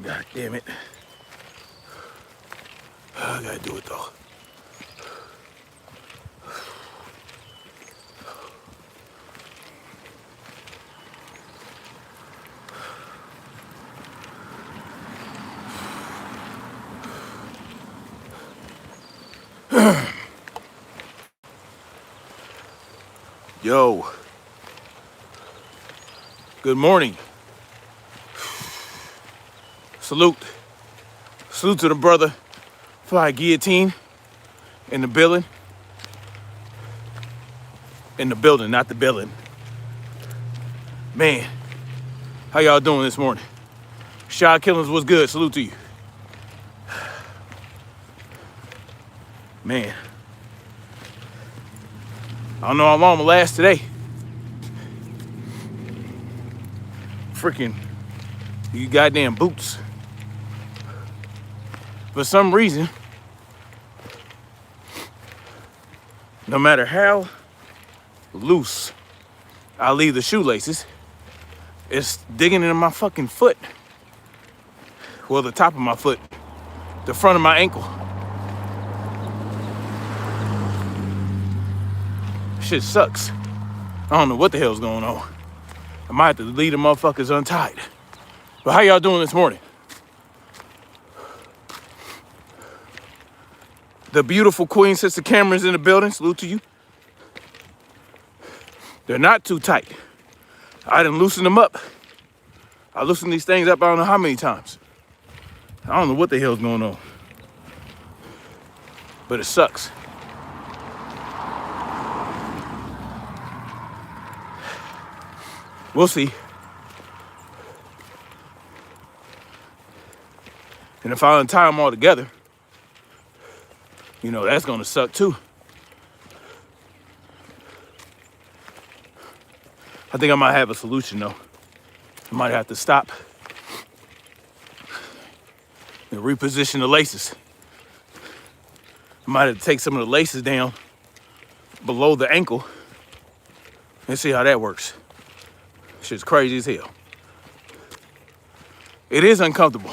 God damn it. I gotta do it though. Yo, good morning. Salute to the brother Fly Guillotine in the building. In the building, not the building. Man, how y'all doing this morning? Shot Killings was good, salute to you. Man, I don't know how long I'm gonna last today. Freaking, you goddamn boots. For some reason, no matter how loose I leave the shoelaces, it's digging into my fucking foot. Well, the top of my foot, the front of my ankle. Shit sucks. I don't know what the hell's going on. I might have to leave the motherfuckers untied. But how y'all doing this morning? The beautiful Queen Sister Cameron's in the building. Salute to you. They're not too tight. I done loosened them up. I loosened these things up I don't know how many times. I don't know what the hell's going on. But it sucks. We'll see. And if I untie them all together, you know, that's gonna suck too. I think I might have a solution though. I might have to stop and reposition the laces. I might have to take some of the laces down below the ankle and see how that works. Shit's crazy as hell. It is uncomfortable.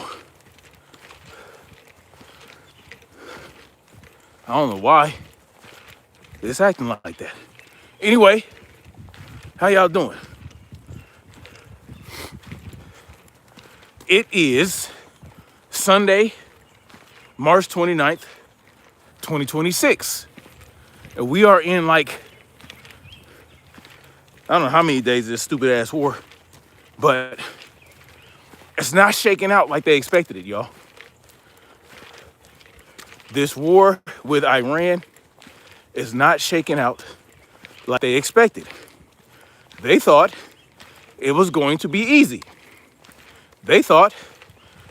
I don't know why it's acting like that. Anyway, how y'all doing? It is Sunday, March 29th, 2026. And we are in like, I don't know how many days of this stupid ass war, but it's not shaking out like they expected it, y'all. This war with Iran is not shaking out like they expected. They thought it was going to be easy. They thought,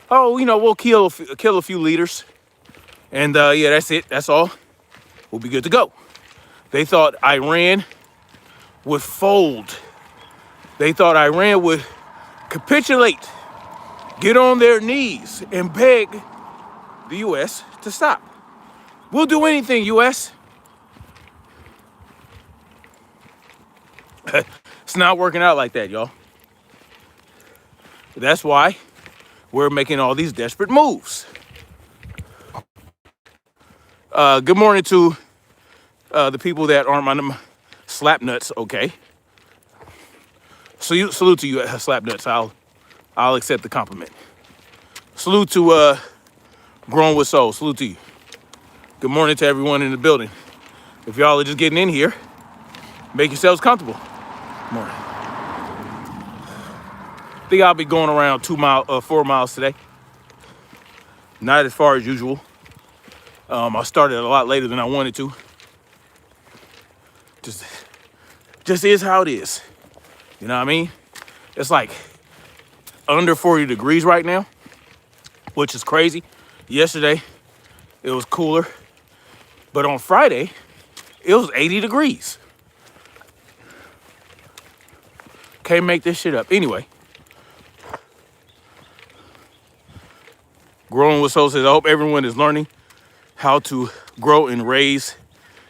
oh, you know, we'll kill a few leaders, and yeah, that's it. That's all. We'll be good to go. They thought Iran would fold. They thought Iran would capitulate, get on their knees, and beg the U.S. to stop. We'll do anything, U.S. It's not working out like that, y'all. That's why we're making all these desperate moves. Good morning to the people that aren't my slap nuts, okay? So salute to you, slap nuts. I'll accept the compliment. Salute to Grown with Soul. Salute to you. Good morning to everyone in the building. If y'all are just getting in here, make yourselves comfortable. Good morning. I think I'll be going around 4 miles today. Not as far as usual. I started a lot later than I wanted to. Just is how it is. You know what I mean? It's like under 40 degrees right now, which is crazy. Yesterday, it was cooler. But on Friday, it was 80 degrees. Can't make this shit up. Anyway, Growing with Soul says, I hope everyone is learning how to grow and raise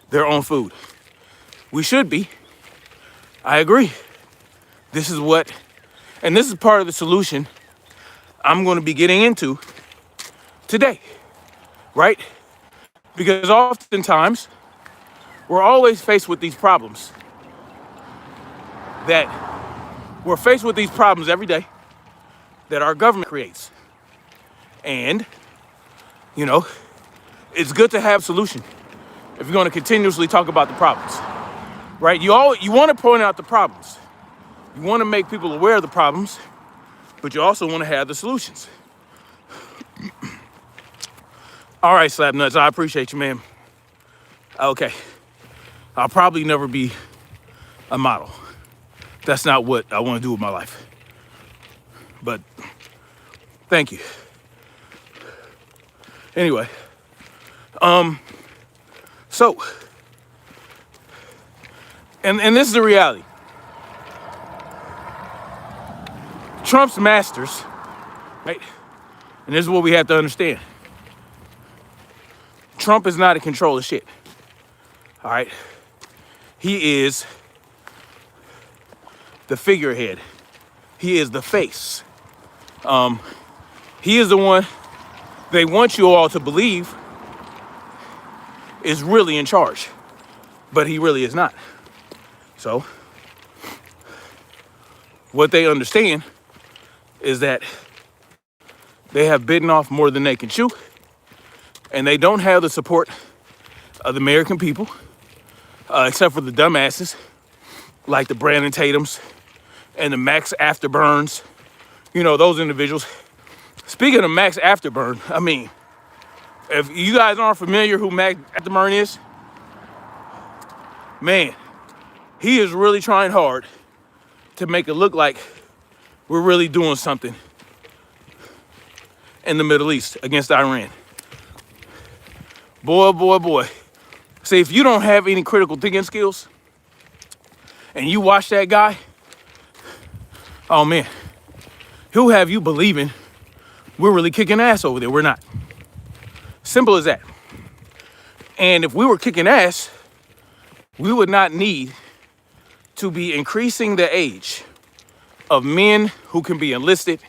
their own food. We should be. I agree. This is part of the solution I'm going to be getting into today, right? Because oftentimes we're always faced with these problems that we're faced with these problems every day that our government creates. And, you know, it's good to have solution if you're going to continuously talk about the problems, right? You want to point out the problems. You want to make people aware of the problems, but you also want to have the solutions. All right, Slap Nuts, I appreciate you, man. Okay, I'll probably never be a model. That's not what I want to do with my life. But thank you. Anyway, so, and this is the reality. Trump's masters, right? And this is what we have to understand. Trump is not in control of shit. All right? He is the figurehead. He is the face. He is the one they want you all to believe is really in charge. But he really is not. So, what they understand is that they have bitten off more than they can chew, and they don't have the support of the American people, except for the dumbasses like the Brandon Tatums and the Max Afterburns, you know, those individuals. Speaking of Max Afterburn, I mean, if you guys aren't familiar who Max Afterburn is, man, he is really trying hard to make it look like we're really doing something in the Middle East against Iran. Boy, boy, boy. See, if you don't have any critical thinking skills and you watch that guy, oh man, he'll have you believing we're really kicking ass over there. We're not. Simple as that. And if we were kicking ass, we would not need to be increasing the age of men who can be enlisted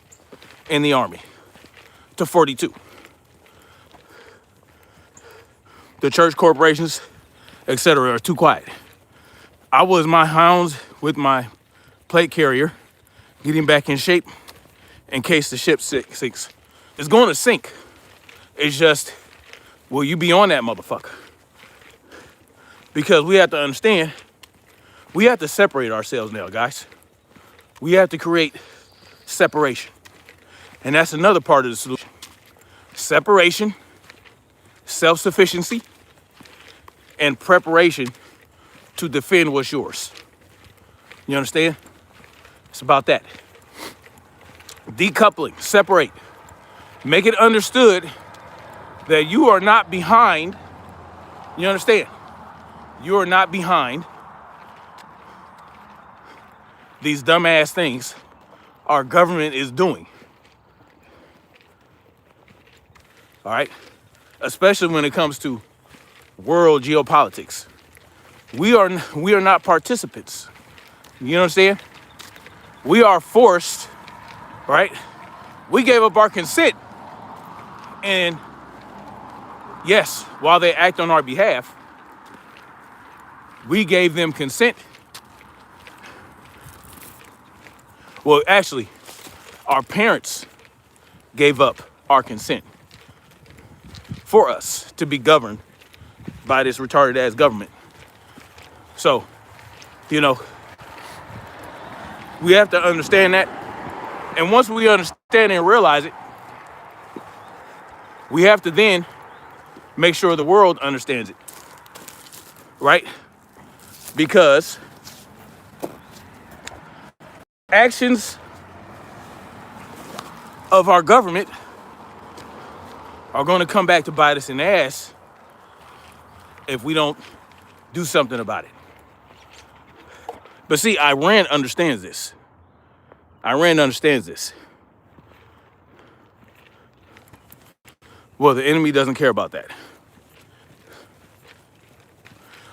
in the army to 42. The church corporations, etc., are too quiet. I was my hounds with my plate carrier, getting back in shape in case the ship sinks. It's going to sink. It's just, will you be on that motherfucker? Because we have to understand, we have to separate ourselves now, guys. We have to create separation. And that's another part of the solution. Separation, self-sufficiency, and preparation to defend what's yours. You understand? It's about that. Decoupling, separate. Make it understood that you are not behind. You understand? You are not behind these dumbass things our government is doing. All right? Especially when it comes to world geopolitics. We are not participants. You understand? We are forced, right? We gave up our consent. And yes, while they act on our behalf, we gave them consent. Well, actually, our parents gave up our consent for us to be governed by this retarded ass government. So, you know, we have to understand that. And once we understand and realize it, we have to then make sure the world understands it, right? Because actions of our government are going to come back to bite us in the ass if we don't do something about it. But see, Iran understands this. Iran understands this. Well, the enemy doesn't care about that.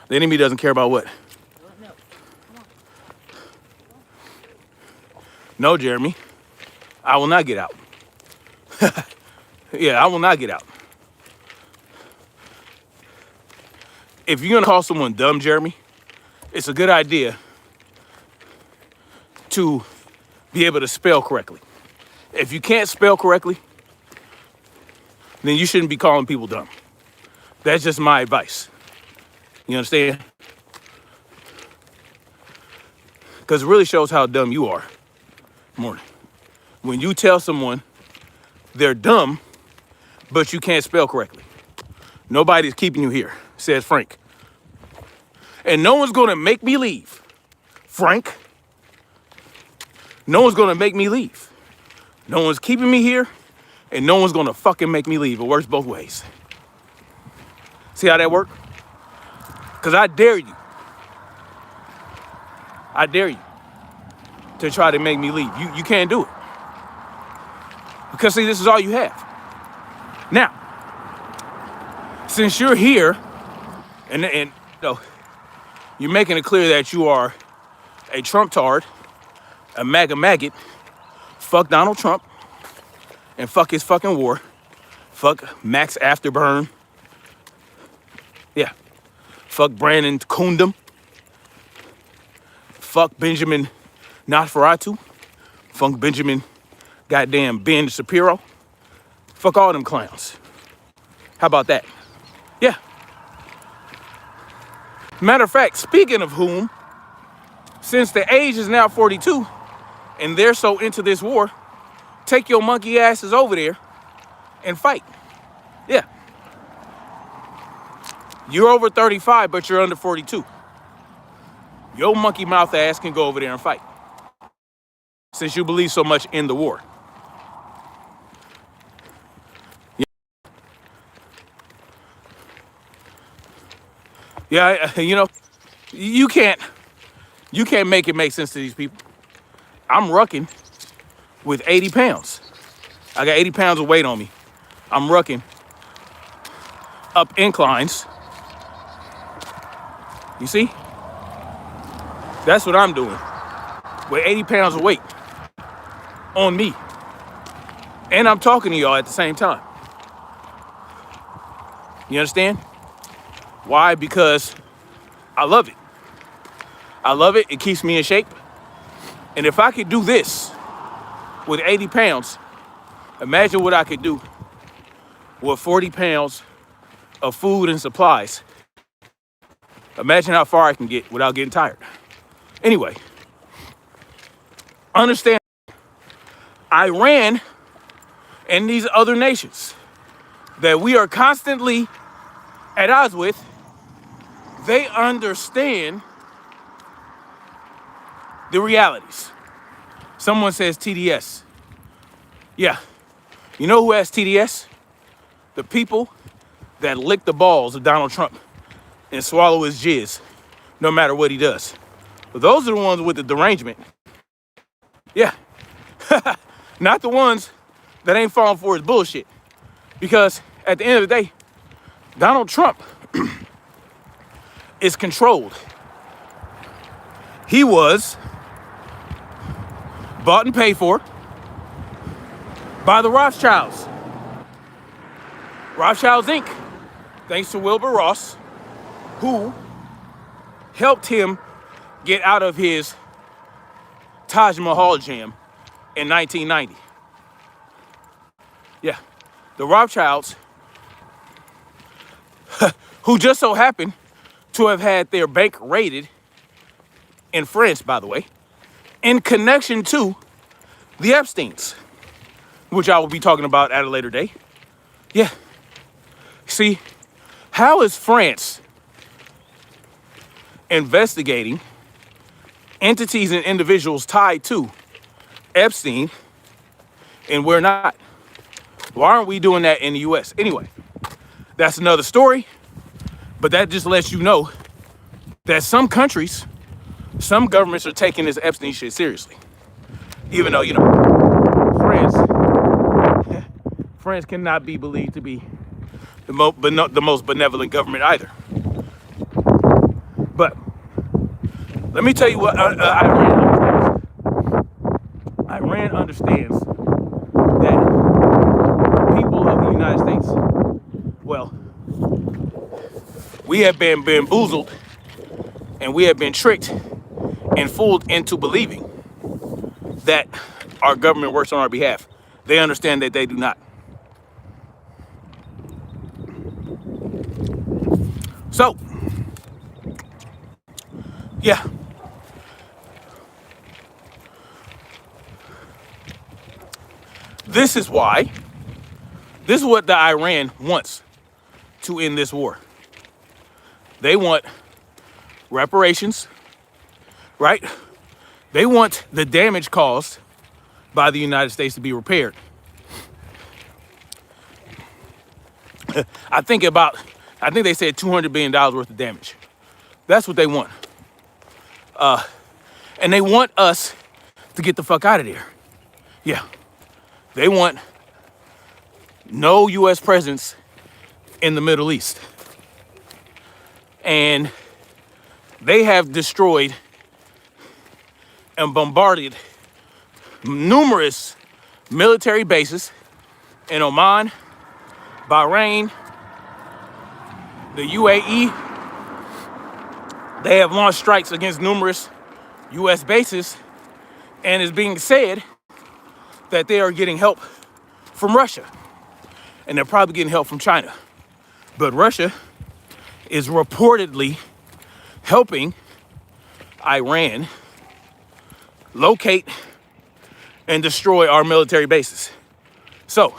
The enemy doesn't care about what? No, Jeremy, I will not get out. Yeah, I will not get out. If you're gonna call someone dumb, Jeremy, it's a good idea to be able to spell correctly. If you can't spell correctly, then you shouldn't be calling people dumb. That's just my advice. You understand? Because it really shows how dumb you are. Morning. When you tell someone they're dumb, but you can't spell correctly. Nobody's keeping you here, says Frank. And no one's gonna make me leave. Frank, no one's gonna make me leave. No one's keeping me here, and no one's gonna fucking make me leave. It works both ways. See how that works? Because I dare you. I dare you to try to make me leave. You can't do it. Because see, this is all you have. Now, since you're here, and you know, you're making it clear that you are a Trump tard, a MAGA maggot, fuck Donald Trump, and fuck his fucking war, fuck Max Afterburn, yeah, fuck Brandon Kundum, fuck Benjamin Nosferatu, fuck Benjamin goddamn Ben Shapiro, fuck all them clowns. How about that? Yeah. Matter of fact, speaking of whom, since the age is now 42 and they're so into this war, take your monkey asses over there and fight. Yeah. You're over 35, but you're under 42. Your monkey mouth ass can go over there and fight. Since you believe so much in the war. Yeah, you know, you can't make it make sense to these people. I'm rucking with 80 pounds. I got 80 pounds of weight on me. I'm rucking up inclines. You see? That's what I'm doing with 80 pounds of weight on me. And I'm talking to y'all at the same time. You understand? Why? Because I love it. I love it. It keeps me in shape. And if I could do this with 80 pounds, imagine what I could do with 40 pounds of food and supplies. Imagine how far I can get without getting tired. Anyway, understand Iran and these other nations that we are constantly at odds with, they understand the realities. Someone says TDS. Yeah. You know who has TDS? The people that lick the balls of Donald Trump and swallow his jizz, no matter what he does. But those are the ones with the derangement. Yeah. Not the ones that ain't falling for his bullshit. Because at the end of the day, Donald Trump is controlled. He was bought and paid for by the Rothschilds. Rothschilds Inc., thanks to Wilbur Ross, who helped him get out of his Taj Mahal jam in 1990. Yeah, the Rothschilds, who just so happened to have had their bank raided in France, by the way, in connection to the Epsteins, which I will be talking about at a later day. Yeah. See, how is France investigating entities and individuals tied to Epstein and we're not? Why aren't we doing that in the US? Anyway, that's another story, but that just lets you know that some countries, some governments are taking this Epstein shit seriously. Even though, you know, France cannot be believed to be the most benevolent government either. But let me tell you what Iran understands. Iran understands that We have been bamboozled and we have been tricked and fooled into believing that our government works on our behalf. They understand that they do not. So, yeah. This is why, this is what the Iran wants to end this war. They want reparations, right? They want the damage caused by the United States to be repaired. I think they said $200 billion worth of damage. That's what they want. And they want us to get the fuck out of there. Yeah. They want no U.S. presence in the Middle East. And they have destroyed and bombarded numerous military bases in Oman, Bahrain, the UAE. They have launched strikes against numerous U.S. bases, and it's being said that they are getting help from Russia, and they're probably getting help from China. But Russia is reportedly helping Iran locate and destroy our military bases. So,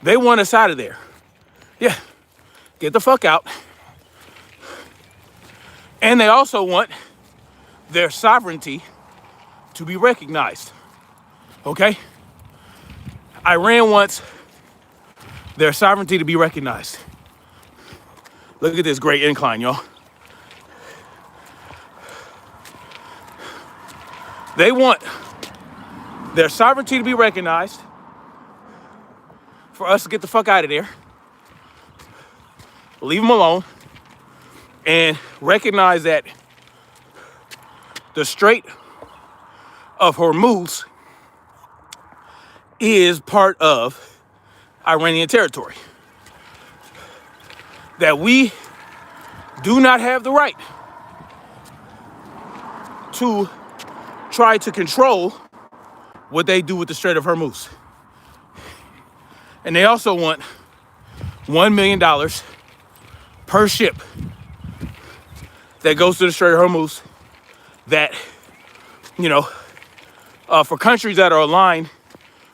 they want us out of there. Yeah, get the fuck out. And they also want their sovereignty to be recognized, okay? Iran wants their sovereignty to be recognized. Look at this great incline, y'all. They want their sovereignty to be recognized, for us to get the fuck out of there, leave them alone, and recognize that the Strait of Hormuz is part of Iranian territory. That we do not have the right to try to control what they do with the Strait of Hormuz. And they also want $1 million per ship that goes to the Strait of Hormuz that, for countries that are aligned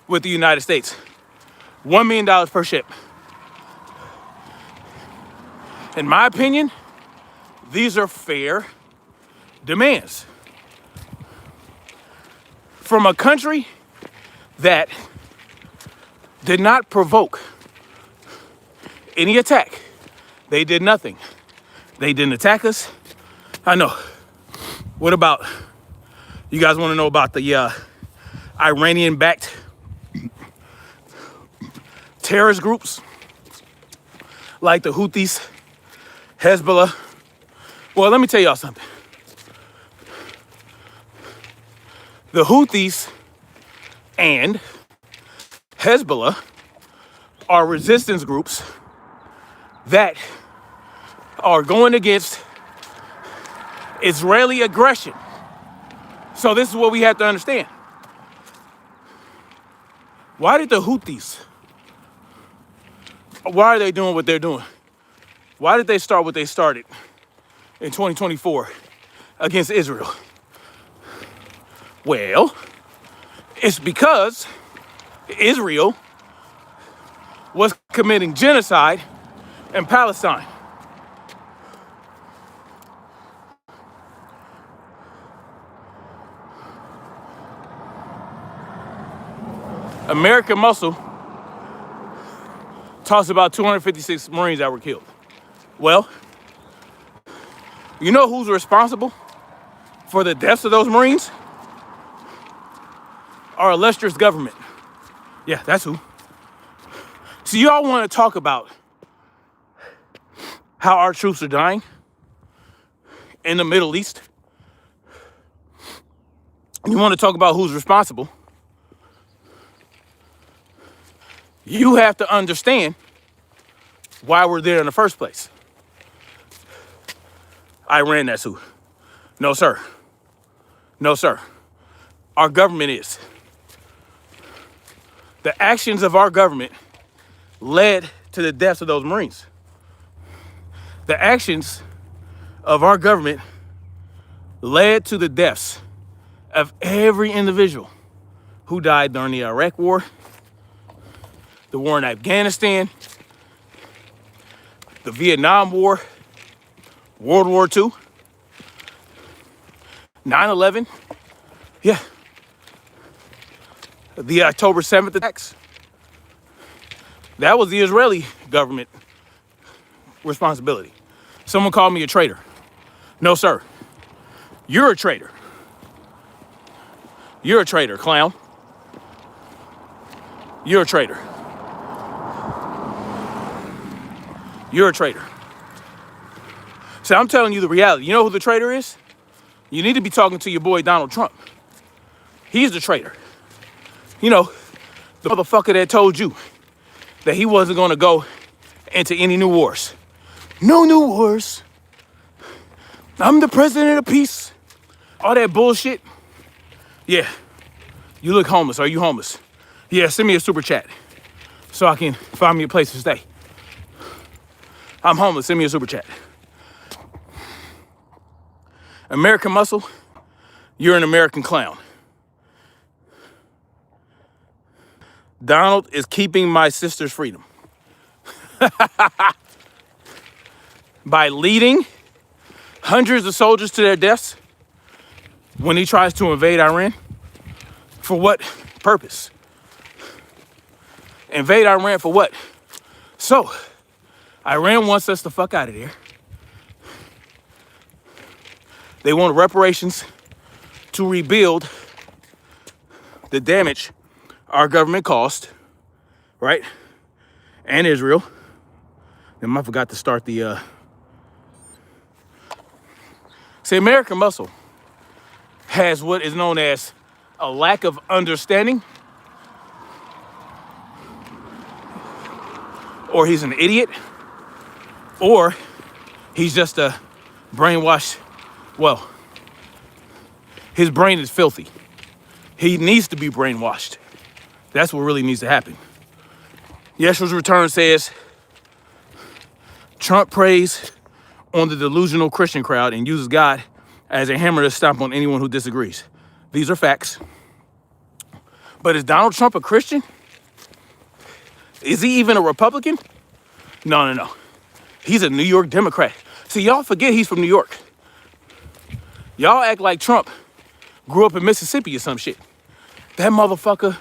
with the United States. $1 million per ship. In my opinion, these are fair demands from a country that did not provoke any attack. They did nothing. They didn't attack us. I know. What about, you guys want to know about the Iranian-backed terrorist groups like the Houthis, Hezbollah? Well, let me tell y'all something. The Houthis and Hezbollah are resistance groups that are going against Israeli aggression. So this is what we have to understand. Why did the Houthis, why are they doing what they're doing? Why did they start what they started in 2024 against Israel? Well, it's because Israel was committing genocide in Palestine. American Muscle talks about 256 Marines that were killed. Well, you know who's responsible for the deaths of those Marines? Our illustrious government. Yeah, that's who. So y'all want to talk about how our troops are dying in the Middle East? You want to talk about who's responsible? You have to understand why we're there in the first place. Iran, that's who. No, sir. No, sir. Our government is. The actions of our government led to the deaths of those Marines. The actions of our government led to the deaths of every individual who died during the Iraq War, the war in Afghanistan, the Vietnam War, World War II, 9/11, yeah, the October 7th attacks. That was the Israeli government responsibility. Someone called me a traitor. No, sir. You're a traitor. You're a traitor, clown. You're a traitor. You're a traitor. So I'm telling you the reality. You know who the traitor is? You need to be talking to your boy Donald Trump. He's the traitor. You know, the motherfucker that told you that he wasn't going to go into any new wars. No new wars. I'm the president of peace. All that bullshit. Yeah. You look homeless. Are you homeless? Yeah, send me a super chat so I can find me a place to stay. I'm homeless. Send me a super chat. American Muscle, you're an American clown. Donald is keeping my sister's freedom by leading hundreds of soldiers to their deaths when he tries to invade Iran. For what purpose? Invade Iran for what? So, Iran wants us to fuck out of there. They want reparations to rebuild the damage our government caused, right? And Israel. And I forgot to start the... See, American Muscle has what is known as a lack of understanding, or he's an idiot, or he's just a brainwashed. Well, his brain is filthy. He needs to be brainwashed. That's what really needs to happen. Yeshua's return says, Trump preys on the delusional Christian crowd and uses God as a hammer to stomp on anyone who disagrees. These are facts. But is Donald Trump a Christian? Is he even a Republican? No. He's a New York Democrat. See, y'all forget he's from New York. Y'all act like Trump grew up in Mississippi or some shit. That motherfucker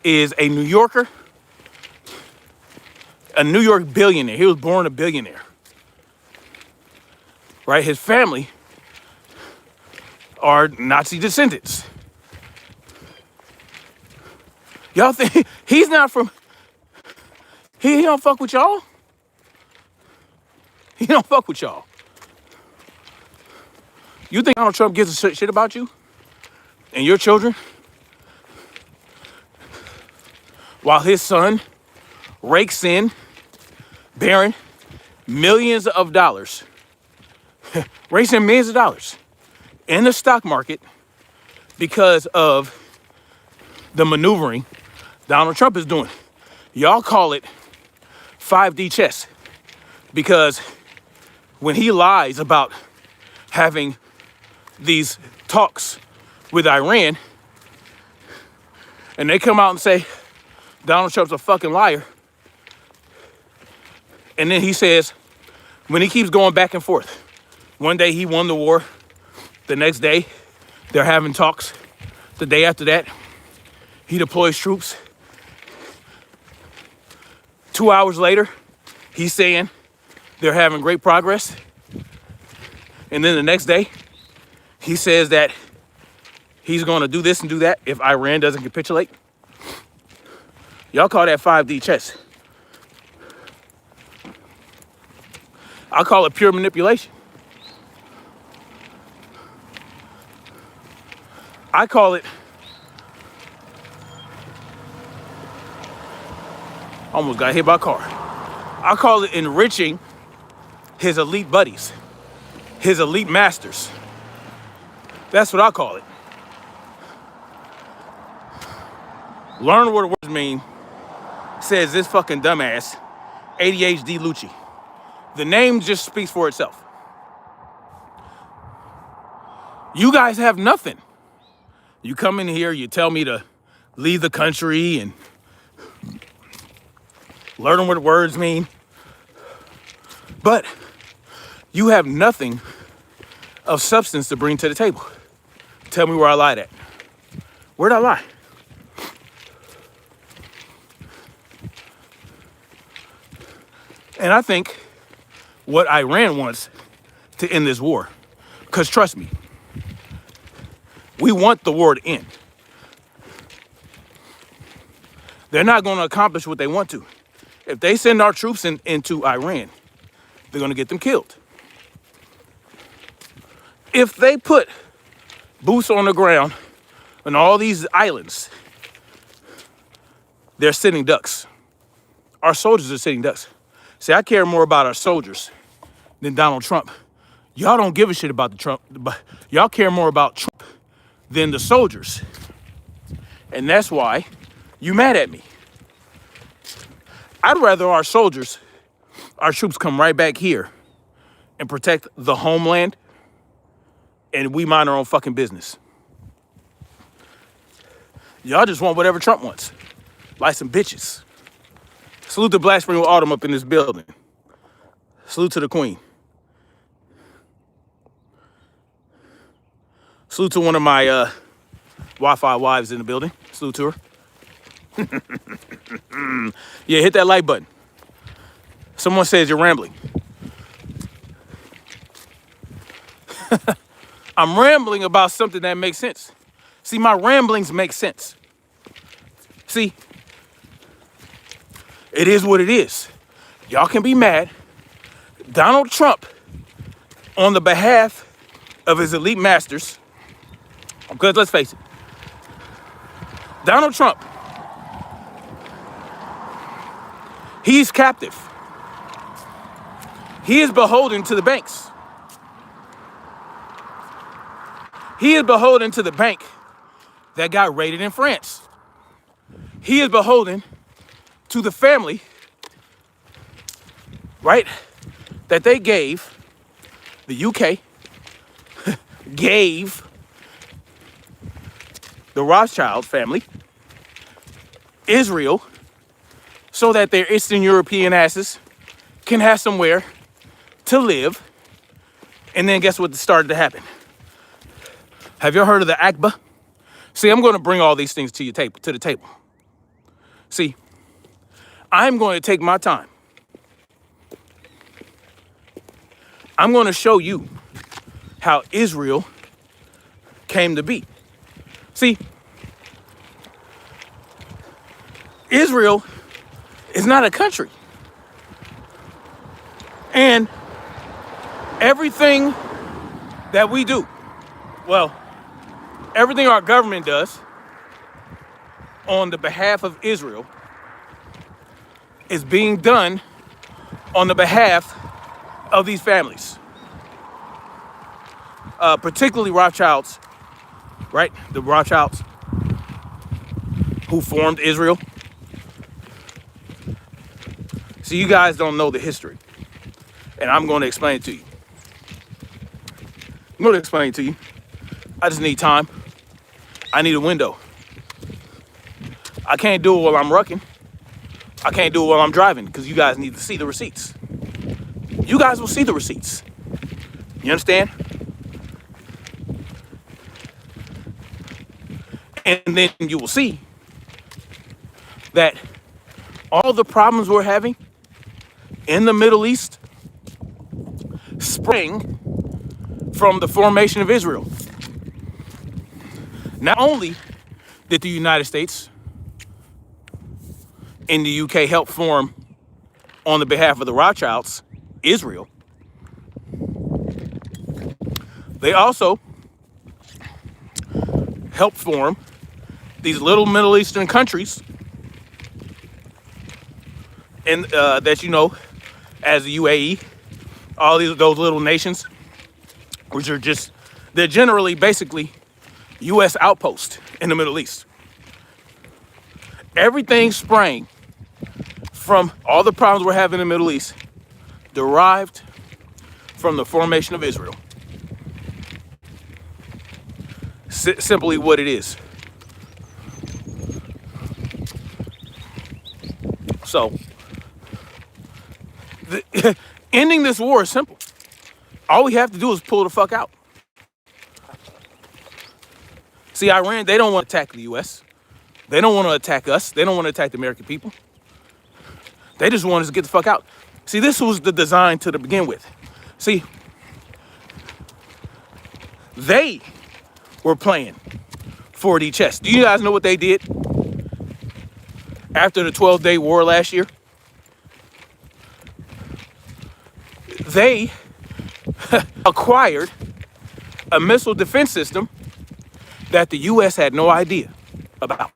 is a New Yorker, a New York billionaire. He was born a billionaire. Right? His family are Nazi descendants. Y'all think he's not from, he don't fuck with y'all? He don't fuck with y'all. You think Donald Trump gives a shit about you and your children? While his son rakes in, bearing millions of dollars, rakes in millions of dollars in the stock market because of the maneuvering Donald Trump is doing. Y'all call it 5D chess because when he lies about having these talks with Iran and they come out and say Donald Trump's a fucking liar, and then he says, when he keeps going back and forth, one day he won the war, the next day they're having talks, the day after that he deploys troops, 2 hours later he's saying they're having great progress, and then the next day he says that he's going to do this and do that if Iran doesn't capitulate. Y'all call that 5D chess. I call it pure manipulation. I call it, Almost got hit by a car. I call it enriching his elite buddies, his elite masters. That's what I call it. Learn what the words mean, says this fucking dumbass, ADHD Lucci. The name just speaks for itself. You guys have nothing. You come in here, you tell me to leave the country and learn what the words mean. But you have nothing of substance to bring to the table. Tell me where I lied at. Where'd I lie? And I think what Iran wants to end this war, because trust me, we want the war to end. They're not going to accomplish what they want to. If they send our troops into Iran, they're going to get them killed. If they put boots on the ground on all these islands, they're sitting ducks. Our soldiers are sitting ducks. See, I care more about our soldiers than Donald Trump. Y'all don't give a shit about the Trump, but y'all care more about Trump than the soldiers. And that's why you mad at me. I'd rather our soldiers, our troops come right back here and protect the homeland, and we mind our own fucking business. Y'all just want whatever Trump wants, like some bitches. Salute to Black Spring Autumn up in this building. Salute to the Queen. Salute to one of my Wi-Fi wives in the building. Salute to her. Yeah, hit that like button. Someone says you're rambling. I'm rambling about something that makes sense. See, my ramblings make sense. See, it is what it is. Y'all can be mad. Donald Trump, on the behalf of his elite masters, because let's face it, Donald Trump, he's captive. He is beholden to the banks. He is beholden to the bank that got raided in France. He is beholden to the family, right, that they gave, the UK gave the Rothschild family, Israel, so that their Eastern European asses can have somewhere to live. And then guess what started to happen? Have you heard of the Akba? See, I'm going to bring all these things to the table. See, I'm going to take my time. I'm going to show you how Israel came to be. See, Israel is not a country. And everything that we do, well, everything our government does on the behalf of Israel is being done on the behalf of these families. Particularly Rothschilds, right? The Rothschilds who formed Israel. See, you guys don't know the history. And I'm going to explain it to you. I'm going to explain it to you. I just need time. I need a window. I can't do it while I'm rucking. I can't do it while I'm driving because you guys need to see the receipts. You guys will see the receipts. You understand? And then you will see that all the problems we're having in the Middle East spring from the formation of Israel. Not only did the United States and the UK help form on the behalf of the Rothschilds, Israel, they also helped form these little Middle Eastern countries and that you know as the UAE, all those little nations, which are just, they're generally basically U.S. outposts in the Middle East. Everything sprang from all the problems we're having in the Middle East derived from the formation of Israel. Simply what it is. So, ending this war is simple. All we have to do is pull the fuck out. See, Iran, they don't want to attack the U.S. They don't want to attack us. They don't want to attack the American people. They just want us to get the fuck out. See, this was the design to begin with. See, they were playing 4D chess. Do you guys know what they did after the 12-day war last year? They acquired a missile defense system that the U.S. had no idea about.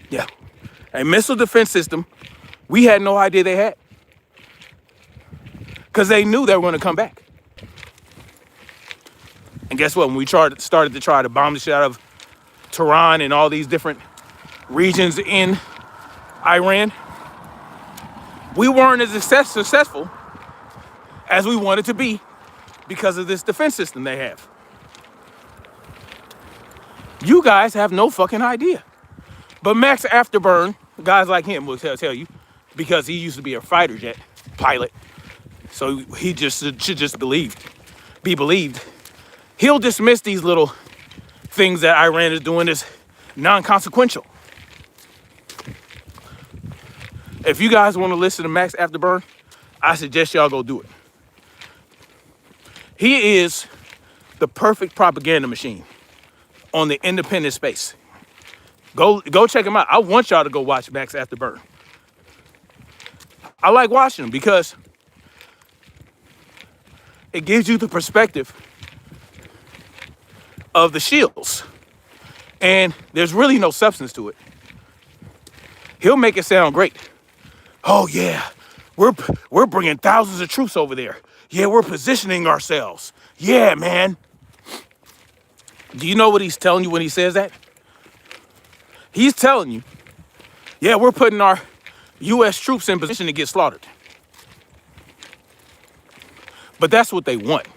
Yeah, a missile defense system we had no idea they had, because they knew they were going to come back. And guess what? When we started to try to bomb the shit out of Tehran and all these different regions in Iran, we weren't as successful as we wanted to be because of this defense system they have. You guys have no fucking idea. But Max Afterburn, guys like him will tell you, because he used to be a fighter jet pilot, so he just should just be believed. He'll dismiss these little things that Iran is doing as non-consequential. If you guys want to listen to Max Afterburn, I suggest y'all go do it. He is the perfect propaganda machine on the independent space. Go check him out. I want y'all to go watch Max Afterburn. I like watching him because it gives you the perspective of the shields, and there's really no substance to it. He'll make it sound great. Oh yeah, we're bringing thousands of troops over there. Yeah, we're positioning ourselves. Yeah, man. Do you know what he's telling you when he says that? He's telling you, yeah, we're putting our U.S. troops in position to get slaughtered. But that's what they want.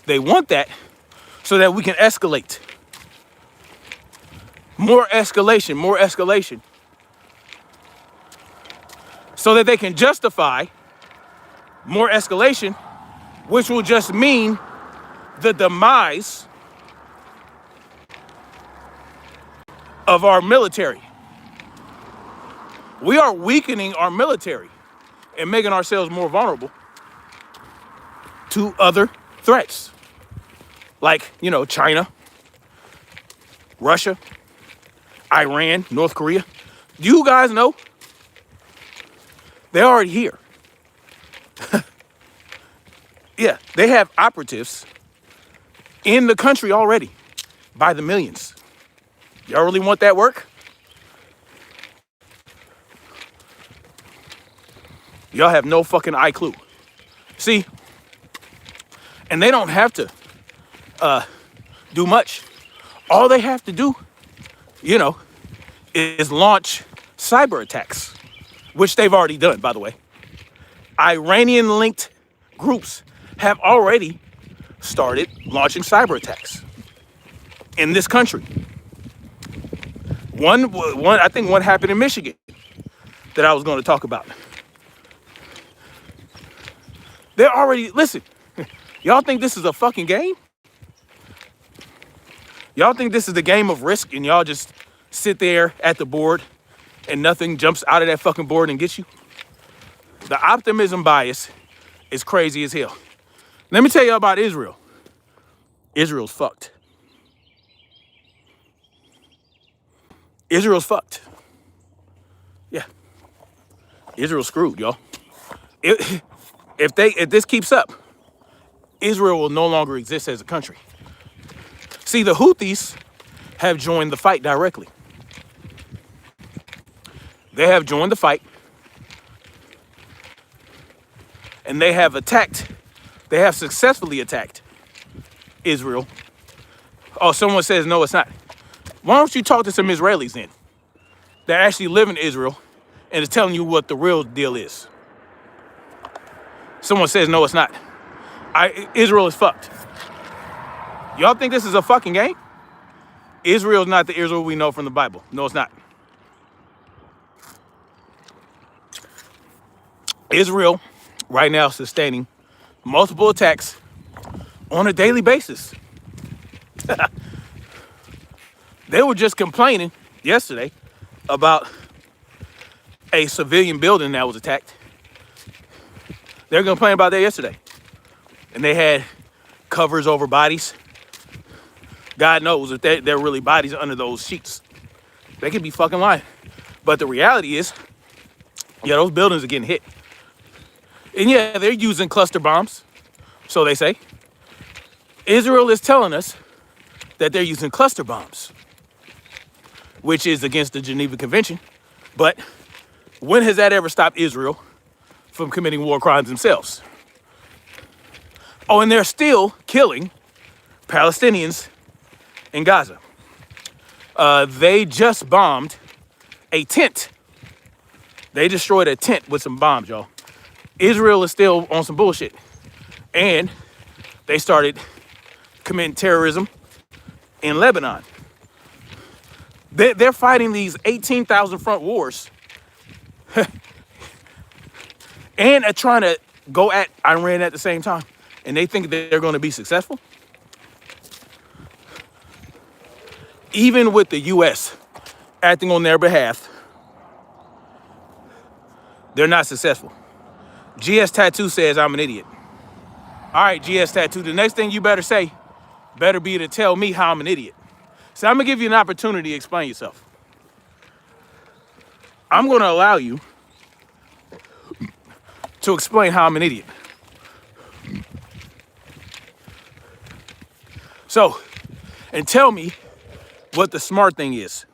They want that so that we can escalate. More escalation, more escalation. So that they can justify more escalation, which will just mean the demise of our military. We are weakening our military and making ourselves more vulnerable to other threats. Like, you know, China, Russia, Iran, North Korea. Do you guys know? They're already here. Yeah, they have operatives in the country already by the millions. Y'all really want that work? Y'all have no fucking clue. See, and they don't have to do much. All they have to do, you know, is launch cyber attacks, which they've already done, by the way. Iranian-linked groups have already started launching cyber attacks in this country. I think one happened in Michigan that I was going to talk about. They're already, listen, y'all think this is a fucking game? Y'all think this is the game of Risk and y'all just sit there at the board and nothing jumps out of that fucking board and gets you? The optimism bias is crazy as hell. Let me tell you about Israel. Israel's fucked. Israel's fucked. Yeah. Israel's screwed, y'all. If this keeps up, Israel will no longer exist as a country. See, the Houthis have joined the fight directly. They have joined the fight And they have successfully attacked Israel. Oh, someone says, no, it's not. Why don't you talk to some Israelis then that actually live in Israel and is telling you what the real deal is? Someone says, no, it's not. Israel is fucked. Y'all think this is a fucking game? Israel's not the Israel we know from the Bible. No, it's not. Israel right now is sustaining multiple attacks on a daily basis. They were just complaining yesterday about a civilian building that was attacked. They were complaining about that yesterday. And they had covers over bodies. God knows if they're really bodies under those sheets. They could be fucking lying. But the reality is, yeah, those buildings are getting hit. And yeah, they're using cluster bombs, so they say. Israel is telling us that they're using cluster bombs, which is against the Geneva Convention. But when has that ever stopped Israel from committing war crimes themselves? Oh, and they're still killing Palestinians in Gaza. They just bombed a tent. They destroyed a tent with some bombs, y'all. Israel is still on some bullshit. And they started committing terrorism in Lebanon. They're fighting these 18,000 front wars and are trying to go at Iran at the same time. And they think that they're going to be successful. Even with the U.S. acting on their behalf, they're not successful. GS Tattoo says I'm an idiot. All right, GS Tattoo, the next thing you better say better be to tell me how I'm an idiot. So I'm going to give you an opportunity to explain yourself. I'm going to allow you to explain how I'm an idiot. So, and tell me what the smart thing is.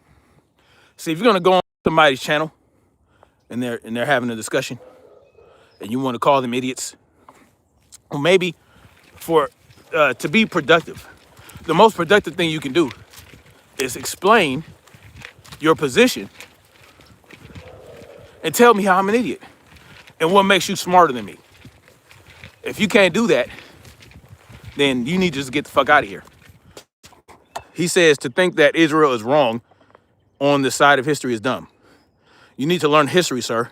See, if you're going to go on somebody's channel and they're having a discussion and you want to call them idiots, or maybe to be productive, the most productive thing you can do is explain your position and tell me how I'm an idiot and what makes you smarter than me. If you can't do that, then you need to just get the fuck out of here. He says to think that Israel is wrong on the side of history is dumb. You need to learn history, sir.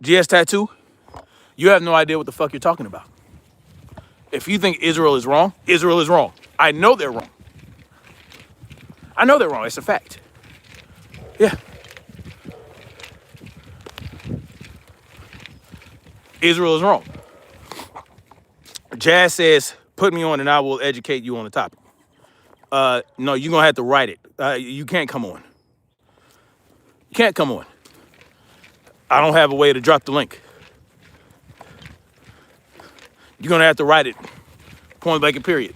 GS Tattoo, you have no idea what the fuck you're talking about. If you think Israel is wrong, Israel is wrong. I know they're wrong. I know they're wrong. It's a fact. Yeah. Israel is wrong. Jazz says, put me on and I will educate you on the topic. No, you're going to have to write it. You can't come on. You can't come on. I don't have a way to drop the link. You're going to have to write it. Point blank and period.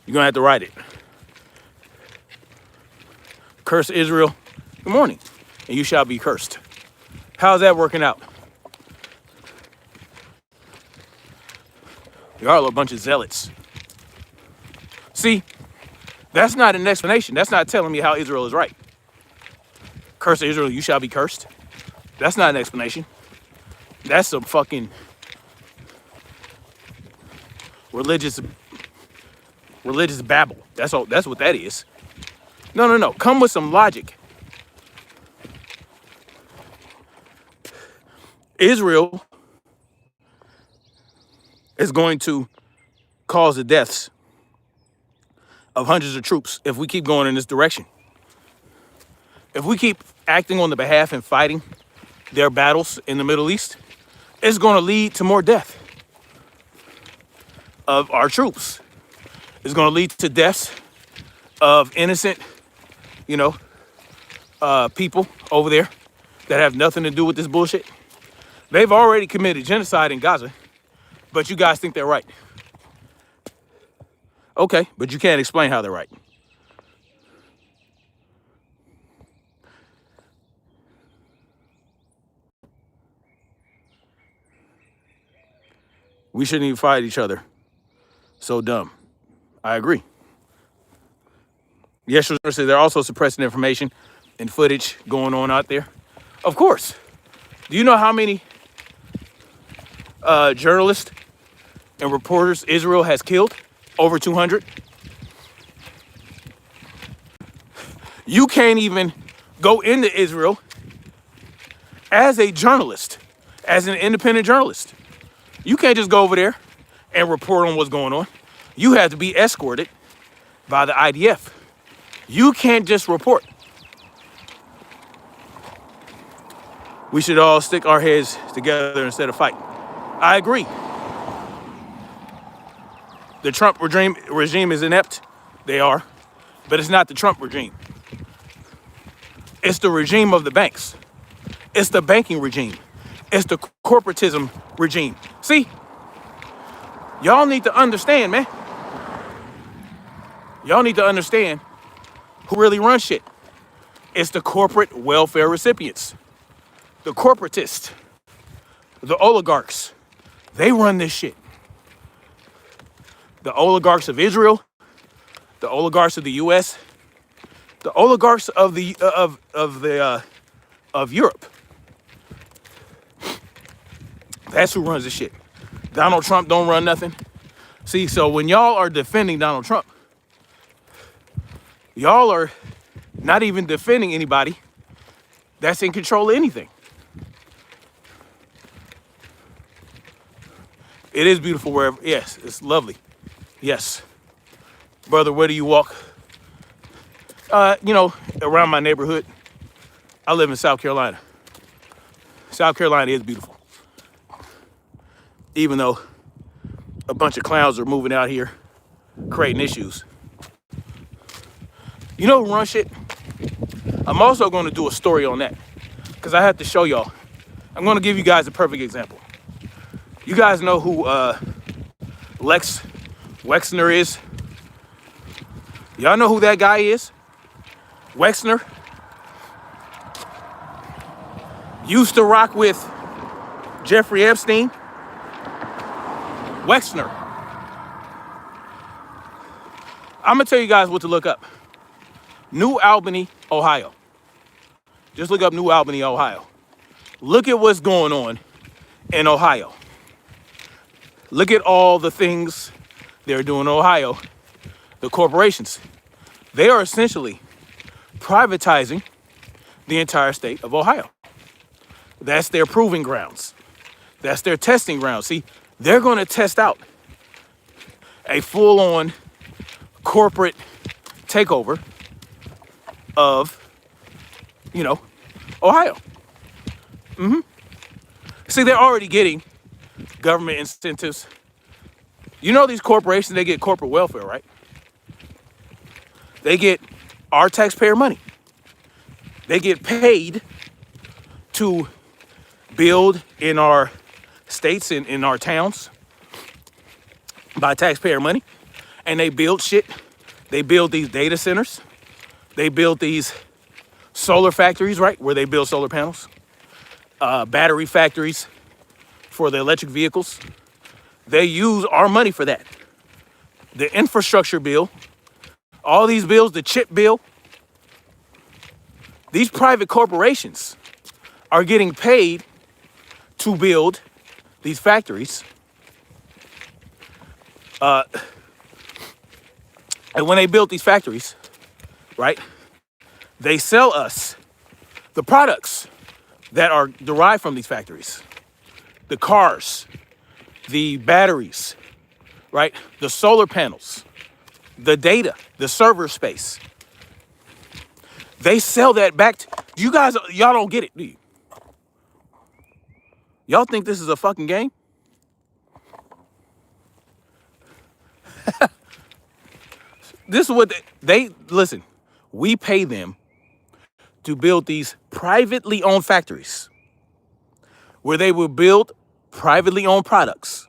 You're going to have to write it. Curse Israel. Good morning. And you shall be cursed. How's that working out? You are a bunch of zealots. See, that's not an explanation. That's not telling me how Israel is right. Curse Israel, you shall be cursed. That's not an explanation. That's some fucking religious babble. That's all. That's what that is. No. Come with some logic. Israel is going to cause the deaths of hundreds of troops if we keep going in this direction. If we keep acting on the behalf and fighting their battles in the Middle East, it's going to lead to more death of our troops. It's going to lead to deaths of innocent, people over there that have nothing to do with this bullshit. They've already committed genocide in Gaza, but you guys think they're right. Okay, but you can't explain how they're right. We shouldn't even fight each other. So dumb. I agree. Yes, they're also suppressing information and footage going on out there. Of course. Do you know how many journalists and reporters Israel has killed? Over 200. You can't even go into Israel as a journalist, as an independent journalist. You can't just go over there and report on what's going on. You have to be escorted by the IDF. You can't just report. We should all stick our heads together instead of fight. I agree. The Trump regime is inept. They are. But it's not the Trump regime. It's the regime of the banks. It's the banking regime. It's the corporatism regime. See? Y'all need to understand, man. Y'all need to understand who really runs shit. It's the corporate welfare recipients. The corporatists. The oligarchs. They run this shit. The oligarchs of Israel. The oligarchs of the U.S. The oligarchs of Europe. That's who runs this shit. Donald Trump don't run nothing. See, so when y'all are defending Donald Trump, y'all are not even defending anybody that's in control of anything. It is beautiful wherever, yes, it's lovely. Yes. Brother, where do you walk? Around my neighborhood. I live in South Carolina. South Carolina is beautiful. Even though a bunch of clowns are moving out here creating issues. You know who runs shit? I'm also going to do a story on that because I have to show y'all. I'm going to give you guys a perfect example. You guys know who Lex Wexner is? Y'all know who that guy is? Wexner used to rock with Jeffrey Epstein. Wexner. I'm gonna tell you guys what to look up. New Albany, Ohio. Just look up New Albany, Ohio. Look at what's going on in Ohio. Look at all the things they're doing in Ohio. The corporations. They are essentially privatizing the entire state of Ohio. That's their proving grounds. That's their testing grounds. See, they're going to test out a full-on corporate takeover of, Ohio. See, they're already getting government incentives. You know these corporations, they get corporate welfare, right? They get our taxpayer money. They get paid to build in our states, in our towns, by taxpayer money. And they build shit. They build these data centers. They build these solar factories, right? Where they build solar panels. Battery factories for the electric vehicles. They use our money for that. The infrastructure bill, all these bills, the chip bill. These private corporations are getting paid to build these factories. And when they build these factories, right, they sell us the products that are derived from these factories. The cars, the batteries, right, the solar panels, the data, the server space. They sell that back to you guys. Y'all don't get it, do you? Y'all think this is a fucking game? This is what they listen. We pay them to build these privately owned factories where they will build privately owned products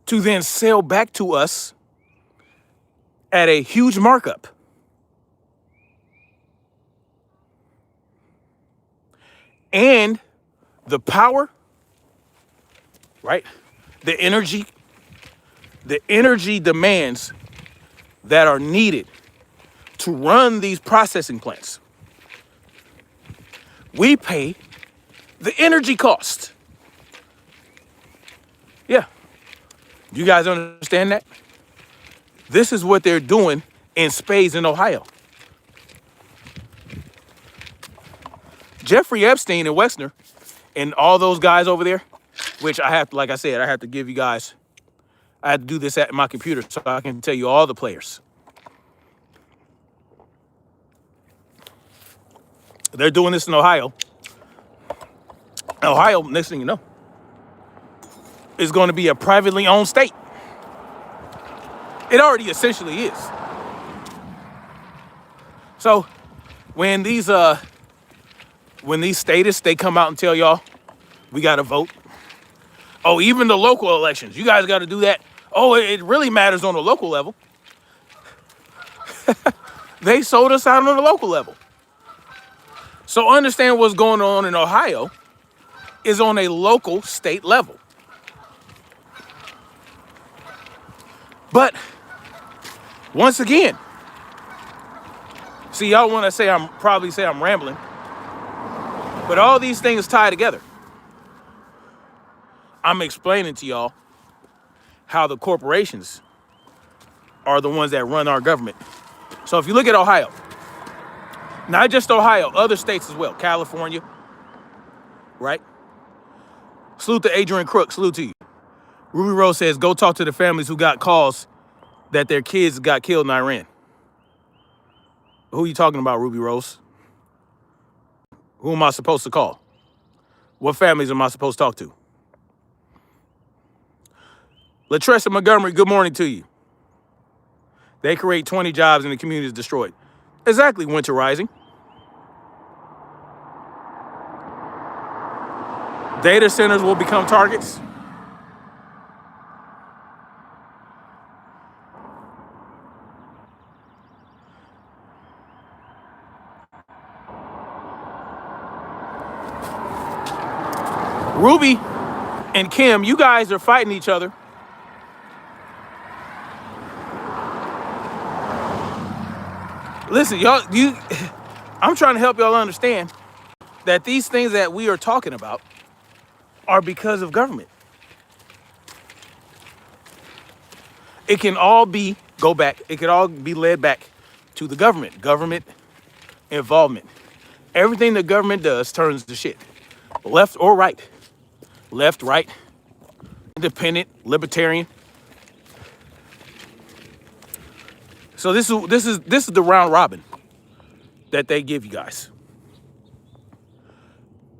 to then sell back to us at a huge markup. And the power, right? The energy the energy demands that are needed to run these processing plants. We pay the energy cost. Yeah. You guys understand that? This is what they're doing in spades in Ohio. Jeffrey Epstein and Wexner and all those guys over there, which I have, like I said, I have to give you guys, I had to do this at my computer so I can tell you all the players. They're doing this in Ohio. Ohio, next thing you know, is going to be a privately owned state. It already essentially is. So when these statists, they come out and tell y'all, we got to vote. Oh, even the local elections, you guys got to do that. Oh, it really matters on the local level. They sold us out on the local level. So understand what's going on in Ohio is on a local state level. But once again, see, y'all want to say probably say I'm rambling, but all these things tie together. I'm explaining to y'all how the corporations are the ones that run our government. So if you look at Ohio, not just Ohio, other states as well, California, right? Salute to Adrian Crook, salute to you. Ruby Rose says, go talk to the families who got calls that their kids got killed in Iran. Who are you talking about, Ruby Rose? Who am I supposed to call? What families am I supposed to talk to? Latressa Montgomery, good morning to you. They create 20 jobs and the community is destroyed. Exactly, Winter Rising. Data centers will become targets. Ruby and Kim, you guys are fighting each other. Listen, y'all, I'm trying to help y'all understand that these things that we are talking about are because of government. It can all be, it could all be led back to the government involvement. Everything the government does turns to shit. Left or right. Left, right, independent, libertarian. So this is the round robin that they give you guys.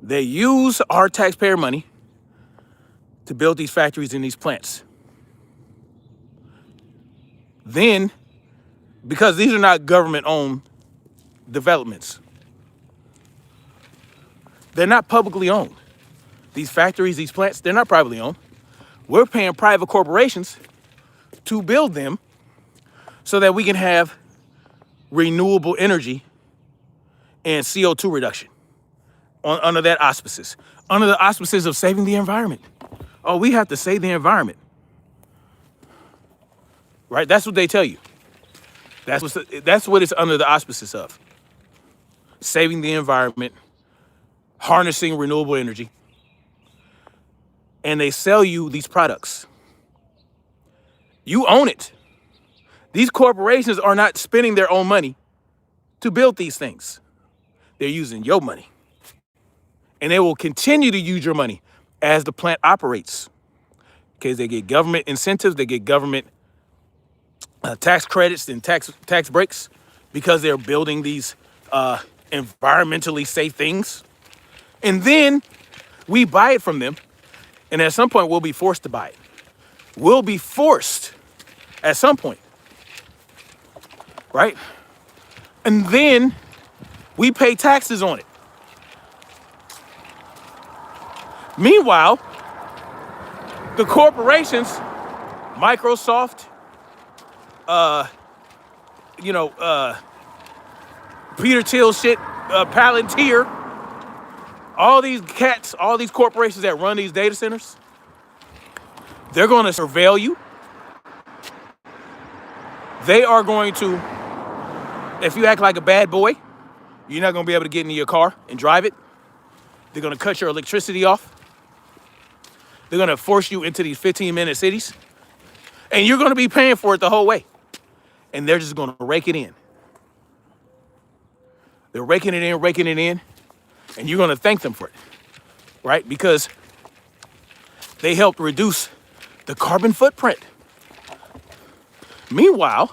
They use our taxpayer money to build these factories and these plants. Then, because these are not government-owned developments, they're not publicly owned. These factories, these plants, they're not privately owned. We're paying private corporations to build them so that we can have renewable energy and CO2 reduction under that auspices. Under the auspices of saving the environment. Oh, we have to save the environment. Right? That's what they tell you. That's what it's under the auspices of. Saving the environment, harnessing renewable energy. And they sell you these products. You own it. These corporations are not spending their own money to build these things. They're using your money. And they will continue to use your money as the plant operates. Because they get government incentives, they get government tax credits and tax breaks because they're building these environmentally safe things. And then we buy it from them. And at some point, we'll be forced to buy it. We'll be forced at some point, right? And then we pay taxes on it. Meanwhile, the corporations, Microsoft, Peter Thiel shit, Palantir, all these cats, all these corporations that run these data centers, they're going to surveil you. They are going to, if you act like a bad boy, you're not going to be able to get into your car and drive it. They're going to cut your electricity off. They're going to force you into these 15-minute cities. And you're going to be paying for it the whole way. And they're just going to rake it in. They're raking it in, and you're going to thank them for it, right? Because they helped reduce the carbon footprint. Meanwhile,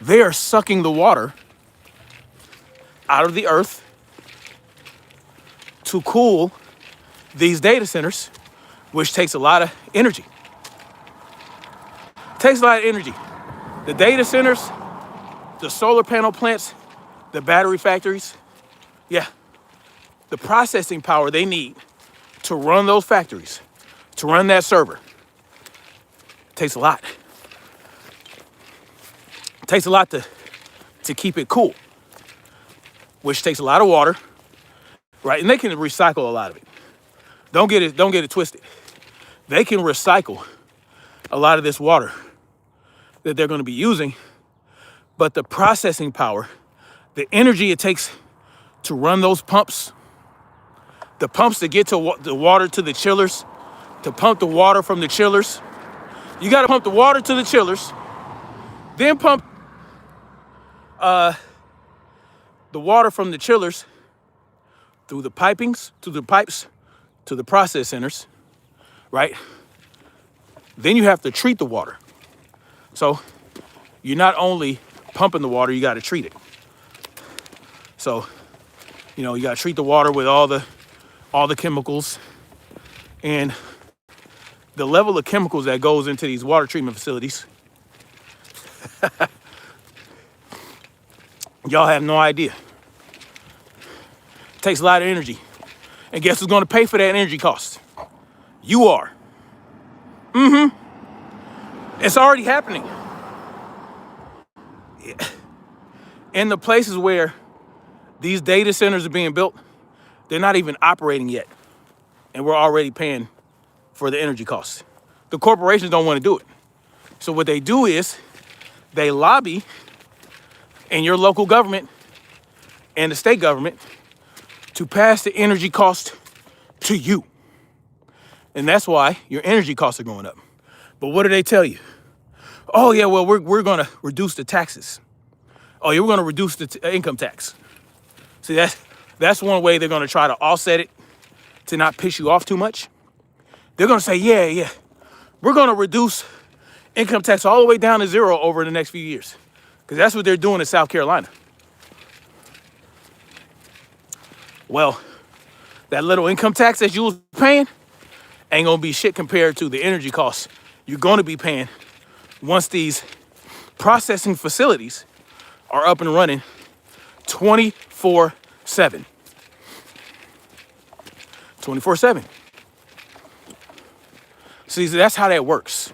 they are sucking the water out of the earth to cool these data centers, which takes a lot of energy. Takes a lot of energy. The data centers, the solar panel plants, the battery factories, yeah, the processing power they need to run those factories, to run that server, takes a lot. It takes a lot to keep it cool, which takes a lot of water, right? And they can recycle a lot of it. Don't get it twisted. They can recycle a lot of this water that they're going to be using, but the processing power, the energy it takes to run those pumps, the pumps to get to the water to the chillers, to pump the water from the chillers. You got to pump the water to the chillers, then pump the water from the chillers through the pipings, through the pipes, to the process centers, right? Then you have to treat the water. So you're not only pumping the water, you got to treat it. So, you know, you got to treat the water with all the chemicals, and the level of chemicals that goes into these water treatment facilities, y'all have no idea. It takes a lot of energy. And guess who's going to pay for that energy cost? You are. It's already happening. In the places where these data centers are being built, they're not even operating yet. And we're already paying for the energy costs. The corporations don't want to do it. So what they do is they lobby in your local government and the state government to pass the energy cost to you. And that's why your energy costs are going up. But what do they tell you? Oh yeah, well, we're going to reduce the taxes. Oh, yeah, we're going to reduce the income tax. See, that's one way they're going to try to offset it to not piss you off too much. They're going to say, yeah, we're going to reduce income tax all the way down to zero over the next few years. Because that's what they're doing in South Carolina. Well, that little income tax that you was paying ain't going to be shit compared to the energy costs you're going to be paying once these processing facilities are up and running 24/7. 24/7. See, that's how that works.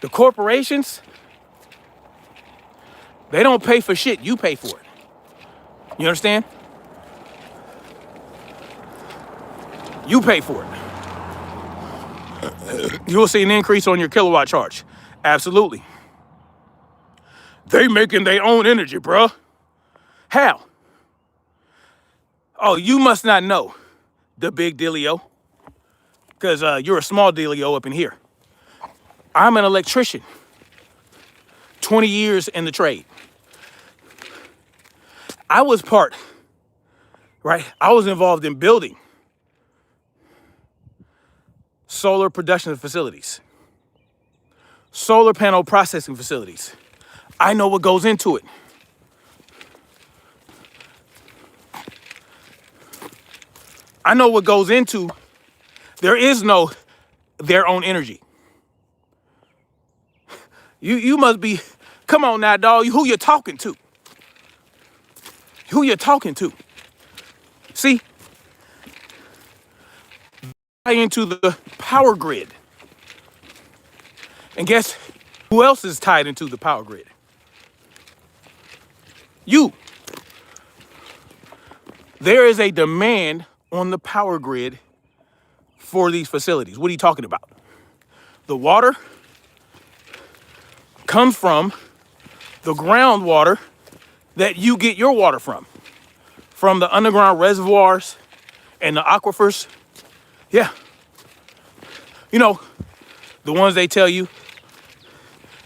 The corporations, they don't pay for shit. You pay for it. You understand? You pay for it. You will see an increase on your kilowatt charge. Absolutely. They making their own energy, bruh. How? Oh, you must not know the big dealio, because you're a small dealio up in here. I'm an electrician. 20 years in the trade. I was involved in building solar production facilities, solar panel processing facilities. I know what goes into it. I know what goes into. There is no their own energy. You must be, come on now, dog. Who you talking to? Who you talking to? See, into the power grid. And guess who else is tied into the power grid? You. There is a demand on the power grid for these facilities. What are you talking about? The water comes from the groundwater that you get your water from the underground reservoirs and the aquifers. Yeah. You know, the ones they tell you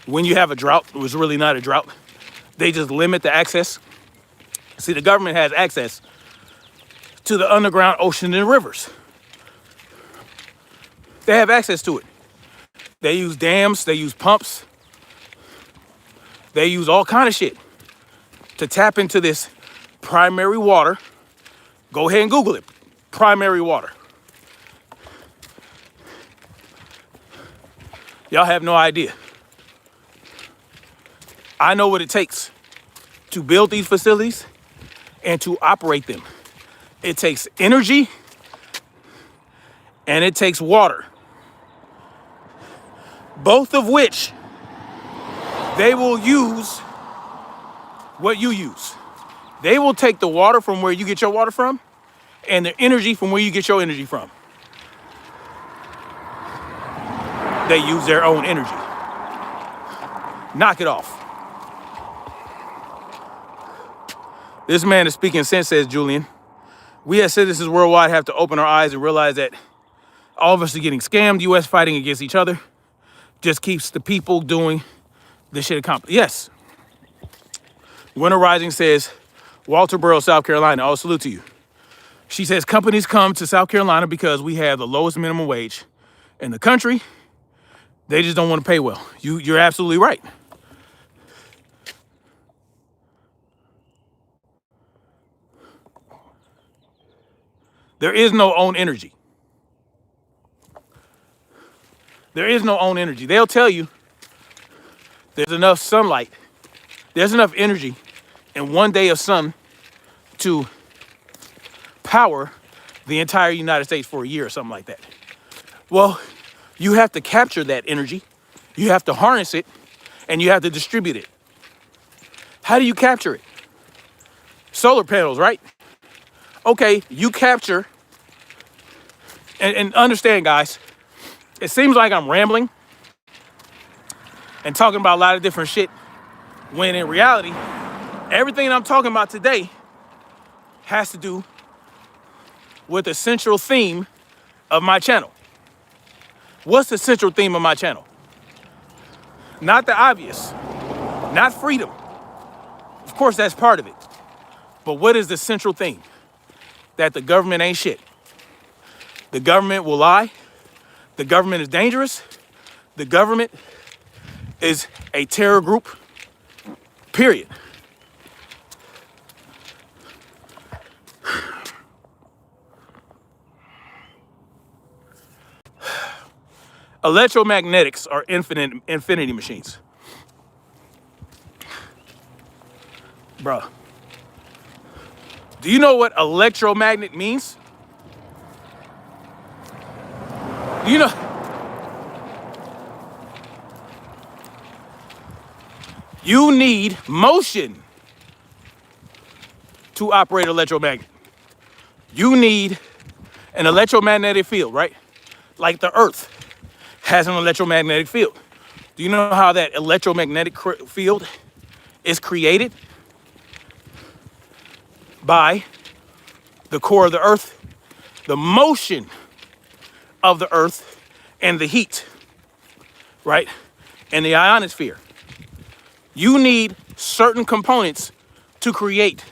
when you have a drought, it was really not a drought. They just limit the access. See, the government has access to the underground ocean and rivers. They have access to it. They use dams, they use pumps, they use all kind of shit to tap into this primary water. Go ahead and Google it. Primary water. Y'all have no idea. I know what it takes to build these facilities and to operate them. It takes energy and it takes water. Both of which they will use what you use. They will take the water from where you get your water from and the energy from where you get your energy from. They use their own energy. Knock it off. This man is speaking sense, says Julian. We as citizens worldwide have to open our eyes and realize that all of us are getting scammed. U.S. fighting against each other just keeps the people doing the shit accomplished. Yes. Winter Rising says, Walterboro, South Carolina. Oh, salute to you. She says, companies come to South Carolina because we have the lowest minimum wage in the country. They just don't want to pay well. You're absolutely right. There is no own energy. There is no own energy. They'll tell you there's enough sunlight, there's enough energy in one day of sun to power the entire United States for a year or something like that. Well, you have to capture that energy, you have to harness it, and you have to distribute it. How do you capture it? Solar panels, right? Okay, you capture, and understand, guys, it seems like I'm rambling and talking about a lot of different shit, when in reality, everything I'm talking about today has to do with the central theme of my channel. What's the central theme of my channel? Not the obvious, not freedom. Of course, that's part of it. But what is the central theme? That the government ain't shit. The government will lie. The government is dangerous. The government is a terror group, period. Electromagnetics are infinity machines. Bruh. Do you know what electromagnet means? Do you know? You need motion to operate electromagnet. You need an electromagnetic field, right? Like the Earth has an electromagnetic field. Do you know how that electromagnetic field is created? By the core of the Earth, the motion of the Earth, and the heat, right? And the ionosphere. You need certain components to create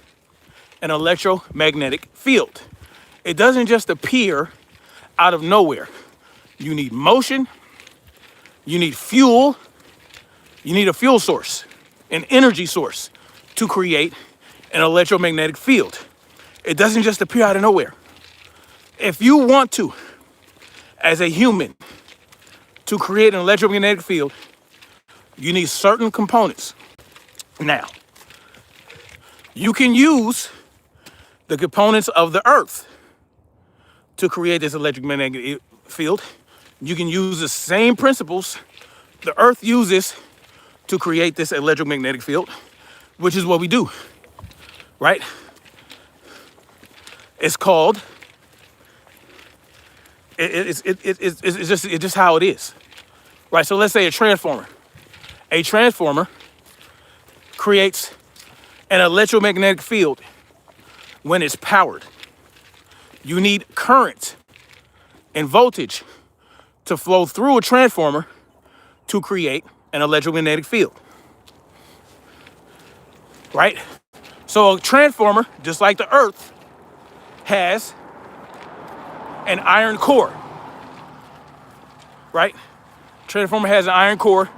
an electromagnetic field. It doesn't just appear out of nowhere. You need motion, you need fuel, you need a fuel source, an energy source to create an electromagnetic field. It doesn't just appear out of nowhere. If you want to, as a human, to create an electromagnetic field, you need certain components. Now, you can use the components of the Earth to create this electromagnetic field. You can use the same principles the Earth uses to create this electromagnetic field, which is what we do, right? It's called, it's just how it is, right? So let's say a transformer. A transformer creates an electromagnetic field when it's powered. You need current and voltage to flow through a transformer to create an electromagnetic field, right? So a transformer, just like the earth, has an iron core, right? Transformer has an iron core,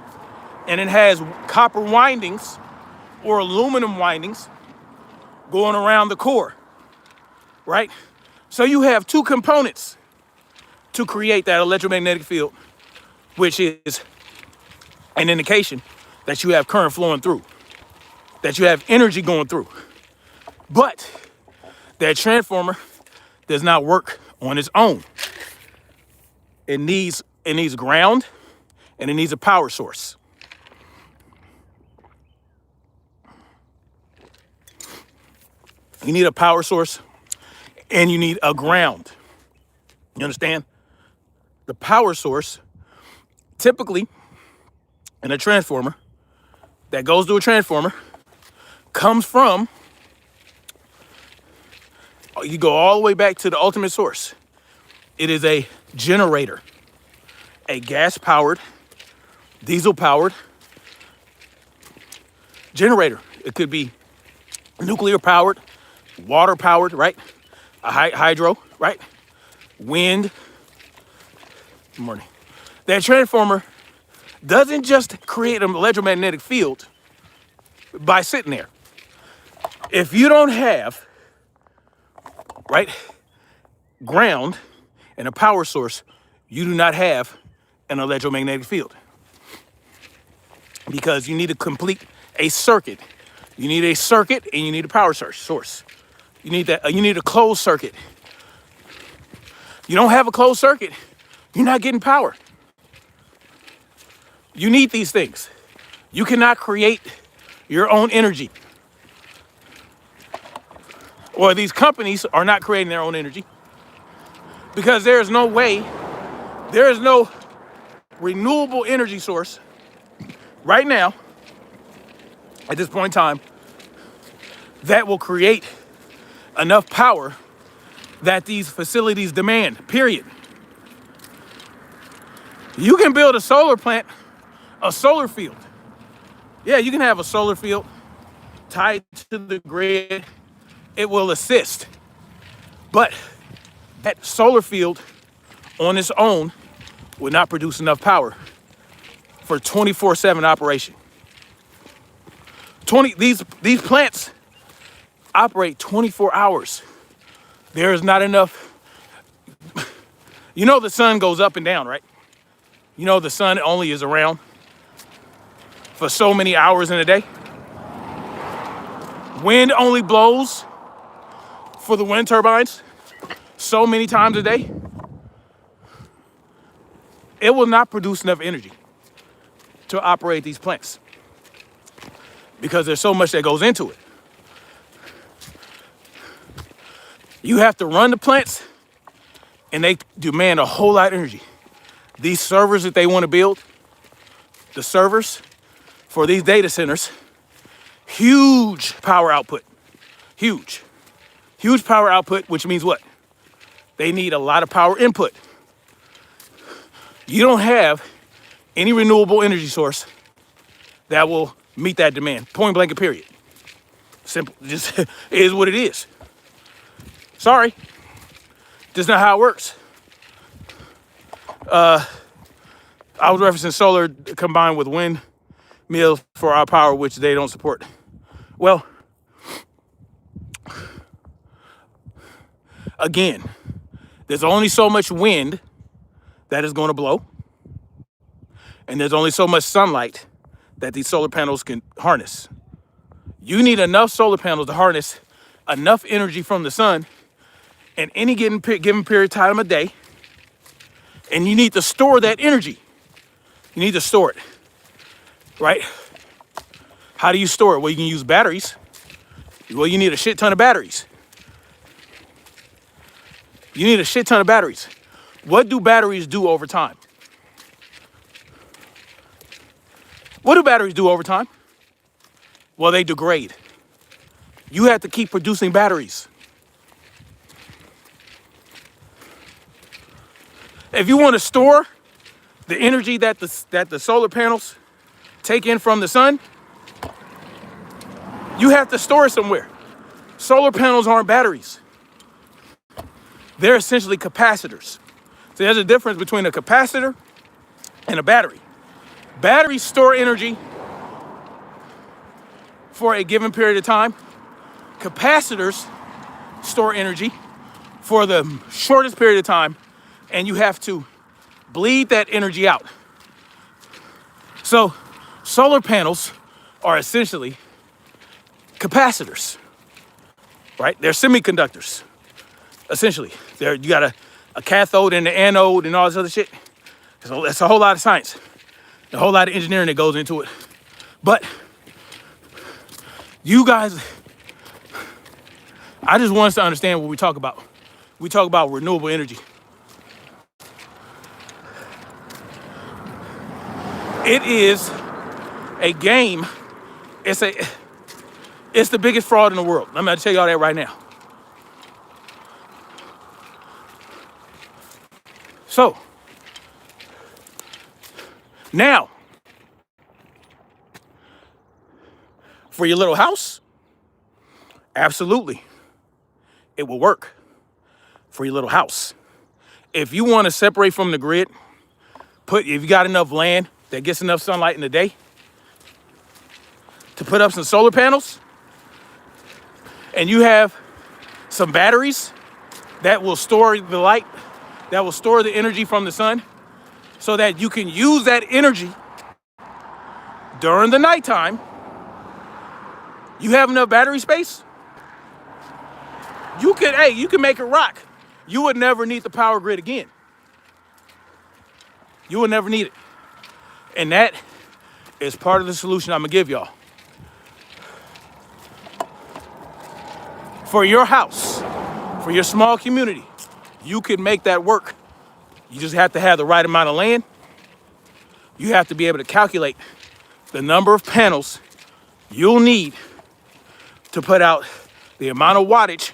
and it has copper windings or aluminum windings going around the core, right? So you have two components to create that electromagnetic field, which is an indication that you have current flowing through, that you have energy going through. But that transformer does not work on its own. It needs ground, and it needs a power source. You need a power source, and you need a ground. You understand? The power source, typically in a transformer, that goes to a transformer, comes from, you go all the way back to the ultimate source. It is a generator, a gas-powered, diesel-powered generator. It could be nuclear-powered, water-powered, right? A hydro, right? Wind. Good morning. That transformer doesn't just create an electromagnetic field by sitting there. If you don't have, right, ground and a power source, you do not have an electromagnetic field, because you need to complete a circuit. You need a circuit, and you need a power source. You need that. You need a closed circuit. You don't have a closed circuit, you're not getting power. You need these things. You cannot create your own energy. Or these companies are not creating their own energy, because there is no way, there is no renewable energy source right now, at this point in time, that will create enough power that these facilities demand, period. You can build a solar plant, a solar field. Yeah, you can have a solar field tied to the grid. It will assist. But that solar field on its own would not produce enough power for 24/7 operation. These plants operate 24 hours. There is not enough. You know the sun goes up and down, right? You know the sun only is around for so many hours in a day. Wind only blows for the wind turbines so many times a day. It will not produce enough energy to operate these plants, because there's so much that goes into it. You have to run the plants, and they demand a whole lot of energy. These servers that they want to build, the servers for these data centers, huge power output. Huge power output, which means what? They need a lot of power input. You don't have any renewable energy source that will meet that demand. Point blank, period. Simple, just is what it is. Sorry, just not how it works. I was referencing solar combined with windmills for our power, which they don't support. Well, again, there's only so much wind that is going to blow, and there's only so much sunlight that these solar panels can harness. You need enough solar panels to harness enough energy from the sun in any given period of time of day, and you need to store that energy. You need to store it, right? How do you store it? Well, you can use batteries. Well, you need a shit ton of batteries. You need a shit ton of batteries. What do batteries do over time? What do batteries do over time? Well, they degrade. You have to keep producing batteries. If you want to store the energy that the solar panels take in from the sun, you have to store it somewhere. Solar panels aren't batteries. They're essentially capacitors. So there's a difference between a capacitor and a battery. Batteries store energy for a given period of time. Capacitors store energy for the shortest period of time, and you have to bleed that energy out. So solar panels are essentially capacitors, right? They're semiconductors, essentially. You got a cathode and an anode and all this other shit. So that's a whole lot of science, a whole lot of engineering that goes into it. But you guys, I just want us to understand what we talk about. We talk about renewable energy. It is a game. It's the biggest fraud in the world. I'm going to tell you all that right now. So, now, for your little house, absolutely, it will work for your little house. If you want to separate from the grid, if you got enough land that gets enough sunlight in the day to put up some solar panels, and you have some batteries that will store the light, that will store the energy from the sun, so that you can use that energy during the nighttime. You have enough battery space, you can make it rock. You would never need the power grid again. You would never need it. And that is part of the solution I'm gonna give y'all. For your house, for your small community, you could make that work. You just have to have the right amount of land. You have to be able to calculate the number of panels you'll need to put out the amount of wattage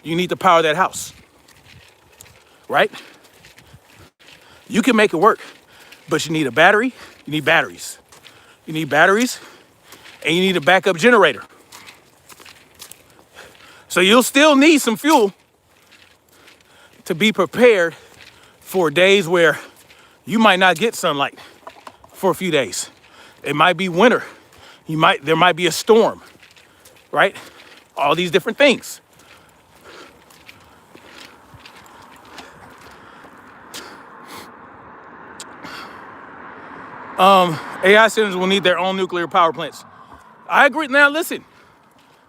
you need to power that house, right? You can make it work, but you need a battery, you need batteries. You need batteries, and you need a backup generator. So you'll still need some fuel to be prepared for days where you might not get sunlight for a few days. It might be winter. There might be a storm, right? All these different things. AI centers will need their own nuclear power plants. I agree. Now listen,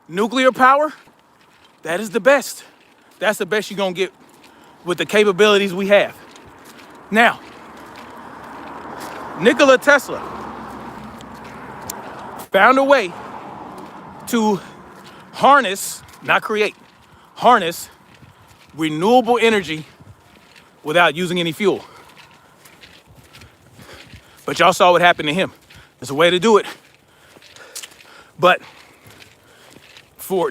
nuclear power, that is the best. That's the best you're gonna get with the capabilities we have. Now, Nikola Tesla found a way to harness, not create, harness renewable energy without using any fuel. But y'all saw what happened to him. There's a way to do it. But for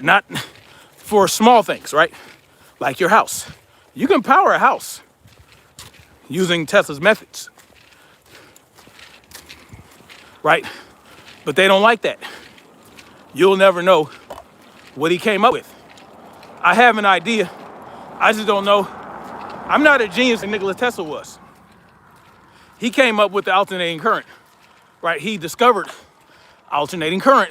small things, right? Like your house. You can power a house using Tesla's methods, right? But they don't like that. You'll never know what he came up with. I have an idea. I just don't know. I'm not a genius like Nikola Tesla was. He came up with the alternating current, right? He discovered alternating current.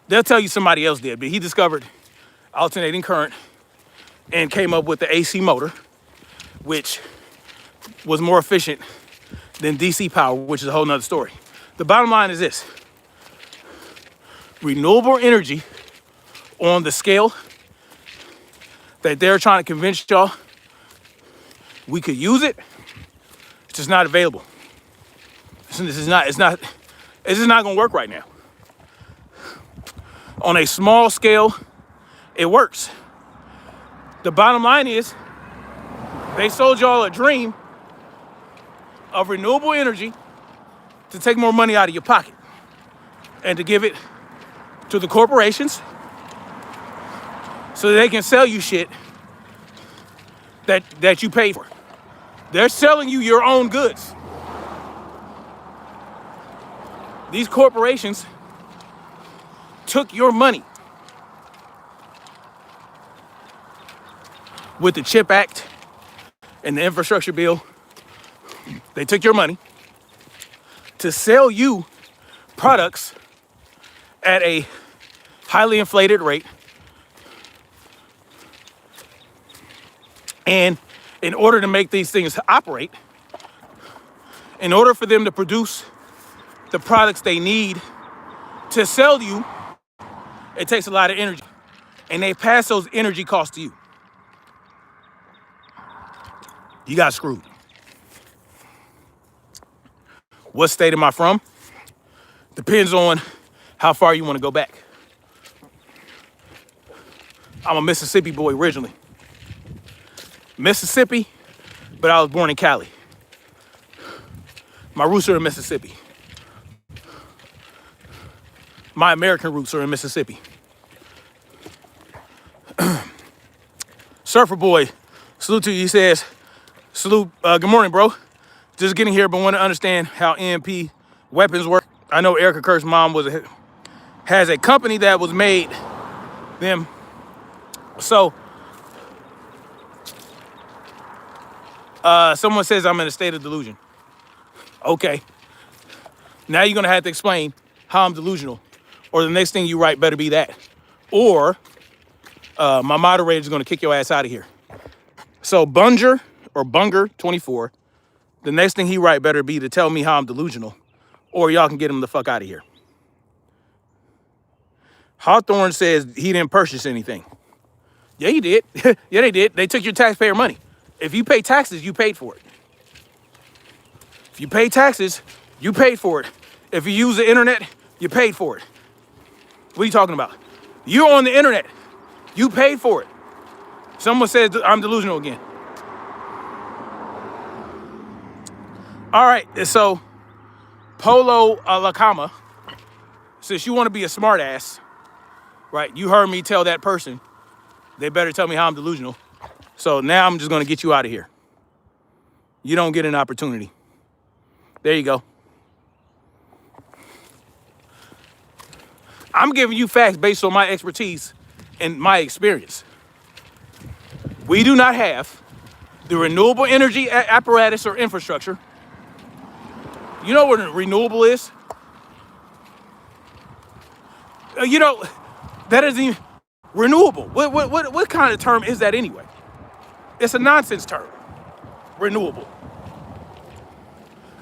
They'll tell you somebody else did, but he discovered alternating current and came up with the AC motor, which was more efficient than DC power, which is a whole nother story. The bottom line is this: renewable energy on the scale that they're trying to convince y'all we could use it, it's just not available. It's just not gonna work right now. On a small scale, it works. The bottom line is, they sold y'all a dream of renewable energy to take more money out of your pocket. and to give it to the corporations so that they can sell you shit that you paid for. They're selling you your own goods. These corporations took your money with the CHIP Act and the infrastructure bill. They took your money to sell you products at a highly inflated rate. And in order to make these things operate, in order for them to produce the products they need to sell you, it takes a lot of energy. And they pass those energy costs to you. You got screwed. What state am I from? Depends on how far you want to go back. I'm a Mississippi boy originally. Mississippi, but I was born in Cali. My roots are in Mississippi. My American roots are in Mississippi. Surfer boy, salute to you. He says, salute, good morning, bro. Just getting here, but want to understand how EMP weapons work. I know Erica Kerr's mom has a company that was made them. So, someone says I'm in a state of delusion. Okay. Now you're gonna have to explain how I'm delusional, or the next thing you write better be that, or my moderator is gonna kick your ass out of here. So Bunger 24, the next thing he write better be to tell me how I'm delusional, or y'all can get him the fuck out of here. Hawthorne says he didn't purchase anything. Yeah, he did. Yeah, they did. They took your taxpayer money. If you pay taxes, you paid for it. If you pay taxes, you paid for it. If you use the internet, you paid for it. What are you talking about? You're on the internet. You paid for it. Someone says I'm delusional again. All right, so Polo Lacama, since you want to be a smart ass, right? You heard me tell that person, they better tell me how I'm delusional. So now I'm just going to get you out of here. You don't get an opportunity. There you go. I'm giving you facts based on my expertise and my experience. We do not have the renewable energy apparatus or infrastructure. You know what renewable is? You know, that isn't even renewable. What kind of term is that anyway? It's a nonsense term. Renewable.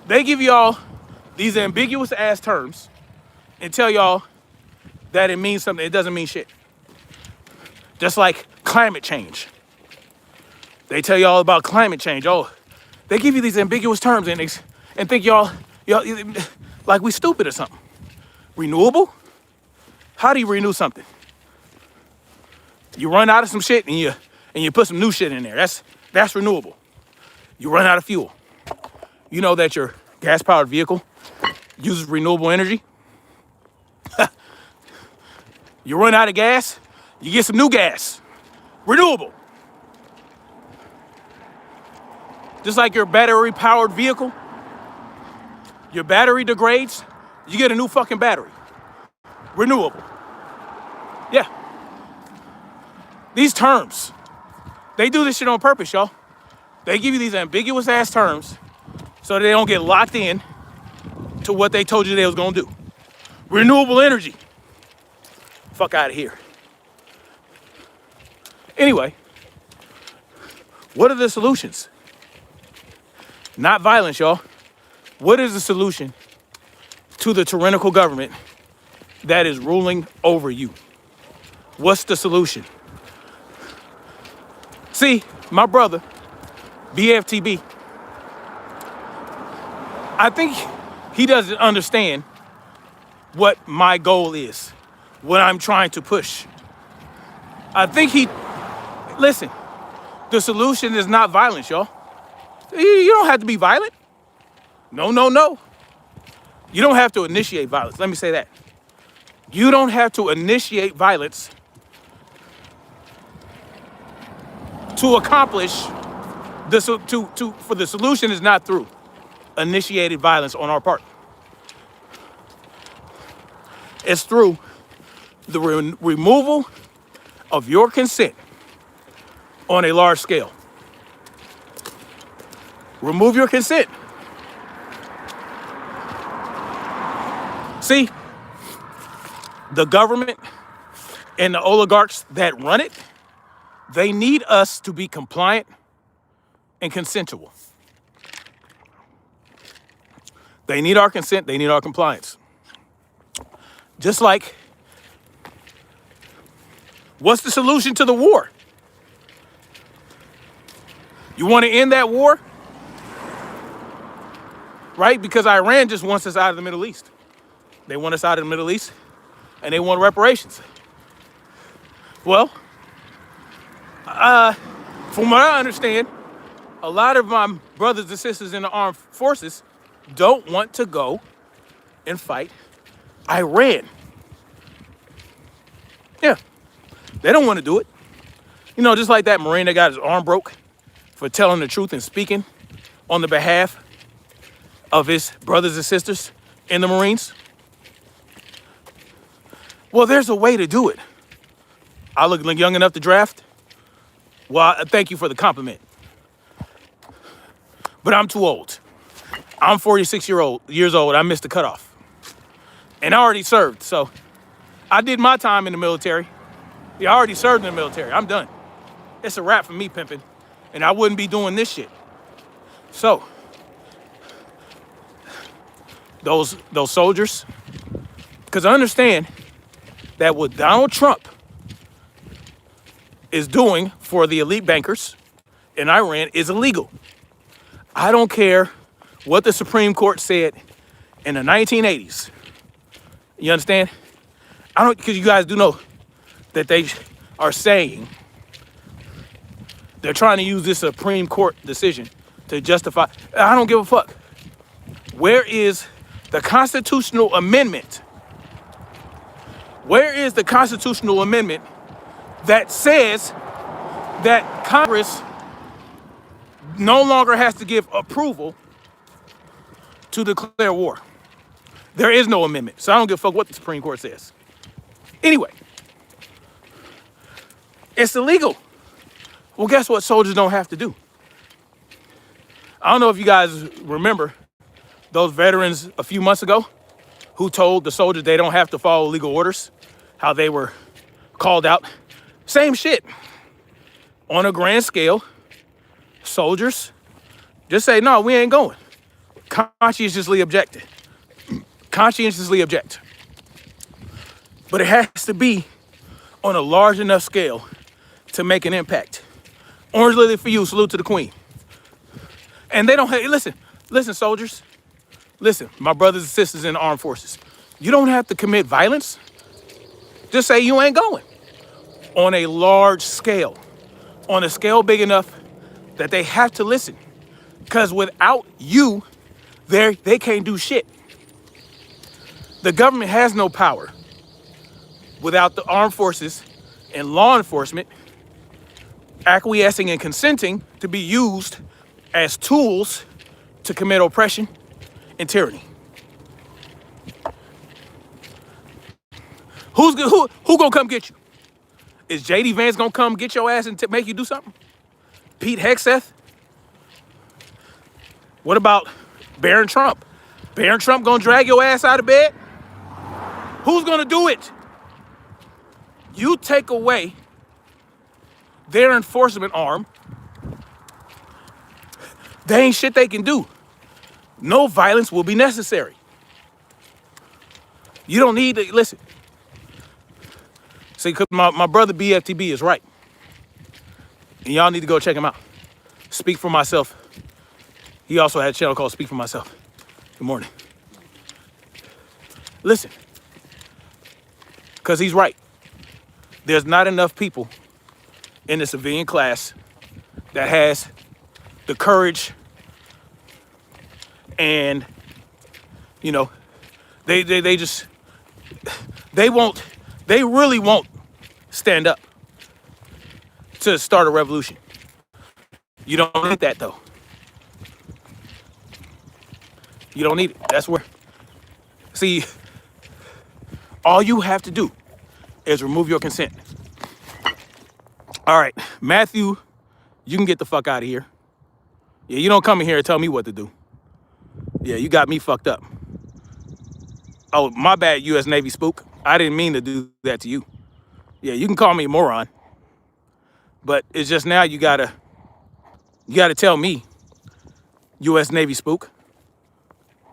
They give y'all these ambiguous ass terms and tell y'all that it means something. It doesn't mean shit. Just like climate change. They tell y'all about climate change. Oh, they give you these ambiguous terms and think y'all like we stupid or something. Renewable? How do you renew something? You run out of some shit and you put some new shit in there. That's renewable. You run out of fuel. You know that your gas-powered vehicle uses renewable energy? You run out of gas, you get some new gas. Renewable. Just like your battery-powered vehicle, your battery degrades, you get a new fucking battery. Renewable. Yeah. These terms, they do this shit on purpose, y'all. They give you these ambiguous ass terms so that they don't get locked in to what they told you they was gonna do. Renewable energy. Fuck out of here. Anyway, what are the solutions? Not violence, y'all. What is the solution to the tyrannical government that is ruling over you? What's the solution? See, my brother, BFTB, I think he doesn't understand what my goal is, what I'm trying to push. I think listen, the solution is not violence, y'all. You don't have to be violent. No. You don't have to initiate violence. Let me say that. You don't have to initiate violence to accomplish for the solution is not through initiated violence on our part. It's through the removal of your consent on a large scale. Remove your consent. See, the government and the oligarchs that run it, they need us to be compliant and consensual. They need our consent, they need our compliance. Just like, what's the solution to the war? You want to end that war? Right? Because Iran just wants us out of the Middle East. They want us out of the Middle East, and they want reparations. Well, from what I understand, a lot of my brothers and sisters in the armed forces don't want to go and fight Iran. Yeah, they don't want to do it. You know, just like that Marine that got his arm broke for telling the truth and speaking on the behalf of his brothers and sisters in the Marines. Well, there's a way to do it. I look young enough to draft. Well, thank you for the compliment. But I'm too old. I'm 46 years old. I missed the cutoff. And I already served, so I did my time in the military. Yeah, I already served in the military. I'm done. It's a wrap for me, pimping. And I wouldn't be doing this shit. So, those soldiers, because I understand that what Donald Trump is doing for the elite bankers in Iran is illegal. I don't care what the Supreme Court said in the 1980s. You understand? I don't, because you guys do know that they are saying they're trying to use this Supreme Court decision to justify. I don't give a fuck. Where is the constitutional amendment? Where is the constitutional amendment that says that Congress no longer has to give approval to declare war? There is no amendment, so I don't give a fuck what the Supreme Court says. Anyway, it's illegal. Well, guess what soldiers don't have to do? I don't know if you guys remember those veterans a few months ago who told the soldiers they don't have to follow legal orders, how they were called out. Same shit. On a grand scale, soldiers just say, no, we ain't going. Conscientiously object. Conscientiously object. But it has to be on a large enough scale to make an impact. Orange lily for you, salute to the queen. And they don't have, listen, soldiers. Listen, my brothers and sisters in the armed forces. You don't have to commit violence. Just say you ain't going. On a large scale. On a scale big enough that they have to listen. Because without you, they can't do shit. The government has no power without the armed forces and law enforcement acquiescing and consenting to be used as tools to commit oppression and tyranny. Who gonna come get you? Is JD Vance gonna come get your ass and make you do something? Pete Hegseth? What about Barron Trump? Barron Trump gonna drag your ass out of bed? Who's gonna do it? You take away their enforcement arm, there ain't shit they can do. No violence will be necessary. You don't need to, listen. See, because my brother BFTB is right. And y'all need to go check him out. Speak for Myself. He also had a channel called Speak for Myself. Good morning. Listen. Because he's right. There's not enough people in the civilian class that has the courage and, you know, they They won't, they really won't stand up to start a revolution. You don't need that though. You don't need it. That's where, see, all you have to do is remove your consent. All right, Matthew, you can get the fuck out of here. Yeah, you don't come in here and tell me what to do. Yeah, you got me fucked up. Oh, my bad, U.S. Navy spook. I didn't mean to do that to you. Yeah, you can call me a moron, but it's just now you gotta tell me, U.S. Navy spook,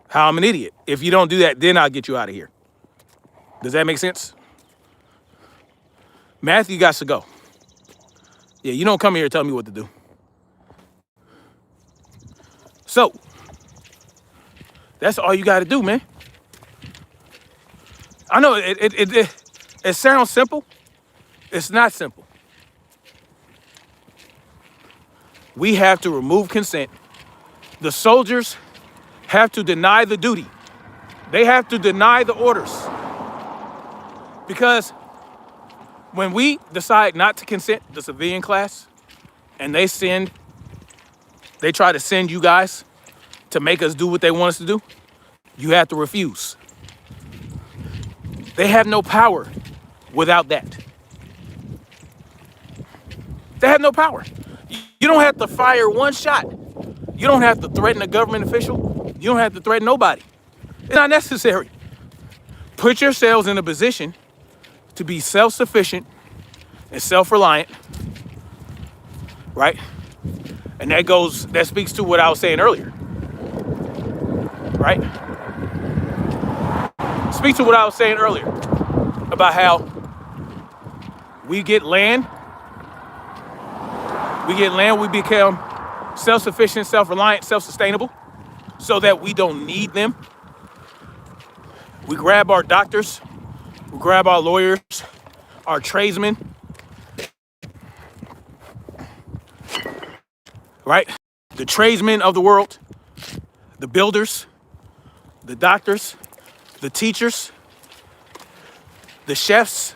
how I'm an idiot. If you don't do that, then I'll get you out of here. Does that make sense? Matthew got to go. Yeah, you don't come here and tell me what to do. So, that's all you got to do, man. I know it sounds simple. It's not simple. We have to remove consent. The soldiers have to deny the duty. They have to deny the orders. Because when we decide not to consent, the civilian class, and they try to send you guys to make us do what they want us to do, you have to refuse. They have no power without that. They have no power. You don't have to fire one shot. You don't have to threaten a government official. You don't have to threaten nobody. It's not necessary. Put yourselves in a position to be self-sufficient and self-reliant, right? And that speaks to what I was saying earlier, right? Speaks to what I was saying earlier about how we get land, we become self-sufficient, self-reliant, self-sustainable, so that we don't need them. We grab our doctors, we grab our lawyers, our tradesmen, right? The tradesmen of the world, the builders, the doctors, the teachers, the chefs.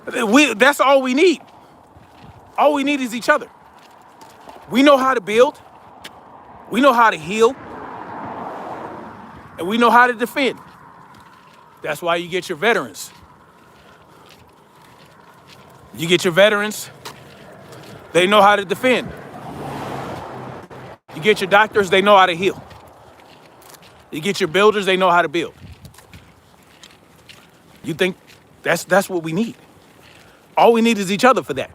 That's all we need. All we need is each other. We know how to build, we know how to heal, and we know how to defend. That's why you get your veterans. You get your veterans, they know how to defend. You get your doctors, they know how to heal. You get your builders, they know how to build. You think that's what we need? All we need is each other for that.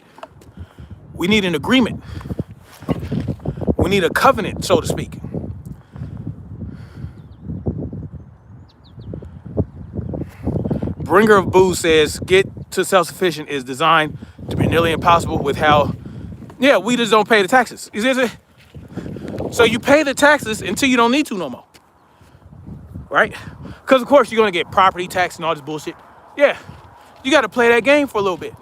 We need an agreement. We need a covenant, so to speak. Bringer of Booze says, get to self-sufficient is designed to be nearly impossible with how, we just don't pay the taxes. So you pay the taxes until you don't need to no more, right? Because of course you're gonna get property tax and all this bullshit. Yeah, you gotta play that game for a little bit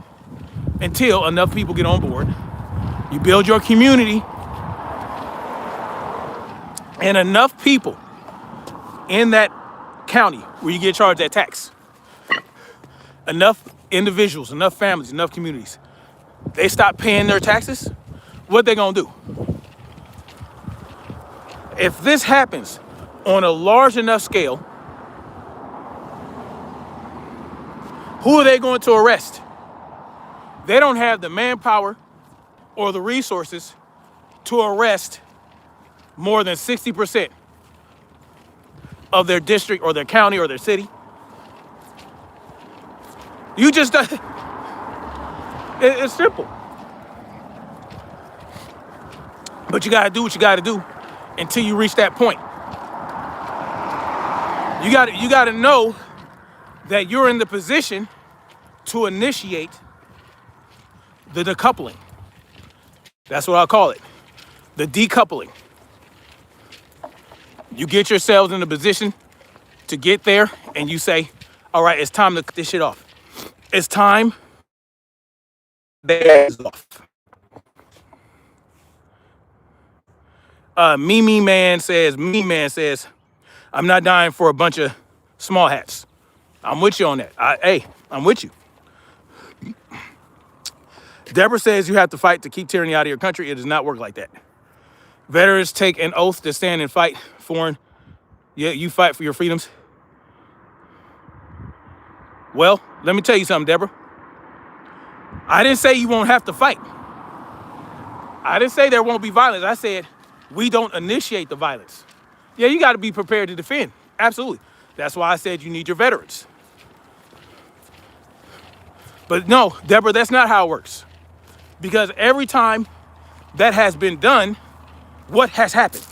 until enough people get on board. You build your community and enough people in that county where you get charged that tax. Enough individuals, enough families, enough communities. They stop paying their taxes, what they gonna do? If this happens on a large enough scale, who are they going to arrest? They don't have the manpower or the resources to arrest more than 60% of their district or their county or their city. You just, it's simple. But you gotta do what you gotta do until you reach that point. You gotta know that you're in the position to initiate the decoupling. That's what I call it, the decoupling. You get yourselves in a position to get there and you say, all right, it's time to cut this shit off. It's time that is off. Me Man says, I'm not dying for a bunch of small hats. I'm with you on that. I'm with you. Deborah says you have to fight to keep tyranny out of your country. It does not work like that. Veterans take an oath to stand and fight foreign. Yeah, you fight for your freedoms. Well, let me tell you something, Deborah. I didn't say you won't have to fight. I didn't say there won't be violence. I said we don't initiate the violence. Yeah, you got to be prepared to defend. Absolutely. That's why I said you need your veterans. But no, Deborah, that's not how it works. Because every time that has been done, what has happened?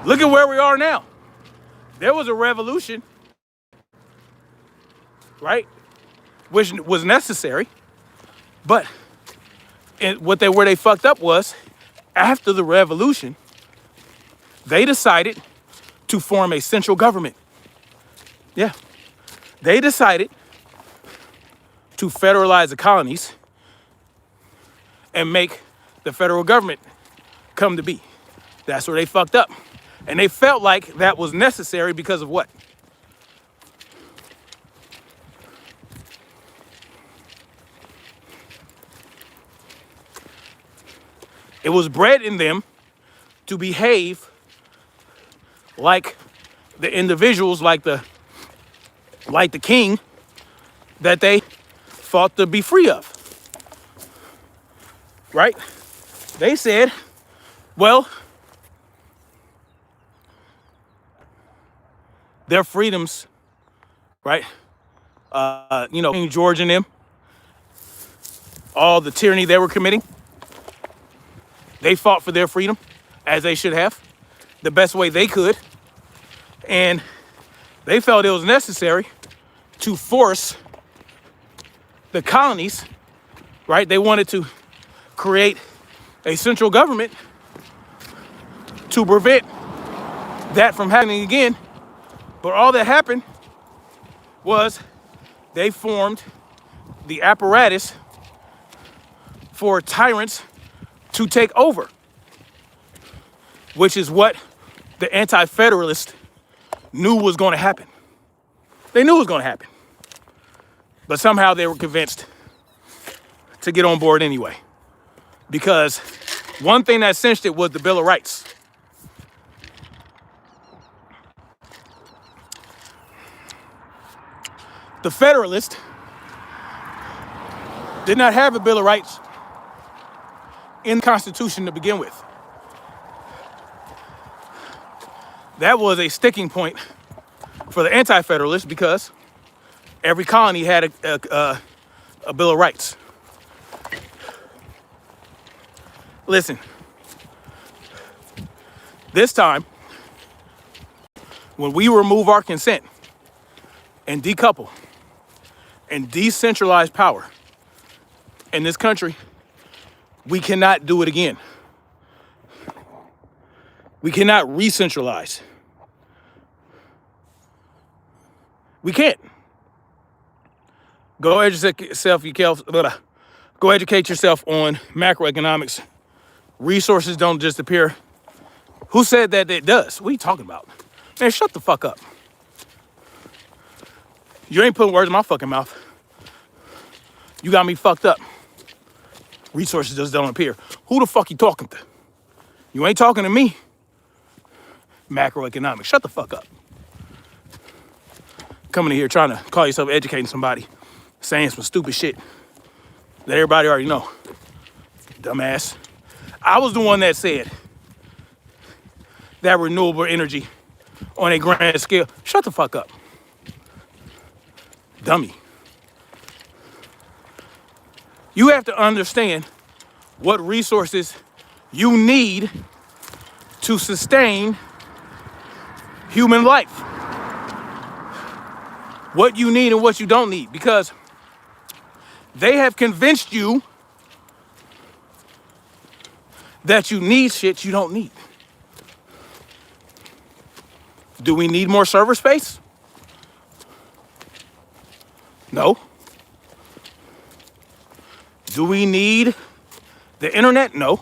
Look at where we are now. There was a revolution, right? Which was necessary. But where they fucked up was, after the revolution, they decided to form a central government. Yeah. They decided to federalize the colonies and make the federal government come to be. That's where they fucked up. And they felt like that was necessary because of what? It was bred in them to behave like the individuals, like the king that they fought to be free of. Right? They said, well, their freedoms, right? King George and them, all the tyranny they were committing, they fought for their freedom, as they should have, the best way they could. And they felt it was necessary to force the colonies, right? They wanted to create a central government to prevent that from happening again. But all that happened was they formed the apparatus for tyrants to take over, which is what the anti-federalists knew was going to happen. They knew it was going to happen. But somehow they were convinced to get on board anyway. Because one thing that cinched it was the Bill of Rights. The Federalists did not have a Bill of Rights in the Constitution to begin with. That was a sticking point for the anti-federalists because every colony had a Bill of Rights. Listen, this time, when we remove our consent and decouple and decentralize power in this country, we cannot do it again. We cannot re-centralize. We can't. Go educate yourself on macroeconomics. Resources don't just appear. Who said that it does? What are you talking about? Man, shut the fuck up. You ain't putting words in my fucking mouth. You got me fucked up. Resources just don't appear. Who the fuck you talking to? You ain't talking to me. Macroeconomics. Shut the fuck up. Coming in here trying to call yourself educating somebody, saying some stupid shit that everybody already know. Dumbass. I was the one that said that renewable energy on a grand scale. Shut the fuck up. Dummy. You have to understand what resources you need to sustain human life. What you need and what you don't need, because they have convinced you that you need shit you don't need. Do we need more server space? No. Do we need the internet? No.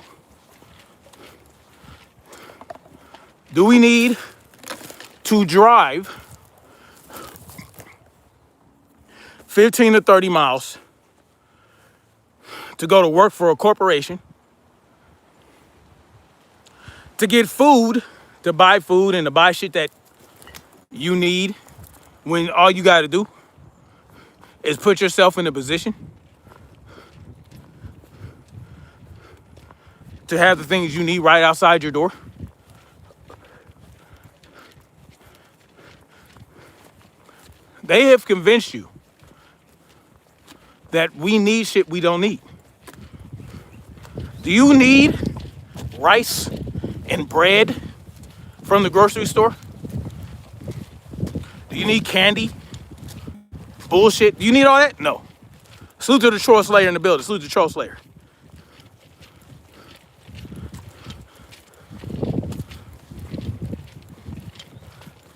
Do we need to drive 15 to 30 miles to go to work for a corporation, to get food, to buy food and to buy shit that you need, when all you got to do is put yourself in a position to have the things you need right outside your door? They have convinced you that we need shit we don't need. Do you need rice and bread from the grocery store? Do you need candy? Bullshit? Do you need all that? No. Salute to the troll slayer in the building. Salute to the troll slayer.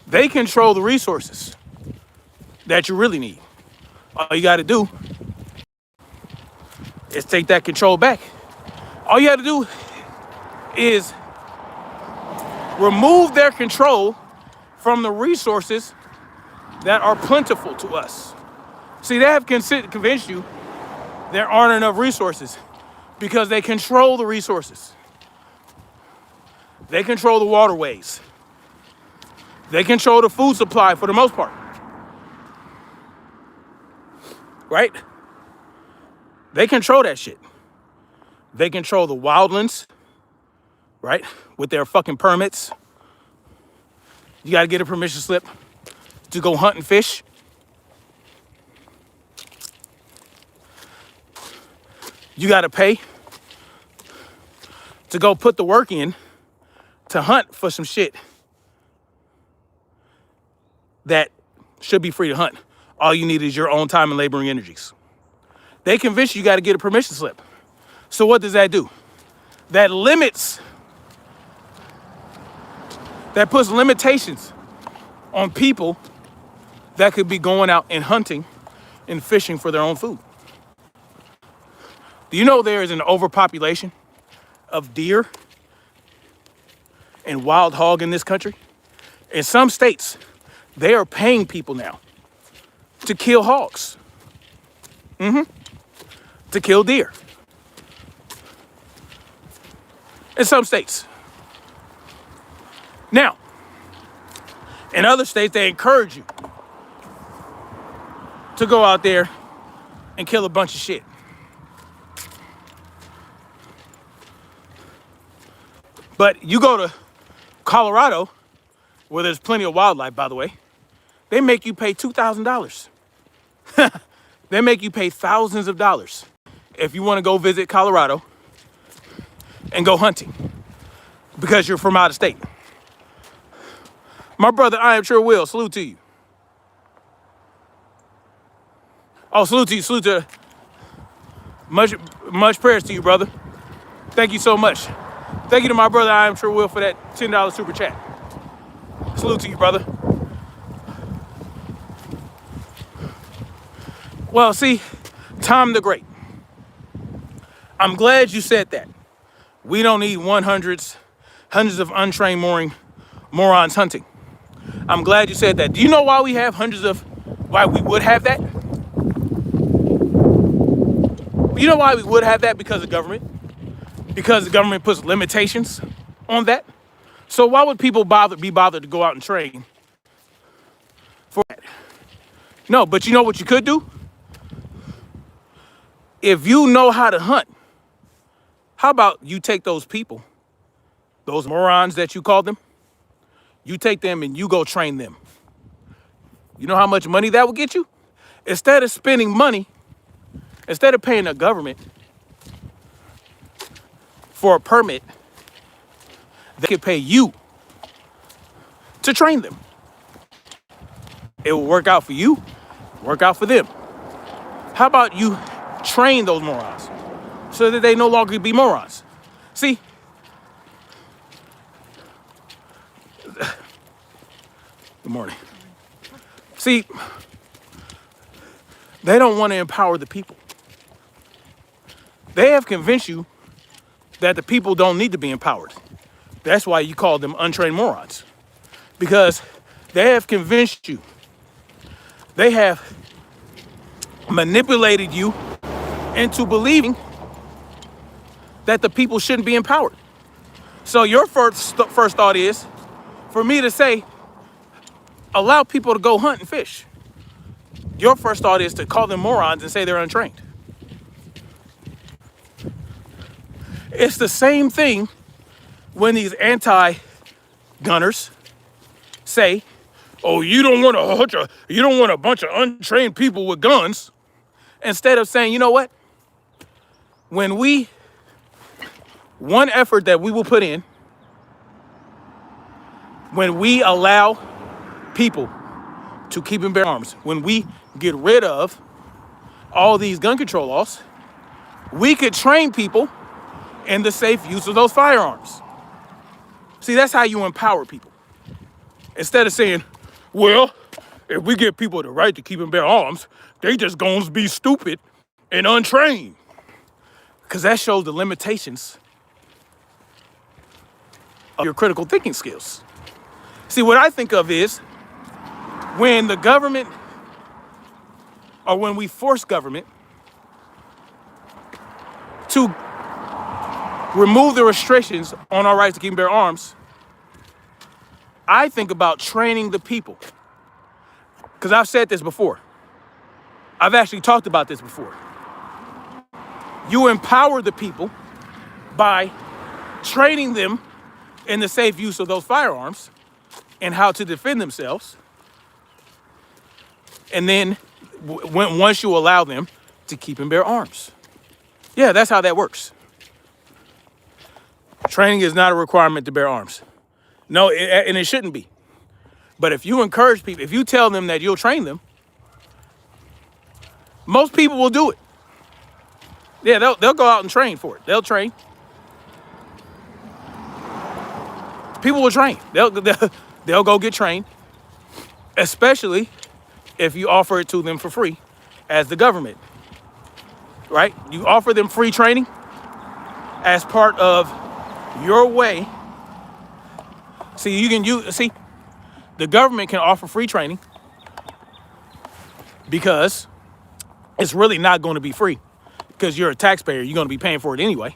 They control the resources that you really need. All you got to do is take that control back. All you got to do is remove their control from the resources that are plentiful to us. See, they have convinced you there aren't enough resources because they control the resources. They control the waterways. They control the food supply for the most part. Right? They control that shit. They control the wildlands, right? With their fucking permits. You gotta get a permission slip to go hunt and fish. You gotta pay to go put the work in to hunt for some shit that should be free to hunt. All you need is your own time and laboring energies. They convince you gotta get a permission slip. So what does that do? That puts limitations on people that could be going out and hunting and fishing for their own food. Do you know there is an overpopulation of deer and wild hog in this country? In some states, they are paying people now to kill hogs. To kill deer. In some states. Now, in other states, they encourage you to go out there and kill a bunch of shit. But you go to Colorado, where there's plenty of wildlife, by the way, they make you pay $2,000. They make you pay thousands of dollars if you want to go visit Colorado and go hunting because you're from out of state. My brother, I am sure will. Salute to you. Oh, salute to you. Salute to much prayers to you, brother. Thank you so much. Thank you to my brother, I am sure will, for that $10 super chat. Salute to you, brother. Well, see, Tom the Great. I'm glad you said that. We don't need hundreds of untrained morons hunting. I'm glad you said that. Do you know why we would have that? You know why we would have that? Because of government. Because the government puts limitations on that. So why would people be bothered to go out and train for that? No, but you know what you could do? If you know how to hunt, how about you take those people, those morons that you call them, you take them and you go train them. You know how much money that will get you? Instead of spending money, instead of paying the government for a permit, they could pay you to train them. It will work out for you, work out for them. How about you train those morons so that they no longer be morons? See, good morning. See, they don't want to empower the people. They have convinced you that the people don't need to be empowered. That's why you call them untrained morons. Because they have convinced you. They have manipulated you into believing that the people shouldn't be empowered. So your first thought is for me to say, allow people to go hunt and fish. Your first thought is to call them morons and say they're untrained. It's the same thing when these anti-gunners say, "Oh, you don't want a bunch of untrained people with guns," instead of saying, "You know what? One effort that we will put in, when we allow people to keep and bear arms, when we get rid of all these gun control laws, we could train people in the safe use of those firearms." See, that's how you empower people. Instead of saying, "Well, if we give people the right to keep and bear arms, they just gonna be stupid and untrained." Because that shows the limitations of your critical thinking skills. See, what I think of is when the government, or when we force government to remove the restrictions on our right to keep and bear arms, I think about training the people. Because I've said this before. I've actually talked about this before. You empower the people by training them in the safe use of those firearms and how to defend themselves. And then once you allow them to keep and bear arms. Yeah, that's how that works. Training is not a requirement to bear arms. No, and it shouldn't be. But if you encourage people, if you tell them that you'll train them, most people will do it. Yeah, they'll go out and train for it. They'll train. People will train. They'll go get trained, especially if you offer it to them for free as the government, right? You offer them free training as part of your way. See, the government can offer free training because it's really not going to be free because you're a taxpayer. You're going to be paying for it anyway.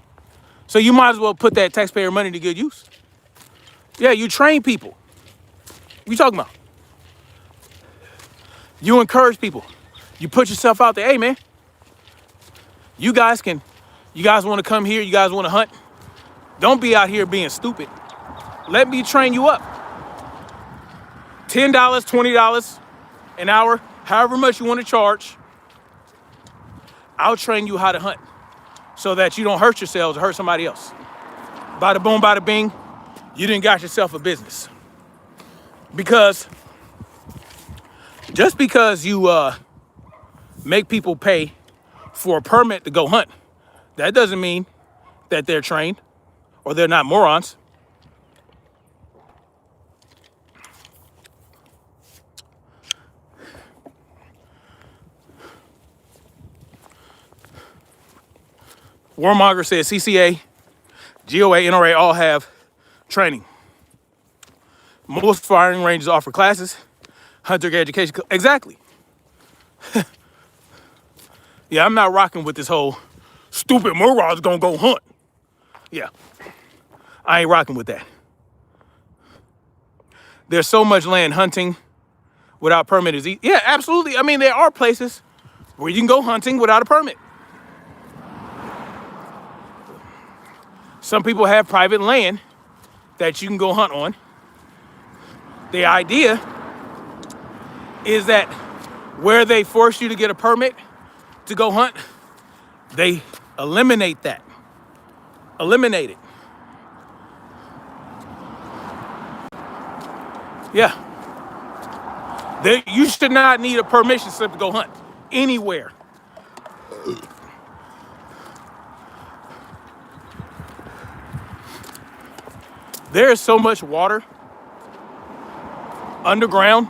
So you might as well put that taxpayer money to good use. Yeah, you train people. What you talking about? You encourage people. You put yourself out there. Hey, man, you guys want to come here? You guys want to hunt? Don't be out here being stupid. Let me train you up. $10, $20 an hour, however much you want to charge. I'll train you how to hunt so that you don't hurt yourselves or hurt somebody else. Bada boom, bada bing, you done got yourself a business. Because just because you make people pay for a permit to go hunt, that doesn't mean that they're trained or they're not morons. Warmonger says CCA, GOA, NRA all have training. Most firing ranges offer classes, hunter education. Exactly. Yeah, I'm not rocking with this whole stupid morons gonna go hunt. Yeah, I ain't rocking with that. There's so much land hunting without permit is easy. Yeah, absolutely. I mean, there are places where you can go hunting without a permit. Some people have private land that you can go hunt on. The idea is that where they force you to get a permit to go hunt, they eliminate that. Eliminate it. Yeah. You should not need a permission slip to go hunt anywhere. There is so much water underground.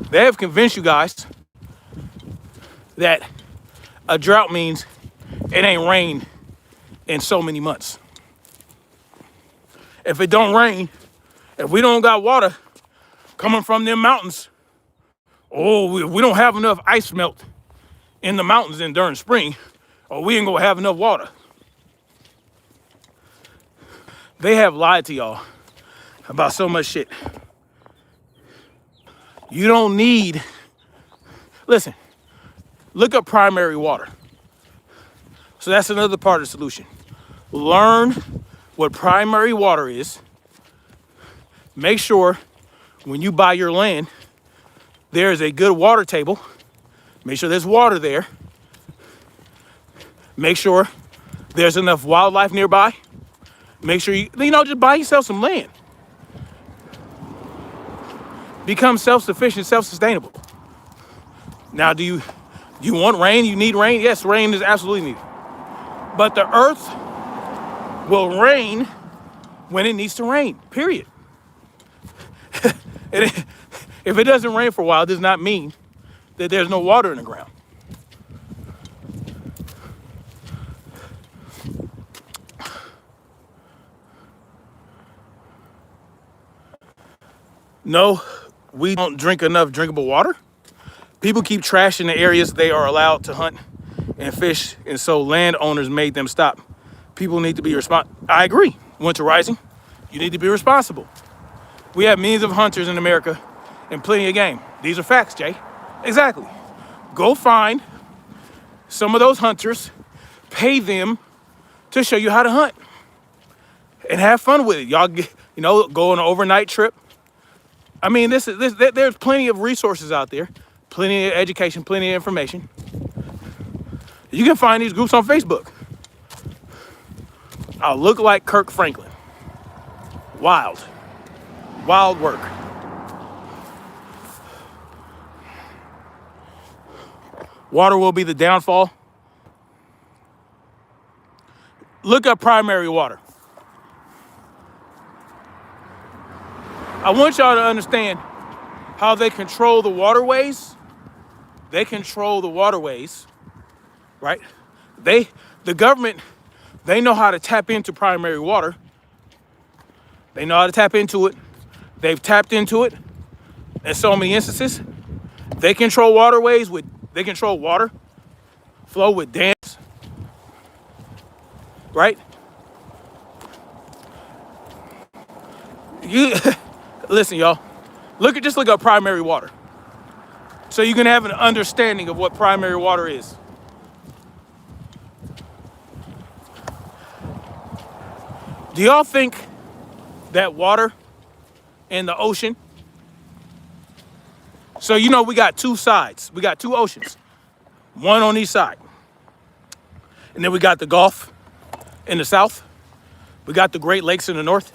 They have convinced you guys that a drought means it ain't rain in so many months. If it don't rain, if we don't got water coming from them mountains, we don't have enough ice melt in the mountains during spring, or we ain't gonna have enough water. They have lied to y'all about so much shit. You don't need, listen, look up primary water. So that's another part of the solution. Learn what primary water is. Make sure when you buy your land, there is a good water table. Make sure there's water there. Make sure there's enough wildlife nearby. Make sure you just buy yourself some land. Become self-sufficient, self-sustainable. Now, do you want rain? You need rain? Yes, rain is absolutely needed. But the earth will rain when it needs to rain, period. If it doesn't rain for a while, it does not mean that there's no water in the ground. No, we don't drink enough drinkable water. People keep trashing the areas they are allowed to hunt and fish, and so landowners made them stop. People need to be responsible. I agree. Winter rising, you need to be responsible. We have millions of hunters in America and plenty of game. These are facts, Jay. Exactly. Go find some of those hunters, pay them to show you how to hunt, and have fun with it. Y'all, go on an overnight trip. I mean, there's plenty of resources out there, plenty of education, plenty of information. You can find these groups on Facebook. I'll look like Kirk Franklin. Wild work. Water will be the downfall. Look up primary water. I want y'all to understand how they control the waterways. They control the waterways, right? The government, they know how to tap into primary water. They know how to tap into it. They've tapped into it in so many instances. They control waterways they control water flow with dams, right? Listen, y'all. Just look up primary water, so you can have an understanding of what primary water is. Do y'all think that water in the ocean? So we got two sides. We got two oceans, one on each side, and then we got the Gulf in the south. We got the Great Lakes in the north.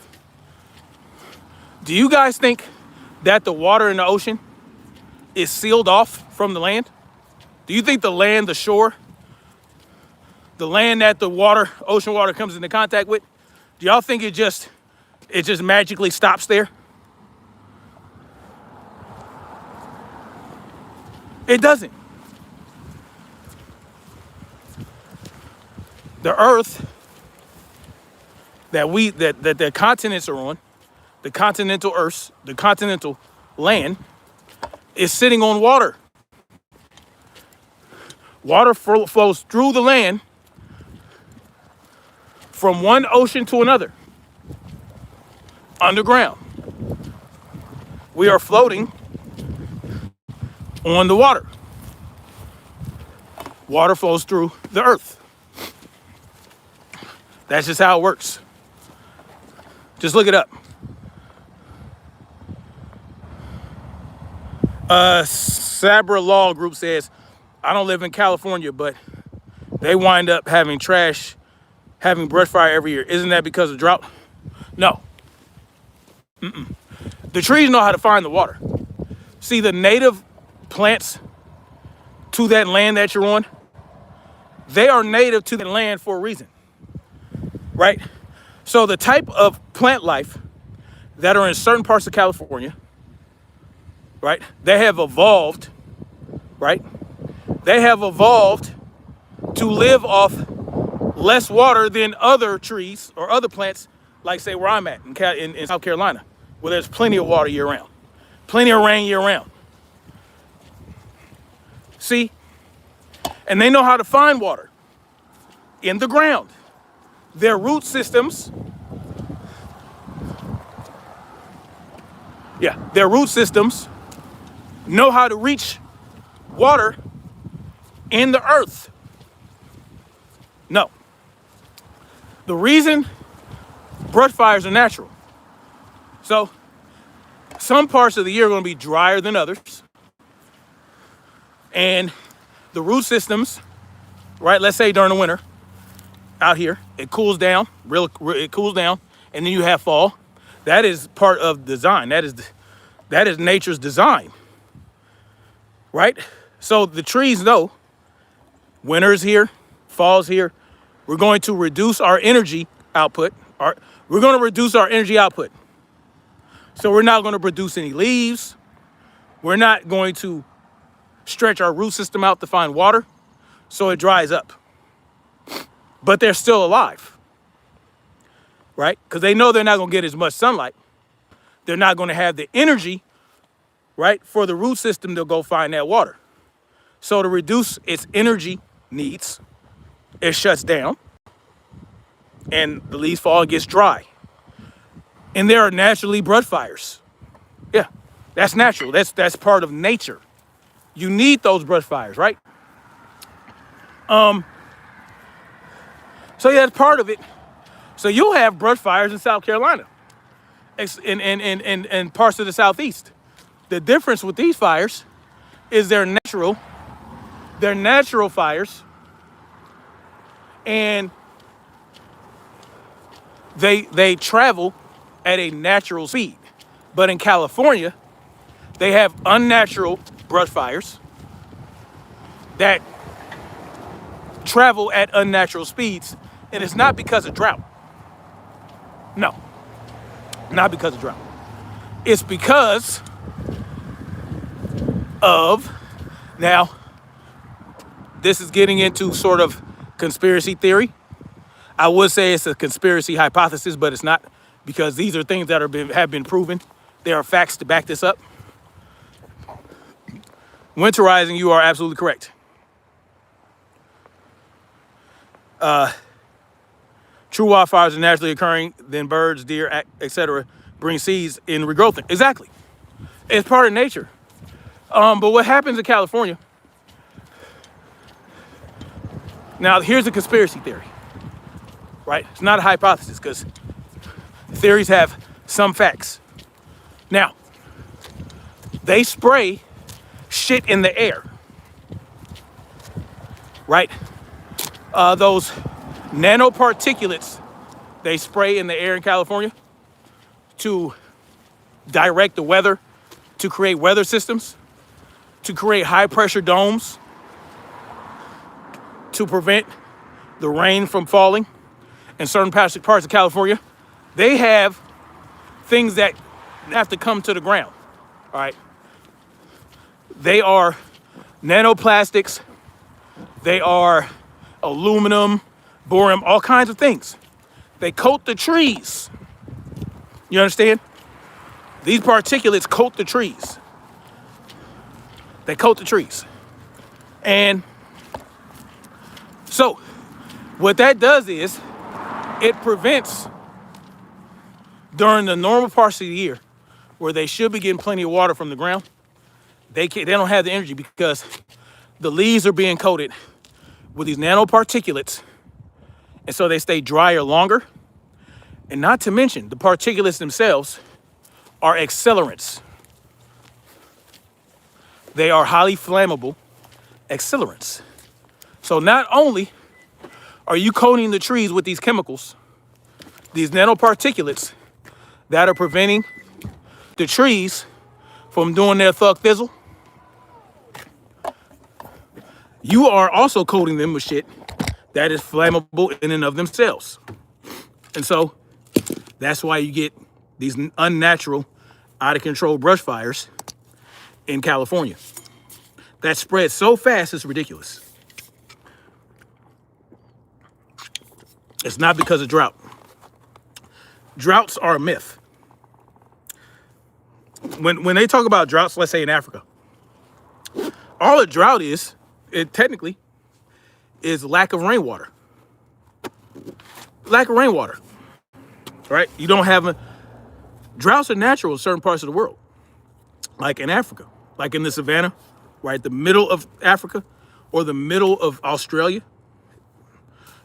Do you guys think that the water in the ocean is sealed off from the land? Do you think the land, the shore, the land that the ocean water comes into contact with, do y'all think it just magically stops there? It doesn't. The earth that the continents are on, the continental earth, the continental land, is sitting on water. Water flows through the land from one ocean to another, underground. We are floating on the water. Water flows through the earth. That's just how it works. Just look it up. Sabra Law Group says, I don't live in California, but they wind up having brush fire every year. Isn't that because of drought? No. The trees know how to find the water. See, the native plants to that land that you're on, they are native to the land for a reason, right? So the type of plant life that are in certain parts of California, right? They have evolved, right? They have evolved to live off less water than other trees or other plants, like say where I'm at in South Carolina, where there's plenty of water year round, plenty of rain year round. See? And they know how to find water in the ground. Their root systems, their root systems know how to reach water in the earth. No. The reason brush fires are natural. So some parts of the year are going to be drier than others. And the root systems, right, let's say during the winter, out here, it cools down, it cools down, and then you have fall. That is part of design. That is nature's design, right? So the trees know winter's here, fall's here. We're going to reduce our energy output. We're going to reduce our energy output. So we're not going to produce any leaves. We're not going to stretch our root system out to find water, so it dries up. But they're still alive, right? Because they know they're not going to get as much sunlight. They're not going to have the energy, right, for the root system to go find that water. So to reduce its energy needs, it shuts down, and the leaves fall and gets dry. And there are naturally brush fires. Yeah, that's natural. That's part of nature. You need those brush fires, right? So yeah, that's part of it. So you'll have brush fires in South Carolina and parts of the Southeast. The difference with these fires is they're natural fires, and they travel at a natural speed. But in California, they have unnatural brush fires that travel at unnatural speeds, and it's not because of drought. No, not because of drought. It's because of, now, this is getting into sort of conspiracy theory. I would say it's a conspiracy hypothesis, but it's not, because these are things that have been proven. There are facts to back this up. Winterizing, you are absolutely correct. True wildfires are naturally occurring, then birds, deer, etc. bring seeds in regrowth. Exactly. It's part of nature. But what happens in California, now here's a conspiracy theory, right? It's not a hypothesis, because theories have some facts. Now, they spray shit in the air, right? Those nanoparticulates they spray in the air in California to direct the weather, to create weather systems, to create high pressure domes, to prevent the rain from falling in certain parts of California. They have things that have to come to the ground, all right? They are nanoplastics, they are aluminum, borium, all kinds of things. They coat the trees. You understand? These particulates coat the trees. They coat the trees. And so what that does is it prevents, during the normal parts of the year where they should be getting plenty of water from the ground, they don't have the energy, because the leaves are being coated with these nanoparticulates, and so they stay drier longer. And not to mention, the particulates themselves are accelerants. They are highly flammable accelerants. So not only are you coating the trees with these chemicals, these nanoparticulates that are preventing the trees from doing their thug thizzle, you are also coating them with shit that is flammable in and of themselves. And so that's why you get these unnatural, out of control brush fires in California that spread so fast, it's ridiculous. It's not because of drought. Droughts are a myth. When they talk about droughts, let's say in Africa, all a drought is, it technically is lack of rainwater. Lack of rainwater, right? You don't have droughts are natural in certain parts of the world, like in Africa, like in the savannah, right? The middle of Africa or the middle of Australia.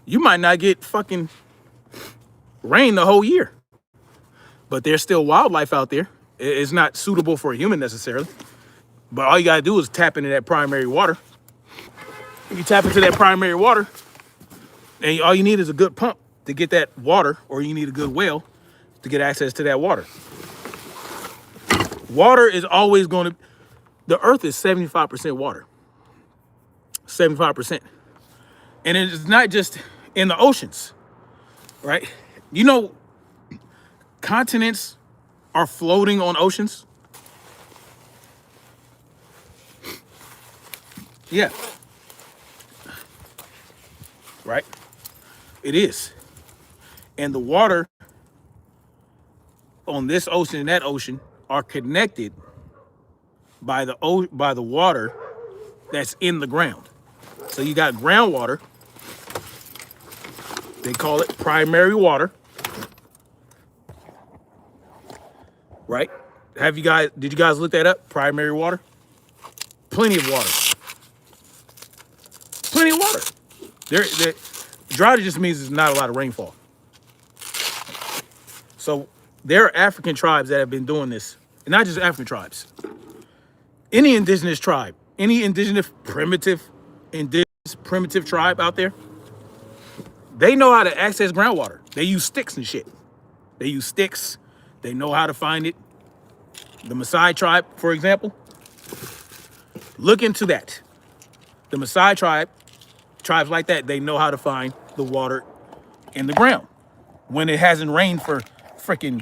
You might not get fucking rain the whole year, but there's still wildlife out there. It's not suitable for a human necessarily, but all you gotta do is tap into that primary water. You tap into that primary water, and all you need is a good pump to get that water, or you need a good well to get access to that water. Water is always going to, the earth is 75% water. 75%. And it's not just in the oceans, right? You know, continents are floating on oceans. Yeah. Right? It is. And the water on this ocean and that ocean are connected by the water that's in the ground. So you got groundwater. They call it primary water. Right? Did you guys look that up? Primary water? Plenty of water. Plenty of water. Drought just means there's not a lot of rainfall. So there are African tribes that have been doing this, and not just African tribes. Any indigenous tribe, any primitive tribe out there, they know how to access groundwater. They use sticks and shit. They use sticks. They know how to find it. The Maasai tribe, for example, look into that. The Maasai tribes like that, they know how to find the water in the ground when it hasn't rained for freaking,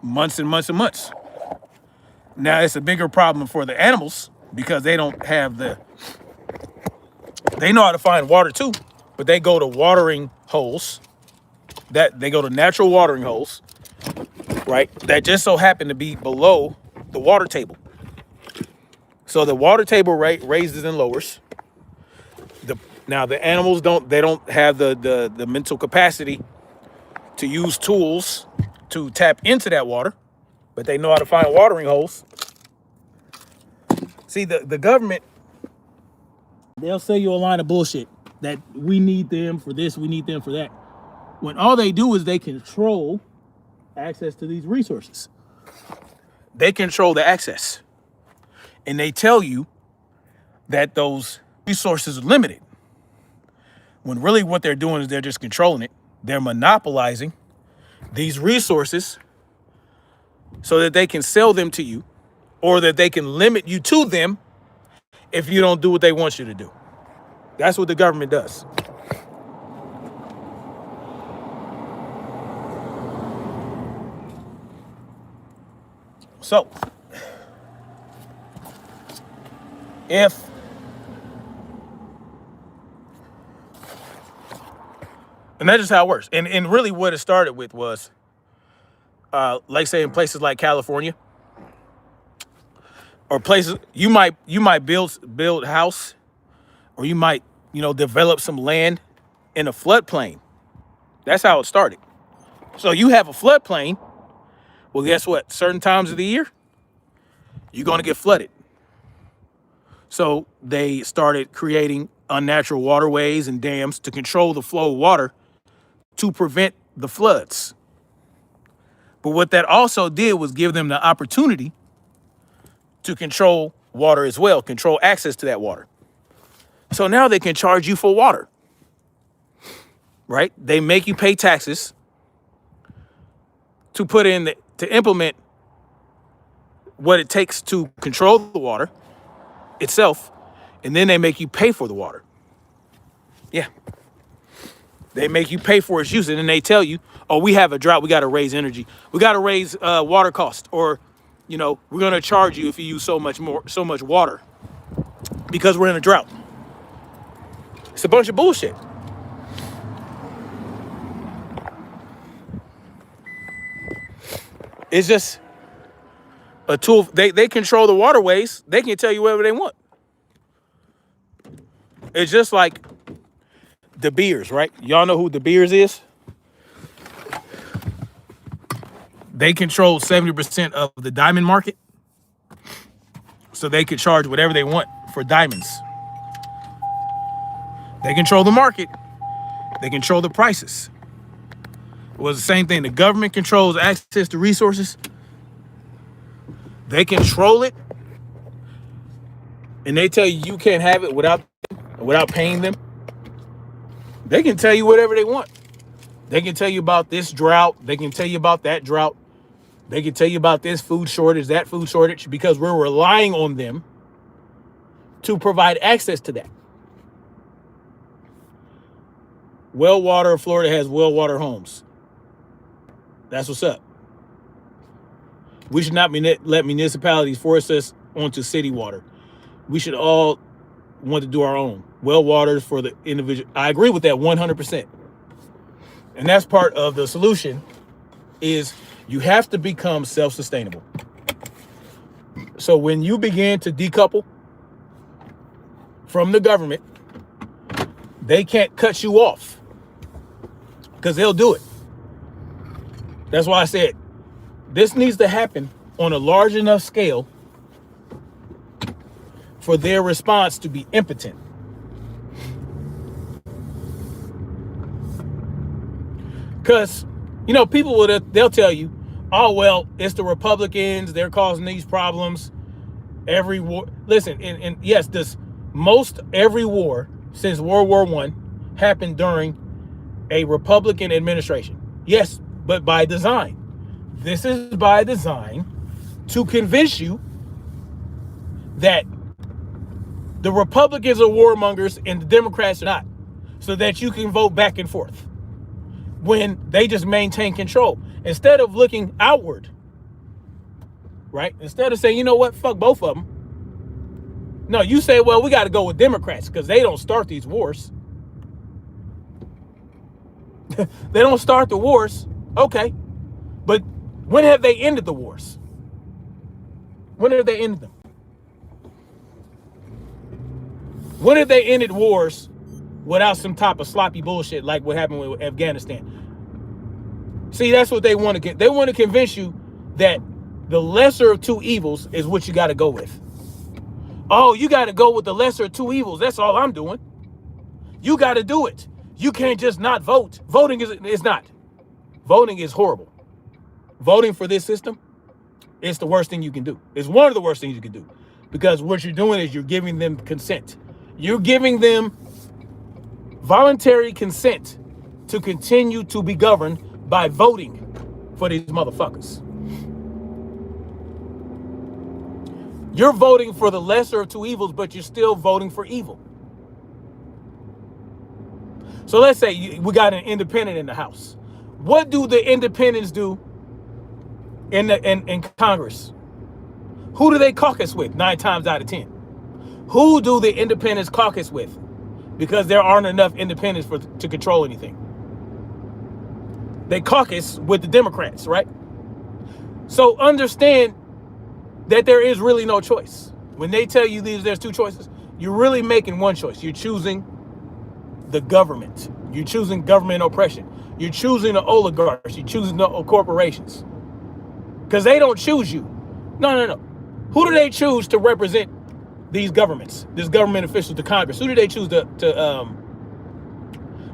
months and months and months. Now it's a bigger problem for the animals because they don't have they know how to find water too, but they go to watering holes. They go to natural watering holes, right? That just so happen to be below the water table. So the water table raises and lowers. Now the animals don't have the mental capacity to use tools to tap into that water, but they know how to find watering holes. See, the government, they'll sell you a line of bullshit that we need them for this, we need them for that, when all they do is they control access to these resources. They control the access. And they tell you that those resources are limited. When really what they're doing is they're just controlling it. They're monopolizing these resources so that they can sell them to you, or that they can limit you to them if you don't do what they want you to do. That's what the government does. So, and that's just how it works. And really what it started with was, like say in places like California, or places you might build a house, or you might, develop some land in a floodplain. That's how it started. So you have a floodplain. Well, guess what? Certain times of the year, you're going to get flooded. So they started creating unnatural waterways and dams to control the flow of water to prevent the floods. But what that also did was give them the opportunity to control water as well, control access to that water. So now they can charge you for water, right? They make you pay taxes to to implement what it takes to control the water itself, and then they make you pay for the water. Yeah. They make you pay for its use, and then they tell you, oh, we have a drought, we got to raise energy. We got to raise water cost, or, we're going to charge you if you use so much water because we're in a drought. It's a bunch of bullshit. It's just a tool. They control the waterways. They can tell you whatever they want. It's just like De Beers, right? Y'all know who De Beers is? They control 70% of the diamond market. So they could charge whatever they want for diamonds. They control the market. They control the prices. It was the same thing. The government controls access to resources. They control it. And they tell you you can't have it without paying them. They can tell you whatever they want. They can tell you about this drought. They can tell you about that drought. They can tell you about this food shortage, that food shortage, because we're relying on them to provide access to that. Well Water, Florida has well water homes. That's what's up. We should not let municipalities force us onto city water. We should all want to do our own. Well waters for the individual. I agree with that 100%. And that's part of the solution is you have to become self-sustainable. So when you begin to decouple from the government, they can't cut you off because they'll do it. That's why I said this needs to happen on a large enough scale for their response to be impotent. Because, people they'll tell you, oh, well, it's the Republicans. They're causing these problems. Every war. Listen, and yes, most every war since World War I happened during a Republican administration. Yes, but by design. This is by design to convince you that the Republicans are warmongers and the Democrats are not, so that you can vote back and forth when they just maintain control. Instead of looking outward, right? Instead of saying, you know what, fuck both of them. No, you say, well, we got to go with Democrats because they don't start these wars. They don't start the wars. Okay. But when have they ended the wars? When have they ended them? When have they ended wars without some type of sloppy bullshit like what happened with Afghanistan? See, that's what they want to get. They want to convince you that the lesser of two evils is what you got to go with. Oh, you got to go with the lesser of two evils. That's all I'm doing. You got to do it. You can't just not vote. Voting is not. Voting is horrible. Voting for this system is the worst thing you can do. It's one of the worst things you can do. Because what you're doing is you're giving them consent. You're giving them voluntary consent to continue to be governed by voting for these motherfuckers. You're voting for the lesser of two evils, but you're still voting for evil. So let's say we got an independent in the House. What do the independents do in Congress? Who do they caucus with 9 times out of 10? Who do the independents caucus with? Because there aren't enough independents to control anything. They caucus with the Democrats, right? So understand that there is really no choice. When they tell you there's two choices, you're really making one choice. You're choosing the government. You're choosing government oppression. You're choosing the oligarchs. You're choosing the corporations. Because they don't choose you. No. Who do they choose to represent these governments? This government officials, the Congress. Who do they choose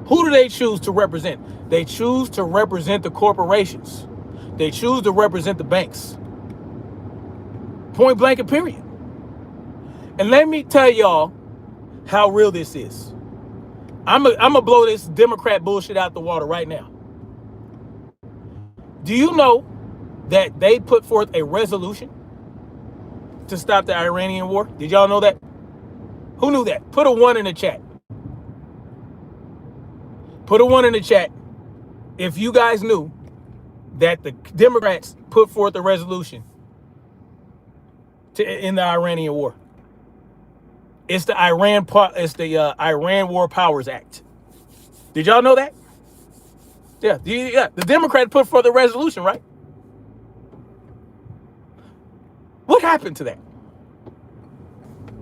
who do they choose to represent? They choose to represent the corporations. They choose to represent the banks. Point blank and period. And let me tell y'all how real this is. I'm gonna blow this Democrat bullshit out the water right now. Do you know that they put forth a resolution to stop the Iranian war? Did y'all know that? Who knew that? Put a 1 in the chat. Put a 1 in the chat if you guys knew that the Democrats put forth a resolution to end the Iranian war. It's the Iran War Powers Act. Did y'all know that? Yeah. The Democrats put forth a resolution, right? What happened to that?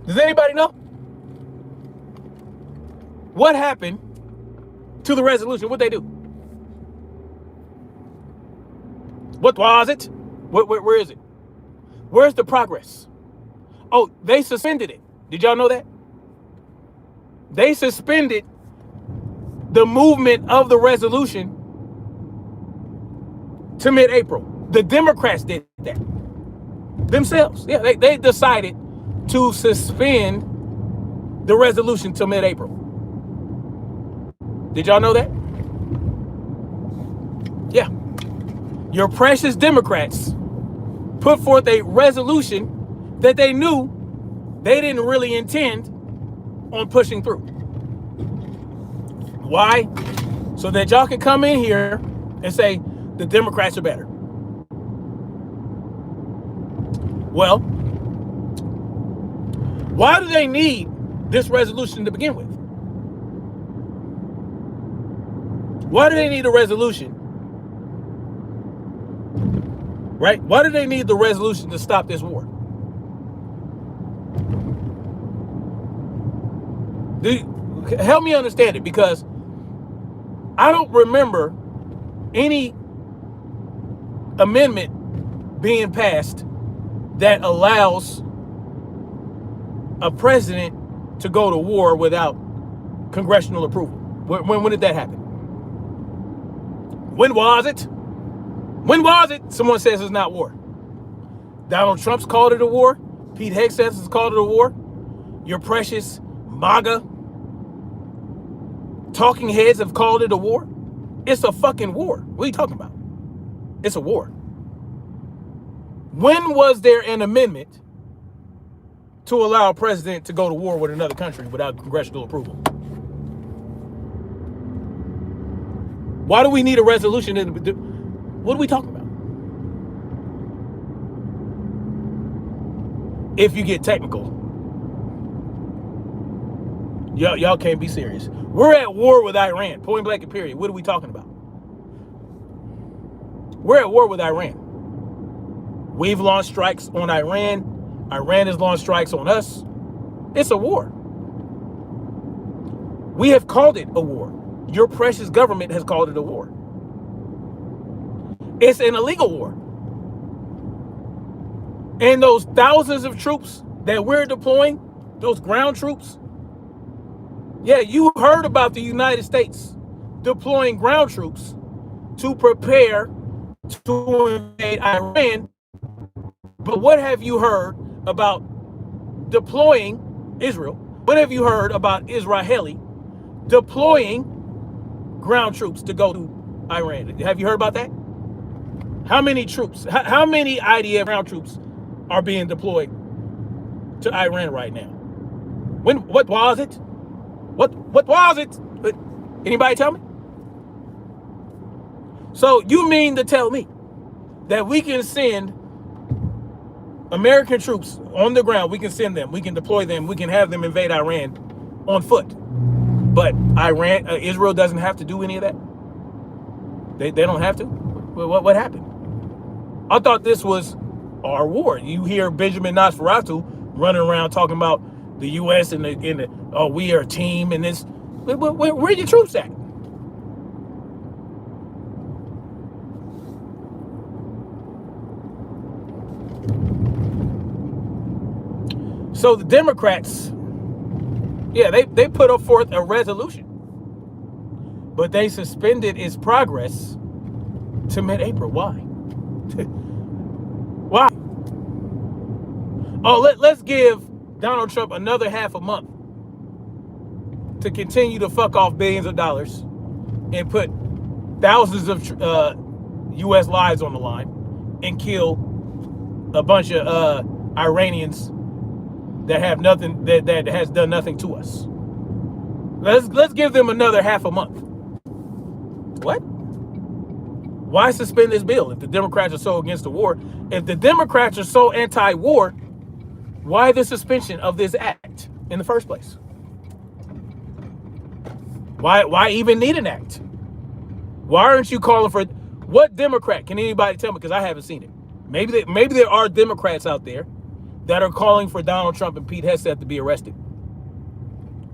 Does anybody know? What happened to the resolution? What'd they do? What was it? Where is it? Where's the progress? Oh, they suspended it. Did y'all know that? They suspended the movement of the resolution to mid-April. The Democrats did that themselves. Yeah, they decided to suspend the resolution till mid-April. Did y'all know that? Yeah. Your precious Democrats put forth a resolution that they knew they didn't really intend on pushing through. Why? So that y'all can come in here and say the Democrats are better. Well, why do they need this resolution to begin with? Why do they need a resolution? Right? Why do they need the resolution to stop this war? Help me understand it, because I don't remember any amendment being passed that allows a president to go to war without congressional approval. When did that happen? When was it? When was it? Someone says it's not war. Donald Trump's called it a war. Pete Hegseth has called it a war. Your precious MAGA talking heads have called it a war. It's a fucking war. What are you talking about? It's a war. When was there an amendment to allow a president to go to war with another country without congressional approval? Why do we need a resolution? What are we talking about? If you get technical, y'all can't be serious. We're at war with Iran, point blank and period. What are we talking about? We're at war with Iran. We've launched strikes on Iran. Iran has launched strikes on us. It's a war. We have called it a war. Your precious government has called it a war. It's an illegal war. And those thousands of troops that we're deploying, those ground troops, yeah, you heard about the United States deploying ground troops to prepare to invade Iran. But what have you heard about deploying Israel? What have you heard about Israeli deploying ground troops to go to Iran? Have you heard about that? How many troops, how many IDF ground troops are being deployed to Iran right now? What was it? What was it? Anybody tell me? So you mean to tell me that we can send American troops on the ground, we can send them, we can deploy them, we can have them invade Iran on foot, but Israel doesn't have to do any of that? They don't have to? What happened? I thought this was our war. You hear Benjamin Nosferatu running around talking about the U.S. and the oh, we are a team and this. Where are your troops at? So the Democrats, yeah, they put forth a resolution, but they suspended its progress to mid-April. Why? Why? Oh, let's give Donald Trump another half a month to continue to fuck off billions of dollars and put thousands of U.S. lives on the line and kill a bunch of Iranians that have nothing, that has done nothing to us. Let's give them another half a month. What? Why suspend this bill if the Democrats are so against the war? If the Democrats are so anti-war, why the suspension of this act in the first place? Why even need an act? Why aren't you calling for what Democrat? Can anybody tell me? Because I haven't seen it. Maybe there are Democrats out there that are calling for Donald Trump and Pete Hegseth to be arrested?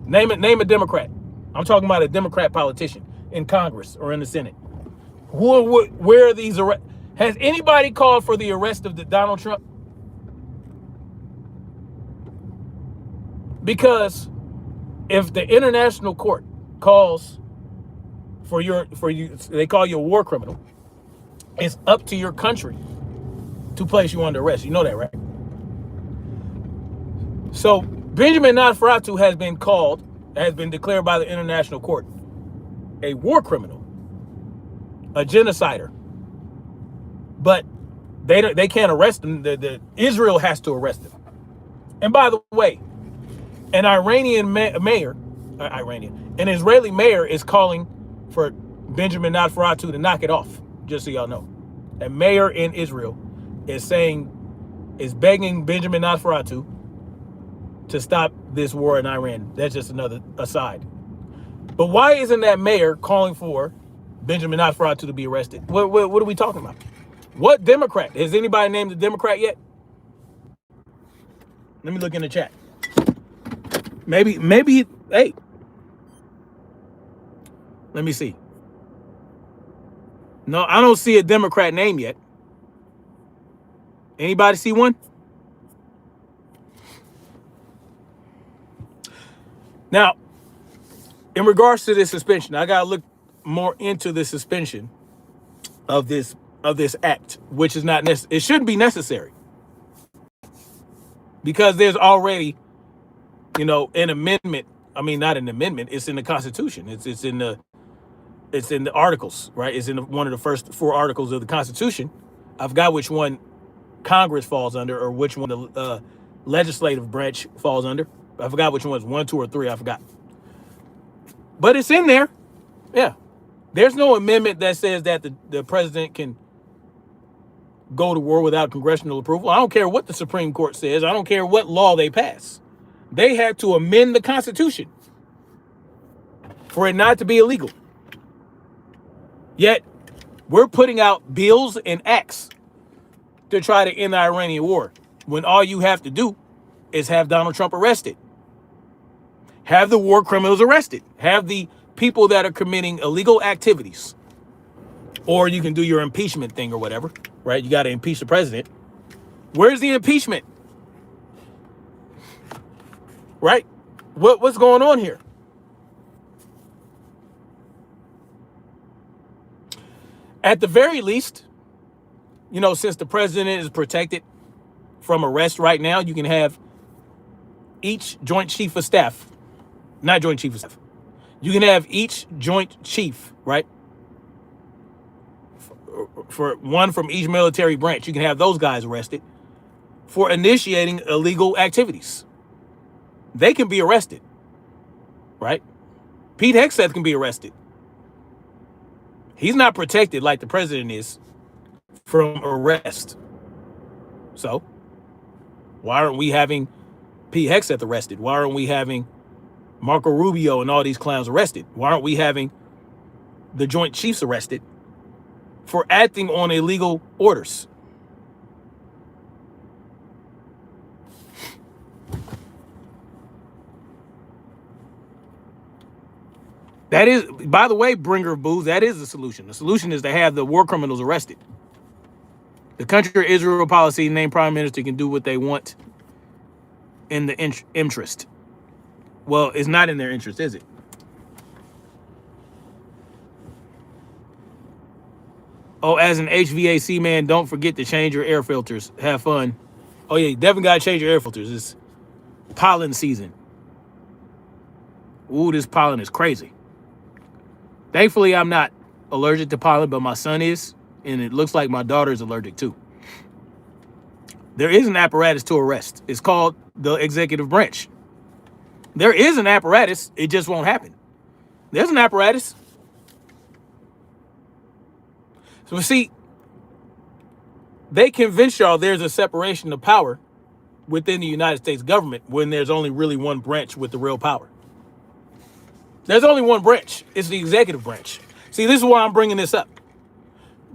Name a Democrat. I'm talking about a Democrat politician in Congress or in the Senate. Where are these arrests? Has anybody called for the arrest of Donald Trump? Because if the international court calls for you, they call you a war criminal, it's up to your country to place you under arrest. You know that, right? So Benjamin Nosferatu has been declared by the international court a war criminal, a genocider. But they can't arrest him. Israel has to arrest him. And by the way, an an Israeli mayor is calling for Benjamin Nosferatu to knock it off, just so y'all know. A mayor in Israel is begging Benjamin Nosferatu to stop this war in Iran. That's just another aside. But why isn't that mayor calling for Benjamin Nosferatu to be arrested? What are we talking about? What Democrat? Has anybody named a Democrat yet? Let me look in the chat. Maybe, hey. Let me see. No, I don't see a Democrat name yet. Anybody see one? Now, in regards to this suspension, I gotta look more into the suspension of this act, which is not necessary. It shouldn't be necessary because there's already, an amendment. I mean, not an amendment. It's in the Constitution. It's in the articles, right? It's in one of the first 4 articles of the Constitution. I forgot which one Congress falls under or which one the legislative branch falls under. I forgot which one is 1, 2, or 3. I forgot. But it's in there. Yeah. There's no amendment that says that the president can go to war without congressional approval. I don't care what the Supreme Court says. I don't care what law they pass. They had to amend the Constitution for it not to be illegal. Yet, we're putting out bills and acts to try to end the Iranian war when all you have to do is have Donald Trump arrested. Have the war criminals arrested. Have the people that are committing illegal activities. Or you can do your impeachment thing or whatever, right? You got to impeach the president. Where's the impeachment? Right? What's going on here? At the very least, since the president is protected from arrest right now, you can have each joint chief of staff, not joint chief of staff. You can have each joint chief, right? For one from each military branch, you can have those guys arrested for initiating illegal activities. They can be arrested, right? Pete Hegseth can be arrested. He's not protected like the president is from arrest. So, why aren't we having Pete Hegseth arrested? Why aren't we having Marco Rubio and all these clowns arrested? Why aren't we having the Joint Chiefs arrested for acting on illegal orders? That is, by the way, bringer of booze, that is the solution. The solution is to have the war criminals arrested. The country Israel policy named prime minister can do what they want in the interest. Well, it's not in their interest, is it? Oh, as an HVAC man, don't forget to change your air filters. Have fun. Oh, yeah, you definitely got to change your air filters. It's pollen season. Ooh, this pollen is crazy. Thankfully, I'm not allergic to pollen, but my son is, and it looks like my daughter is allergic too. There is an apparatus to arrest. It's called the executive branch. There is an apparatus. It just won't happen. There's an apparatus. So see, they convince y'all there's a separation of power within the United States government when there's only really one branch with the real power. There's only one branch. It's the executive branch. See, this is why I'm bringing this up.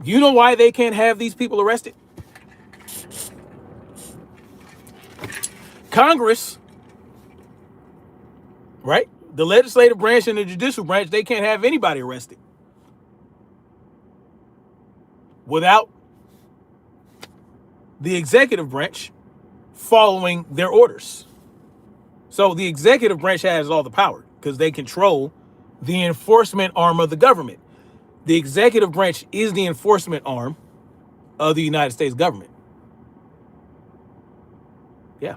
You know why they can't have these people arrested? Congress, right? The legislative branch and the judicial branch, they can't have anybody arrested without the executive branch following their orders. So the executive branch has all the power because they control the enforcement arm of the government. The executive branch is the enforcement arm of the United States government. Yeah.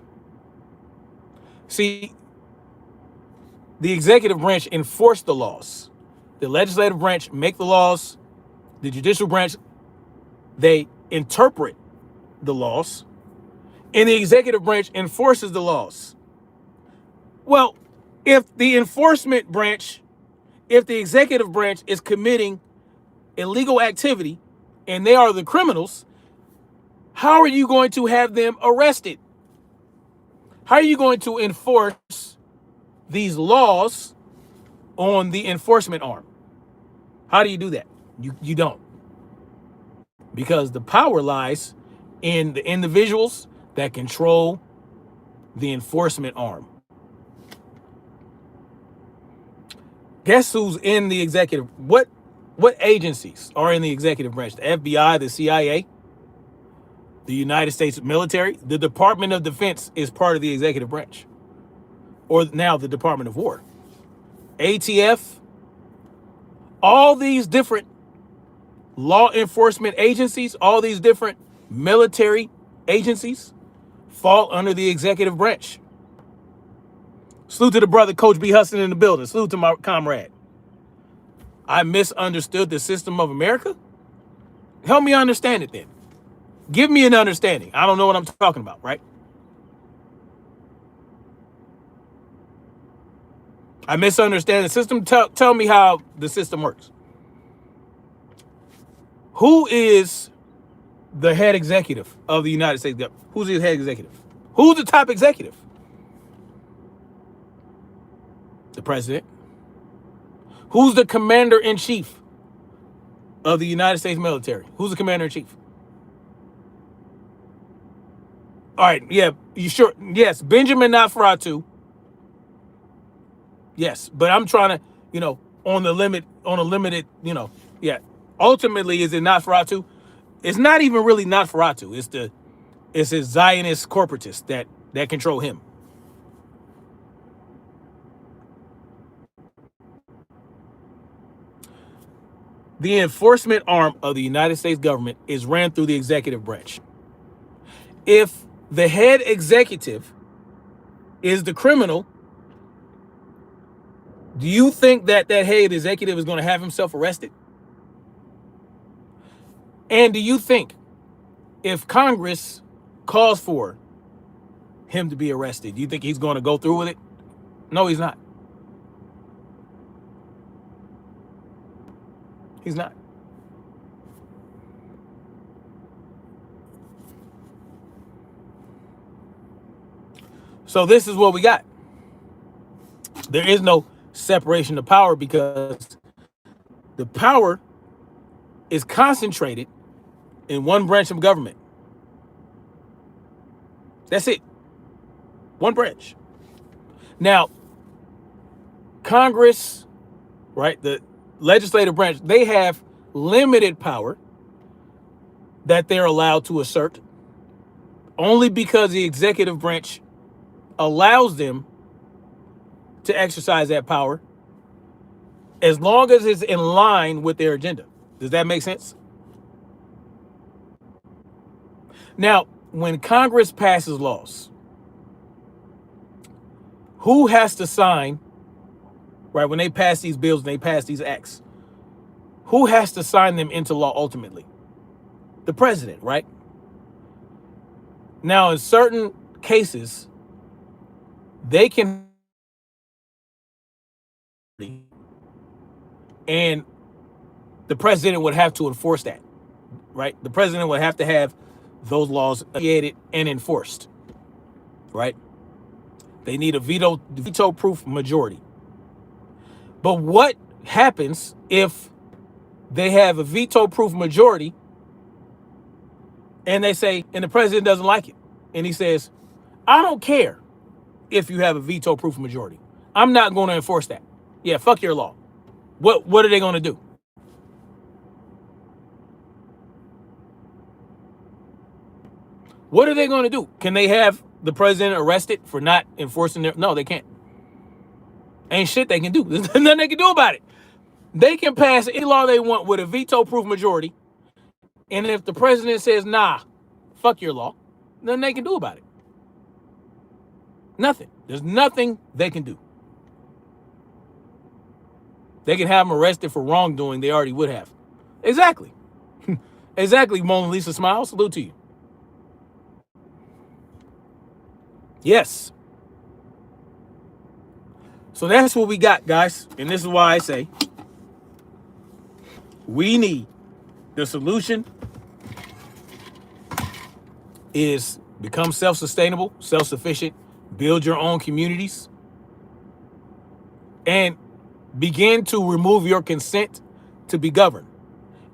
See, the executive branch enforce the laws. The legislative branch make the laws. The judicial branch, they interpret the laws. And the executive branch enforces the laws. Well, if the enforcement branch, if the executive branch is committing illegal activity and they are the criminals, how are you going to have them arrested? How are you going to enforce these laws on the enforcement arm? How do you do that? You don't. Because the power lies in the individuals that control the enforcement arm. Guess who's in the executive? What agencies are in the executive branch? The FBI, the CIA, the United States military. The Department of Defense is part of the executive branch, or now the Department of War. ATF, all these different law enforcement agencies, all these different military agencies fall under the executive branch. Salute to the brother, Coach B. Huston in the building. Salute to my comrade. I misunderstood the system of America? Help me understand it then. Give me an understanding. I don't know what I'm talking about, right? I misunderstand the system. Tell me how the system works. Who is the head executive of the United States government? Who's the head executive? Who's the top executive? The president. Who's the commander-in-chief of the United States military? Who's the commander-in-chief? All right, yeah, you sure? Yes, Benjamin Nosferatu. Yes, but I'm trying to, on a limited, yeah. Ultimately, is it Nosferatu? It's not even really Nosferatu. It's his Zionist corporatists that control him. The enforcement arm of the United States government is ran through the executive branch. If the head executive is the criminal, do you think that head executive is going to have himself arrested? And do you think if Congress calls for him to be arrested, do you think he's going to go through with it? No, he's not. He's not. So this is what we got. There is no separation of power because the power is concentrated in one branch of government. That's it. One branch. Now, Congress, right, the legislative branch, they have limited power that they're allowed to assert only because the executive branch allows them to exercise that power as long as it's in line with their agenda. Does that make sense? Now, when Congress passes laws, who has to sign, right, when they pass these bills and they pass these acts, who has to sign them into law ultimately? The president, right? Now, in certain cases, they can, and the president would have to enforce that, right? The president would have to have those laws created and enforced, right? They need a veto-proof majority. But what happens if they have a veto-proof majority and they say, and the president doesn't like it, and he says, I don't care if you have a veto-proof majority. I'm not going to enforce that. Yeah, fuck your law. What are they going to do? What are they going to do? Can they have the president arrested for not enforcing their... No, they can't. Ain't shit they can do. There's nothing they can do about it. They can pass any law they want with a veto-proof majority, and if the president says, nah, fuck your law, nothing they can do about it. Nothing. There's nothing they can do. They can have them arrested for wrongdoing they already would have. Exactly. Exactly, Mona Lisa Smile. Salute to you. Yes. So that's what we got, guys. And this is why I say we need the solution is become self-sustainable, self-sufficient, build your own communities, and begin to remove your consent to be governed.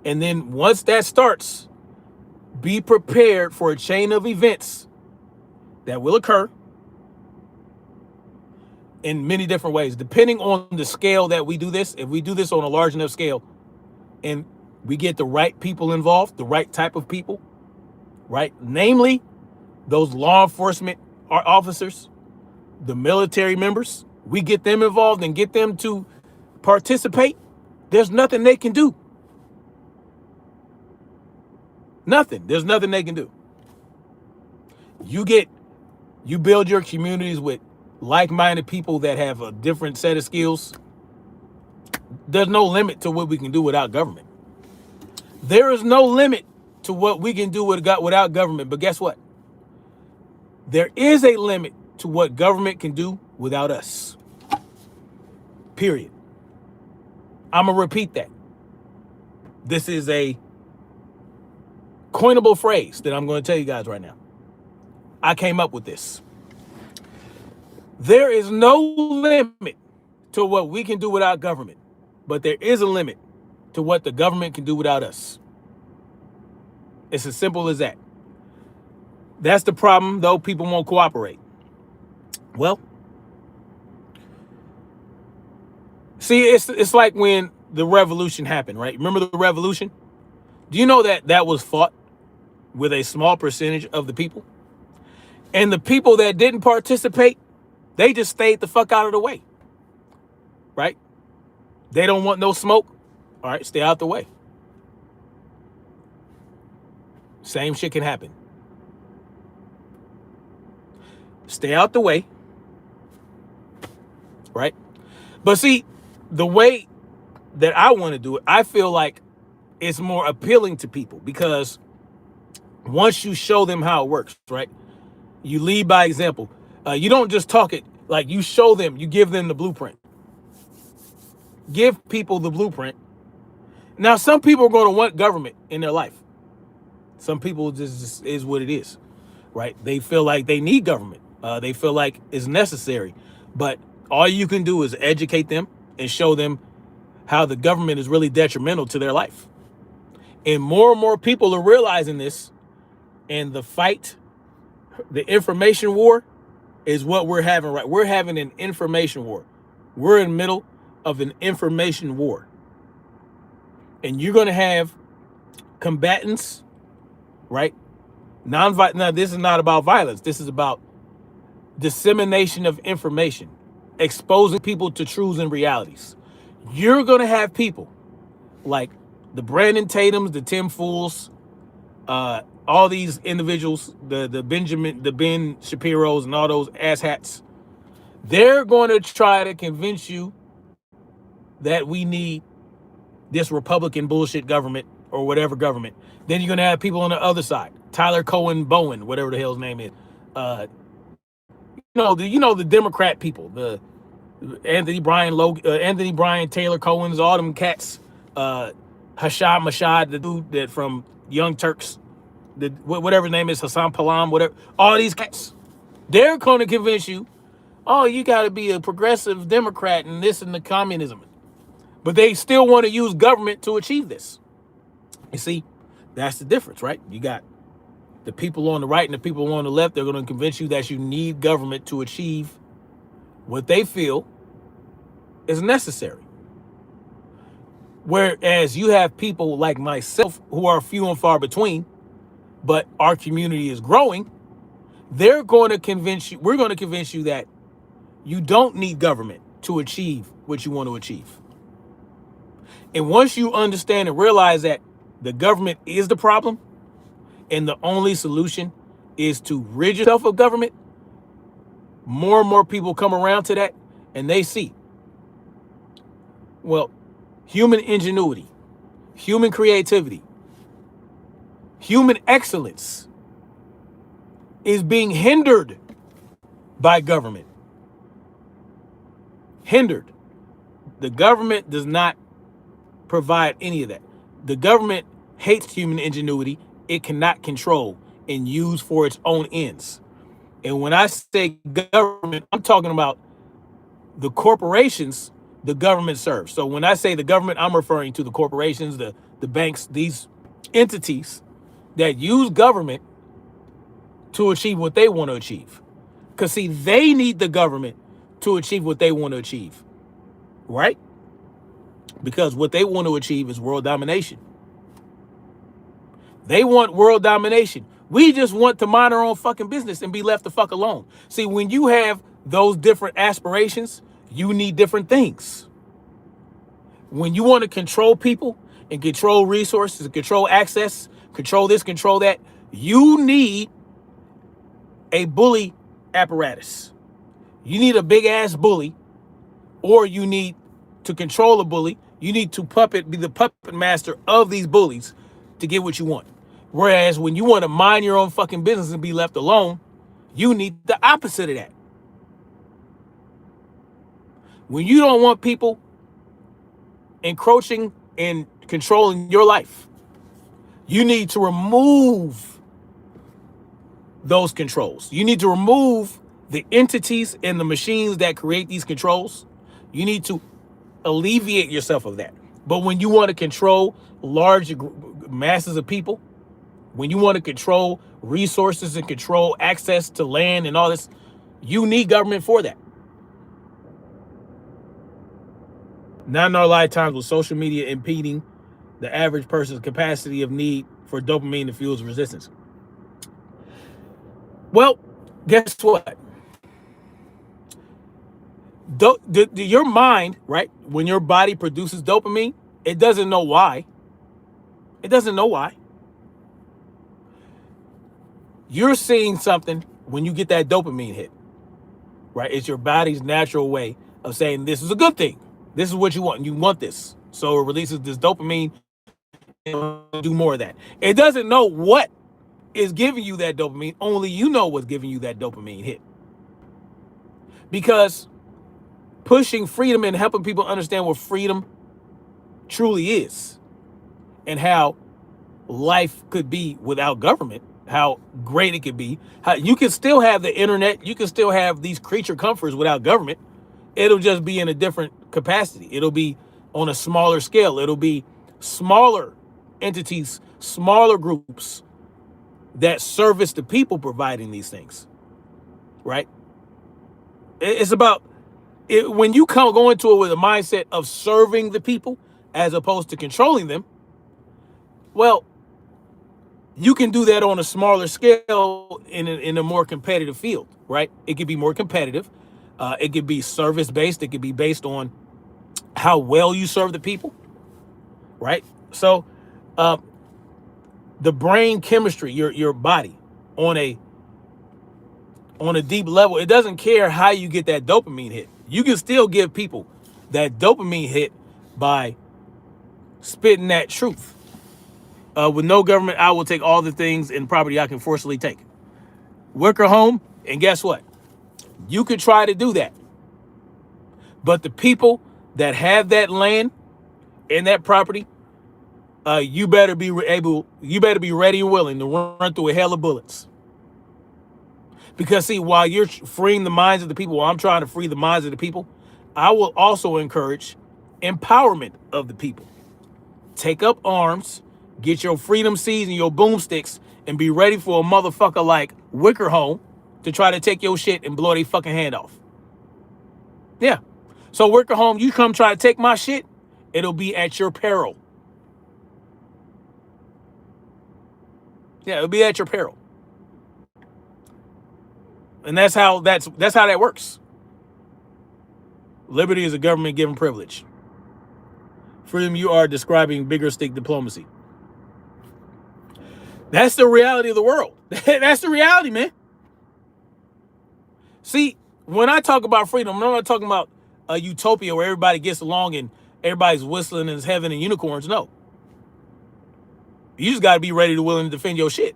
And then once that starts, be prepared for a chain of events that will occur in many different ways, depending on the scale that we do this. If we do this on a large enough scale and we get the right people involved, the right type of people, right? Namely, those law enforcement officers, the military members, we get them involved and get them to participate. There's nothing they can do. Nothing. There's nothing they can do. You build your communities with like-minded people that have a different set of skills. There's no limit to what we can do without government. There is no limit to what we can do without government. But guess what? There is a limit to what government can do without us. Period. I'm going to repeat that. This is a coinable phrase that I'm going to tell you guys right now. I came up with this. There is no limit to what we can do without government, but there is a limit to what the government can do without us. It's as simple as that. That's the problem, though. People won't cooperate. Well, see, it's like when the revolution happened, right? Remember the revolution? Do you know that was fought with a small percentage of the people? And the people that didn't participate, they just stayed the fuck out of the way, right? They don't want no smoke. All right, stay out the way. Same shit can happen. Stay out the way, right? But see, the way that I want to do it, I feel like it's more appealing to people because once you show them how it works, right? You lead by example. You don't just talk it, like you show them, you give them the blueprint. Give people the blueprint. Now, some people are going to want government in their life. Some people just is what it is, right? They feel like they need government. They feel like it's necessary. But all you can do is educate them and show them how the government is really detrimental to their life. And more people are realizing this. And the fight, the information war, is what we're having, right? We're having an information war. We're in the middle of an information war. And you're going to have combatants, right? Now, this is not about violence. This is about dissemination of information, exposing people to truths and realities. You're going to have people like the Brandon Tatums, the Tim Fools, all these individuals, the Ben Shapiros and all those asshats. They're going to try to convince you that we need this Republican bullshit government or whatever government. Then you're going to have people on the other side, Tyler Cohen Bowen, whatever the hell his name is. The Democrat people, the Anthony Bryan Taylor Cohen's, all them cats, Hashad Mashad, the dude that from Young Turks, whatever his name is, Hassan Palam, whatever, all these cats, they're going to convince you, oh, you got to be a progressive Democrat and this and the communism. But they still want to use government to achieve this. You see, that's the difference, right? You got the people on the right and the people on the left. They're going to convince you that you need government to achieve what they feel is necessary. Whereas you have people like myself who are few and far between, but our community is growing, they're going to convince you, we're going to convince you that you don't need government to achieve what you want to achieve. And once you understand and realize that the government is the problem and the only solution is to rid yourself of government, more and more people come around to that and they see, well, human ingenuity, human creativity, human excellence is being hindered by government. Hindered. The government does not provide any of that. The government hates human ingenuity. It cannot control and use for its own ends. And when I say government, I'm talking about the corporations the government serves. So when I say the government, I'm referring to the corporations, the banks, these entities that use government to achieve what they want to achieve. Because see, they need the government to achieve what they want to achieve, right? Because what they want to achieve is world domination. They want world domination. We just want to mind our own fucking business and be left the fuck alone. See, when you have those different aspirations, you need different things. When you want to control people and control resources, control access, control this, control that, you need a bully apparatus. You need a big ass bully, or you need to control a bully. You need to be the puppet master of these bullies to get what you want. Whereas when you want to mind your own fucking business and be left alone, you need the opposite of that. When you don't want people encroaching and controlling your life, you need to remove those controls. You need to remove the entities and the machines that create these controls. You need to alleviate yourself of that. But when you want to control large masses of people, when you want to control resources and control access to land and all this, you need government for that. Not in our lifetimes with social media impeding the average person's capacity of need for dopamine to fuel resistance. Well, guess what? Your mind, right? When your body produces dopamine, it doesn't know why. It doesn't know why. You're seeing something when you get that dopamine hit, right? It's your body's natural way of saying this is a good thing. This is what you want. You want this. So it releases this dopamine and do more of that. It doesn't know what is giving you that dopamine. Only you know what's giving you that dopamine hit. Because pushing freedom and helping people understand what freedom truly is and how life could be without government, how great it could be, how you can still have the internet, you can still have these creature comforts without government. It'll just be in a different capacity. It'll be on a smaller scale. It'll be smaller entities, smaller groups that service the people providing these things, right? It's about when you go into it with a mindset of serving the people as opposed to controlling them. Well, you can do that on a smaller scale in a more competitive field, right? It could be more competitive. It could be service-based. It could be based on how well you serve the people, right? So the brain chemistry, your body on a deep level, it doesn't care how you get that dopamine hit. You can still give people that dopamine hit by spitting that truth. With no government, I will take all the things and property I can forcibly take. Wicker home, and guess what? You could try to do that. But the people that have that land and that property, you better be ready and willing to run through a hell of bullets. Because see, while you're freeing the minds of the people, while I'm trying to free the minds of the people, I will also encourage empowerment of the people. Take up arms, get your freedom seeds and your boomsticks, and be ready for a motherfucker like Wicker Home to try to take your shit and blow their fucking hand off. Yeah. So worker home, you come try to take my shit, it'll be at your peril. Yeah, it'll be at your peril. And that's how that works. Liberty is a government given privilege. Freedom, you are describing bigger stick diplomacy. That's the reality of the world. That's the reality, man. See, when I talk about freedom, I'm not talking about a utopia where everybody gets along and everybody's whistling in heaven and unicorns. No. You just got to be ready to willing to defend your shit.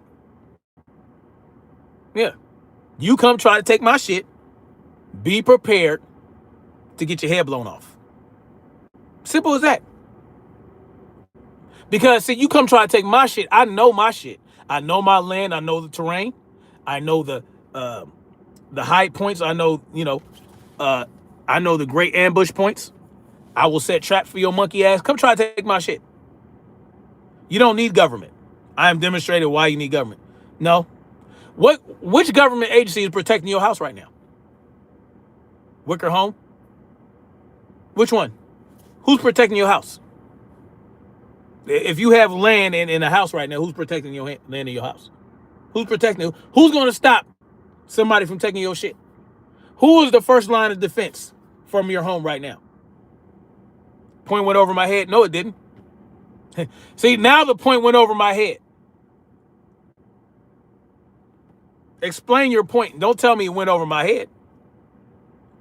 Yeah. You come try to take my shit, be prepared to get your head blown off. Simple as that. Because, see, you come try to take my shit, I know my shit. I know my land. I know the terrain. I know the high points. I know, I know the great ambush points. I will set traps for your monkey ass. Come try to take my shit. You don't need government. I am demonstrating why you need government. No. Which government agency is protecting your house right now? Wicker Home? Which one? Who's protecting your house? If you have land in a house right now, who's protecting your land in your house? Who's protecting it? Who's going to stop somebody from taking your shit? Who is the first line of defense from your home right now? Point went over my head. No, it didn't. See, now the point went over my head. Explain your point. Don't tell me it went over my head.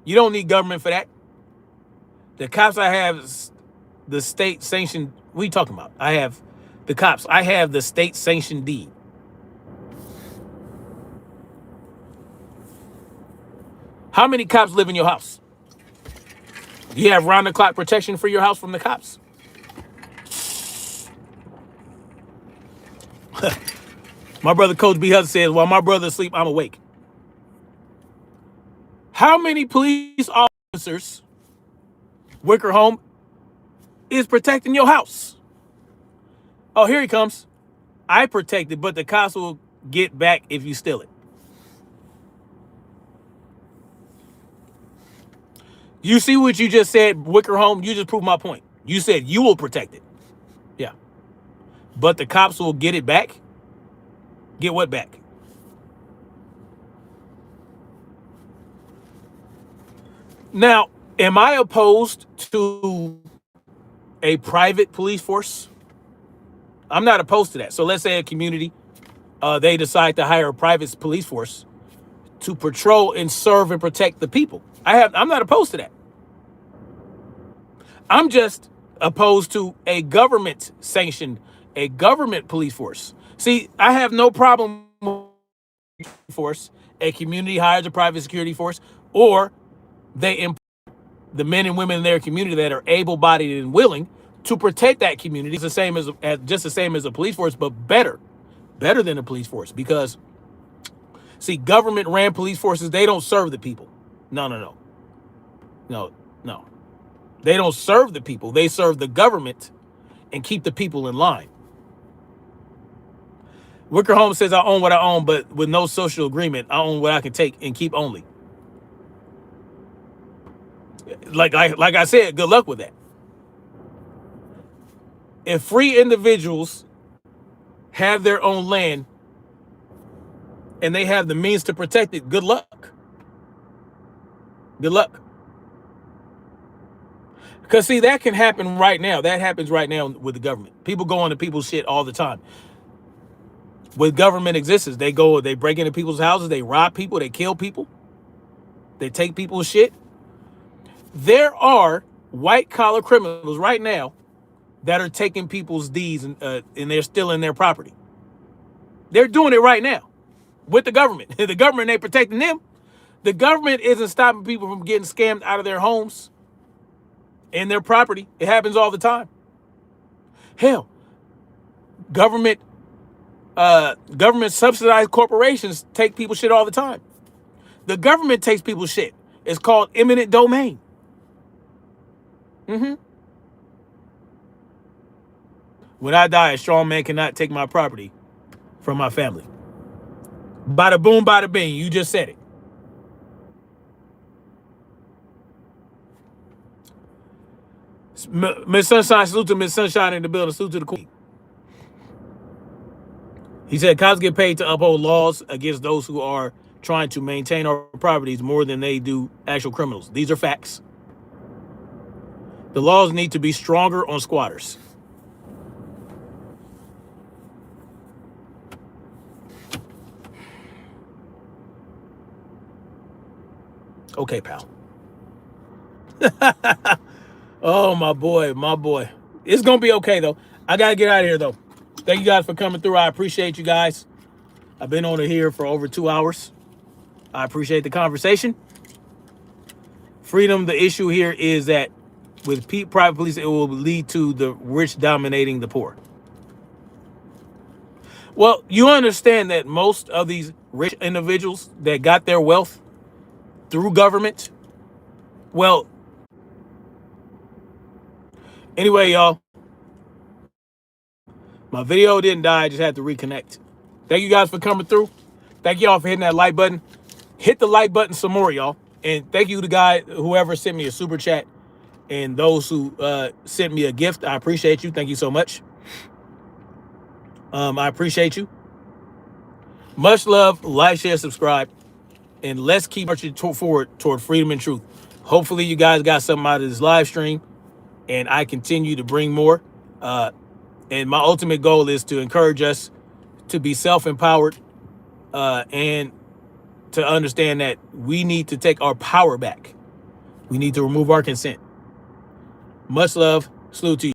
You don't need government for that. The cops I have is the state sanctioned. What are you talking about? I have the cops. I have the state sanctioned deed. How many cops live in your house? Do you have round the clock protection for your house from the cops? My brother Coach B. Hudson says, while my brother is asleep, I'm awake. How many police officers, Wicker Home, is protecting your house? Oh, here he comes. I protect it, but the cops will get back if you steal it. You see what you just said, Wicker Home? You just proved my point. You said you will protect it. Yeah. But the cops will get it back? Get what back? Now, am I opposed to a private police force? I'm not opposed to that. So let's say a community, they decide to hire a private police force to patrol and serve and protect the people. I'm not opposed to that. I'm just opposed to a government sanctioned, a government police force. See, I have no problem with force. A community hires a private security force, or they employ the men and women in their community that are able-bodied and willing to protect that community. It's the same as just the same as a police force, but better than a police force. Because, see, government-ran police forces, they don't serve the people. No. They don't serve the people. They serve the government and keep the people in line. Wicker Home says, I own what I own, but with no social agreement, I own what I can take and keep only. Like I said, good luck with that. If free individuals have their own land and they have the means to protect it, good luck. Good luck. Because, see, that can happen right now. That happens right now with the government. People go into people's shit all the time. With government existence, they break into people's houses, they rob people, they kill people, they take people's shit. There are white-collar criminals right now that are taking people's deeds and they're stealing their property. They're doing it right now with the government. The government ain't protecting them. The government isn't stopping people from getting scammed out of their homes and their property. It happens all the time. Hell, government subsidized corporations take people's shit all the time. The government takes people's shit. It's called eminent domain. When I die, a strong man cannot take my property from my family. Bada boom, bada bing. You just said it. Miss Sunshine, salute to Miss Sunshine in the building. Salute to the queen. He said cops get paid to uphold laws against those who are trying to maintain our properties more than they do actual criminals. These are facts. The laws need to be stronger on squatters. Okay, pal. Oh, my boy, my boy. It's going to be okay, though. I got to get out of here, though. Thank you guys for coming through. I appreciate you guys. I've been on here for over 2 hours. I appreciate the conversation. Freedom, the issue here is that with private police, it will lead to the rich dominating the poor. Well, you understand that most of these rich individuals that got their wealth through government, well, anyway, y'all, my video didn't die. I just had to reconnect. Thank you guys for coming through. Thank y'all for hitting that like button. Hit the like button some more, y'all. And thank you to whoever sent me a super chat and those who sent me a gift. I appreciate you. Thank you so much. I appreciate you. Much love. Like, share, subscribe. And let's keep marching forward toward freedom and truth. Hopefully you guys got something out of this live stream. And I continue to bring more. And my ultimate goal is to encourage us to be self-empowered and to understand that we need to take our power back. We need to remove our consent. Much love. Salute to you.